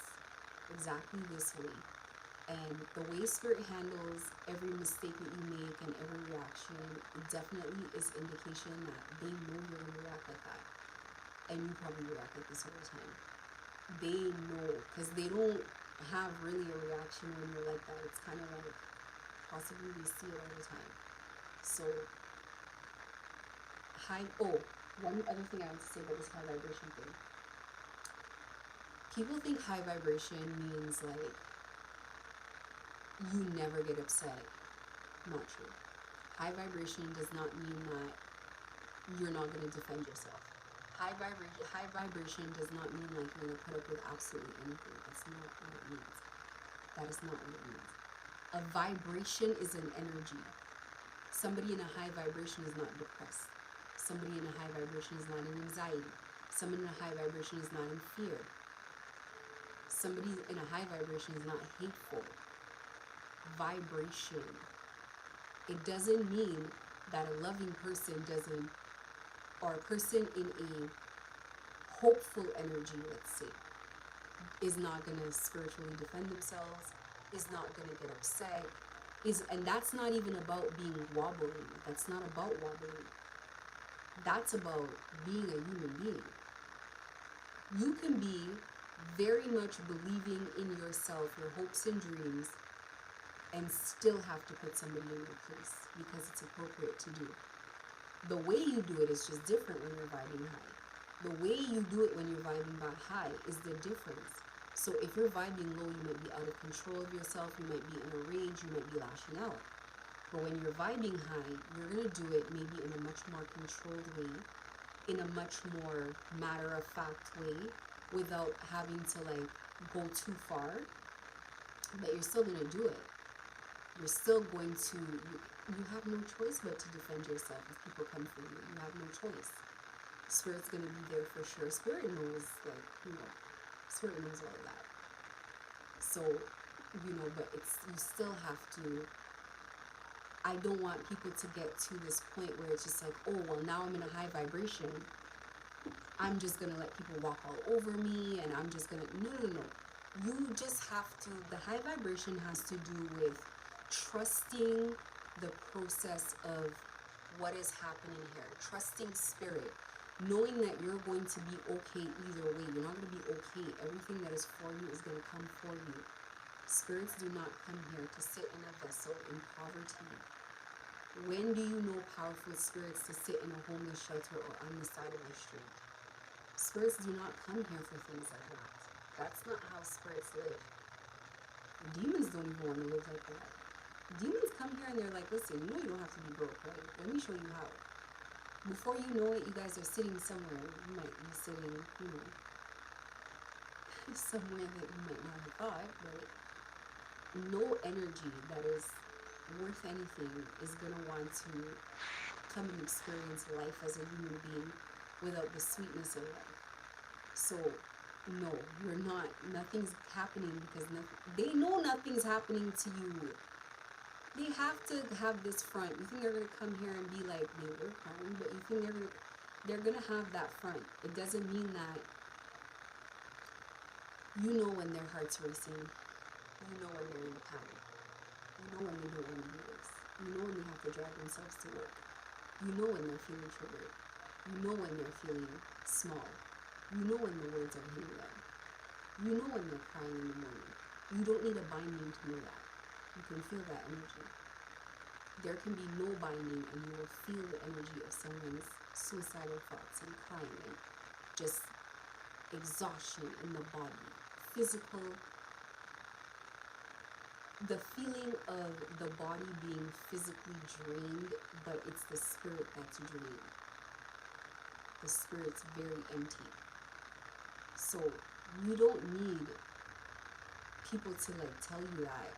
way. And the way Spirit handles every mistake that you make and every reaction, it definitely is indication that they know you're going to react like that. And you probably react like this all the time. They know, because they don't have really a reaction when you're like that. It's kind of like, Possibly they see it all the time. So one other thing I want to say about this high vibration thing. People think high vibration means like you never get upset. Not true. High vibration does not mean that you're not going to defend yourself. High vibration does not mean like you're going to put up with absolutely anything. That's not what it means. That is not what it means. A vibration is an energy. Somebody in a high vibration is not depressed. Somebody in a high vibration is not in anxiety. Somebody in a high vibration is not in fear. Somebody in a high vibration is not hateful. Vibration. It doesn't mean that a loving person doesn't, or a person in a hopeful energy, let's say, is not going to spiritually defend themselves, is not going to get upset, and that's not even about being wobbly. That's not about wobbling. That's about being a human being. You can be very much believing in yourself, your hopes and dreams, and still have to put somebody in your place because it's appropriate to do. The way you do it is just different when you're vibing high. The way you do it when you're vibing back high is the difference. So if you're vibing low, you might be out of control of yourself, you might be in a rage, you might be lashing out. But when you're vibing high, you're going to do it maybe in a much more controlled way, in a much more matter-of-fact way, without having to like go too far. But you're still going to do it. You're still going to, you have no choice but to defend yourself if people come for you. You have no choice. Spirit's going to be there for sure. Spirit knows, like, Spirit knows all of that. So, but you still have to, I don't want people to get to this point where it's just like, oh, well, now I'm in a high vibration. I'm just going to let people walk all over me and I'm just going to, no. You just have to, the high vibration has to do with trusting the process of what is happening here. Trusting spirit. Knowing that you're going to be okay either way. You're not going to be okay. Everything that is for you is going to come for you. Spirits do not come here to sit in a vessel in poverty. When do you know powerful spirits to sit in a homeless shelter or on the side of the street? Spirits do not come here for things like that. That's not how spirits live. Demons don't even want to live like that. Demons come here and they're like, listen, you don't have to be broke, right? Let me show you how. Before you know it, you guys are sitting somewhere. You might be sitting, somewhere that you might not have thought, but no energy that is worth anything is going to want to come and experience life as a human being without the sweetness of life. So, no, you're not. Nothing's happening because they know nothing's happening to you. They have to have this front. You think they're going to come here and be like, they were crying, but you think they're going to have that front. It doesn't mean that you know when their heart's racing. You know when they're in the panic. You know when they don't want to do this. You know when they have to drive themselves to work. You know when they're feeling triggered. You know when they're feeling small. You know when the words are hitting them. You know when they're crying in the morning. You don't need a binding to know that. You can feel that energy. There can be no binding and you will feel the energy of someone's suicidal thoughts and crying and just exhaustion in the body. Physical, the feeling of the body being physically drained, but it's the spirit that's drained. The spirit's very empty. So you don't need people to like tell you that.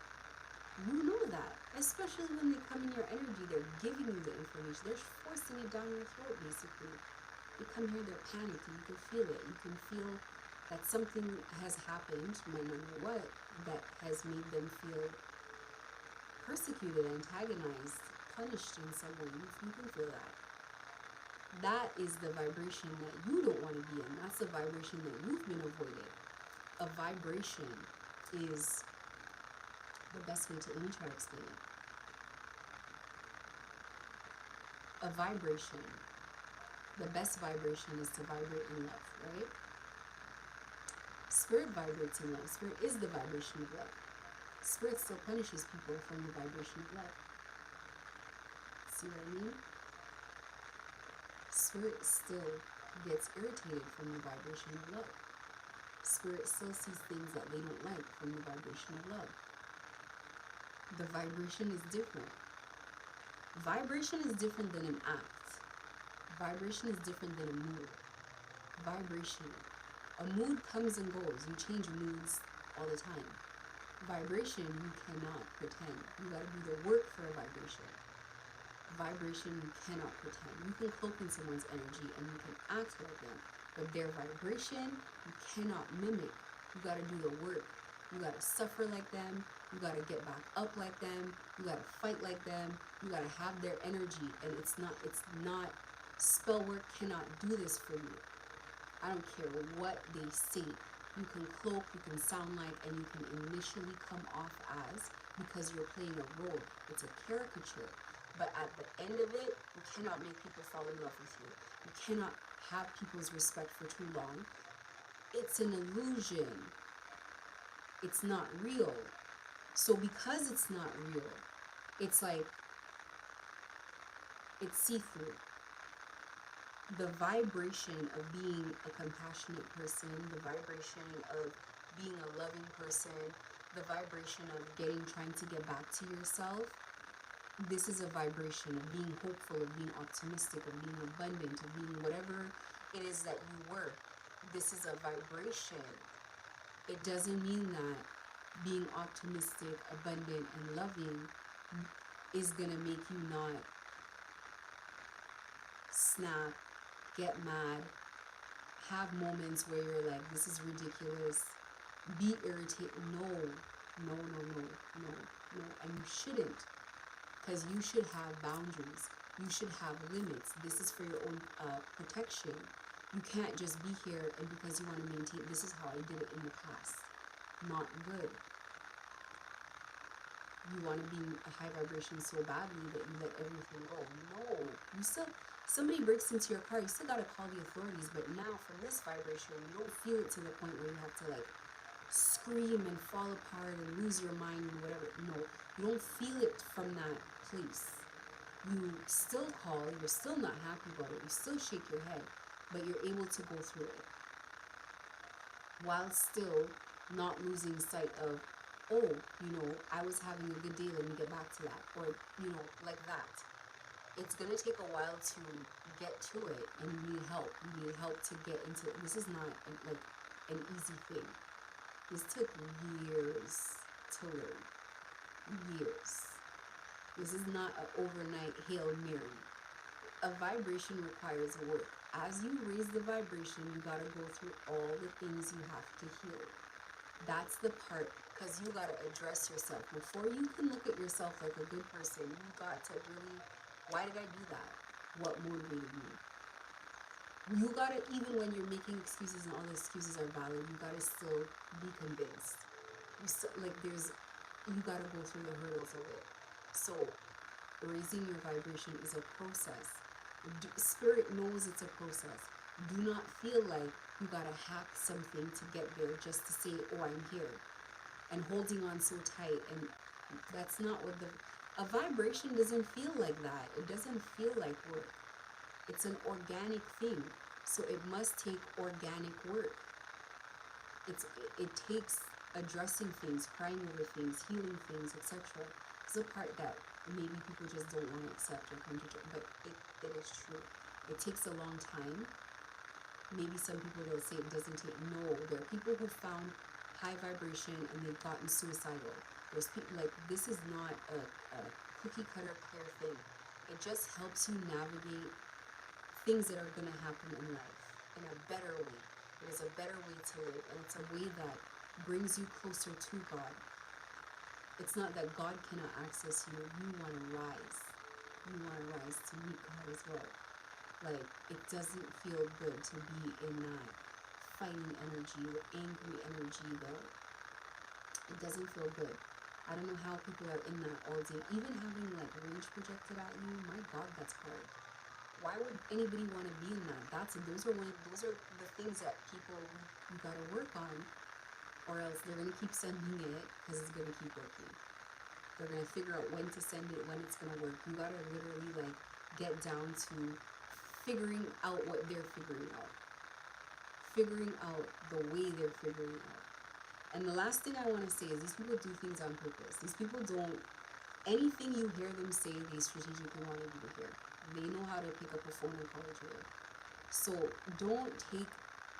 You know that, especially when they come in your energy, they're giving you the information. They're forcing it down your throat, basically. They come here, they're panicked, and you can feel it. You can feel that something has happened, you might not know what, that has made them feel persecuted, antagonized, punished in some way. You can feel that. That is the vibration that you don't want to be in. That's the vibration that you've been avoided. A vibration is the best way to, let me try to explain it. A vibration, the best vibration is to vibrate in love, right? Spirit vibrates in love. Spirit is the vibration of love. Spirit still punishes people from the vibration of love. See what I mean? Spirit still gets irritated from the vibration of love. Spirit still sees things that they don't like from the vibration of love. The vibration is different. Vibration is different than an act. Vibration is different than a mood. Vibration. A mood comes and goes. You change moods all the time. Vibration, you cannot pretend. You gotta do the work for a vibration. Vibration, you cannot pretend. You can cloak in someone's energy and you can act like them, but their vibration, you cannot mimic. You gotta do the work. You gotta suffer like them. You gotta get back up like them. You gotta fight like them. You gotta have their energy, and it's not, spell work cannot do this for you. I don't care what they say. You can cloak, you can sound like, and you can initially come off as, because you're playing a role. It's a caricature. But at the end of it, you cannot make people fall in love with you. You cannot have people's respect for too long. It's an illusion. It's not real. So because it's not real, it's like, it's see-through. The vibration of being a compassionate person, the vibration of being a loving person, the vibration of trying to get back to yourself, this is a vibration of being hopeful, of being optimistic, of being abundant, of being whatever it is that you were. This is a vibration. It doesn't mean that being optimistic, abundant, and loving is gonna make you not snap, get mad, have moments where you're like, this is ridiculous, be irritated. No. And you shouldn't, because you should have boundaries. You should have limits. This is for your own protection. You can't just be here and because you want to maintain, this is how I did it in the past. Not good. You want to be a high vibration so badly that you let everything go. No. You still, somebody breaks into your car, you still got to call the authorities, but now from this vibration, you don't feel it to the point where you have to like scream and fall apart and lose your mind and whatever. No, you don't feel it from that place. You still call, you're still not happy about it, you still shake your head, but you're able to go through it while still not losing sight of, oh, I was having a good day, let me get back to that, or like that. It's gonna take a while to get to it, and you need help. You need help to get into it. This is not like an easy thing. This took years to learn. Years. This is not an overnight Hail Mary. A vibration requires work. As you raise the vibration, you gotta go through all the things you have to heal. That's the part, because you gotta address yourself. Before you can look at yourself like a good person, you got to really, why did I do that? What motivated me? You gotta, even when you're making excuses and all the excuses are valid, you gotta still be convinced. You still, you gotta go through the hurdles of it. So, raising your vibration is a process. Spirit knows it's a process. Do not feel like you gotta hack something to get there just to say, oh, I'm here. And holding on so tight. And that's not what a vibration doesn't feel like that. It doesn't feel like work. It's an organic thing. So it must take organic work. It takes addressing things, crying over things, healing things, etc. It's a part that maybe people just don't want to accept or come to terms, but it is true. It takes a long time. Maybe some people will say it doesn't take. No, there are people who found high vibration and they've gotten suicidal. There's people like, this is not a cookie cutter clear thing. It just helps you navigate things that are going to happen in life in a better way. It is a better way to live, and it's a way that brings you closer to God. It's not that God cannot access you. You want to rise. You want to rise to meet God as well. Like, it doesn't feel good to be in that fighting energy, the angry energy, it doesn't feel good. I don't know how people are in that all day. Even having like rage projected at you, my God, that's hard. Why would anybody want to be in that? Those are the things that people, you gotta work on. or else they're going to keep sending it because it's going to keep working. They're going to figure out when to send it, when it's going to work. You got to literally like get down to figuring out what they're figuring out the way they're figuring out. And the last thing I want to say is these people do things on purpose. These people don't, anything you hear them say, they strategically want you to hear. They know how to pick up a phone and call each other. So don't take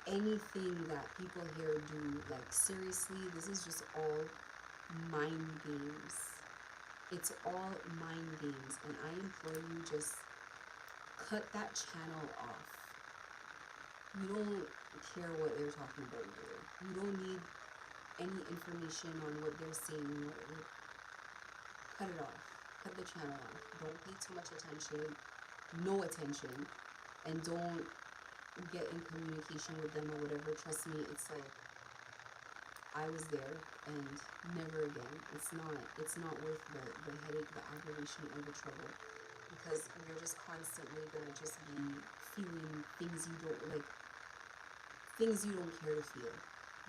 anything that people here do like seriously. This is just all mind games. It's all mind games, and I implore you, just cut that channel off. You don't care what they're talking about either. You don't need any information on what they're saying. Cut it off. Cut the channel off. Don't pay too much attention. No attention. And don't get in communication with them or whatever. Trust me, it's like I was there and never again. It's not worth the headache, the aggravation, or the trouble, because you're just constantly gonna just be feeling things you don't like, things you don't care to feel.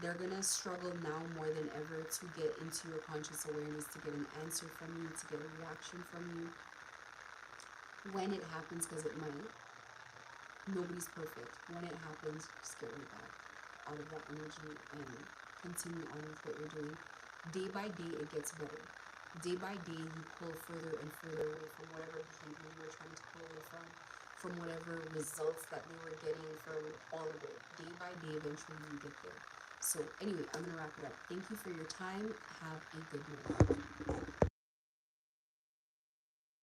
They're gonna struggle now more than ever to get into your conscious awareness, to get an answer from you, to get a reaction from you. When it happens, because it might, nobody's perfect. When it happens, just get right back out of that energy and continue on with what you're doing. Day by day, it gets better. Day by day, you pull further and further away from whatever behavior you were trying to pull away from whatever results that they were getting, from all of it. Day by day, eventually you get there. So anyway, I'm going to wrap it up. Thank you for your time. Have a good night.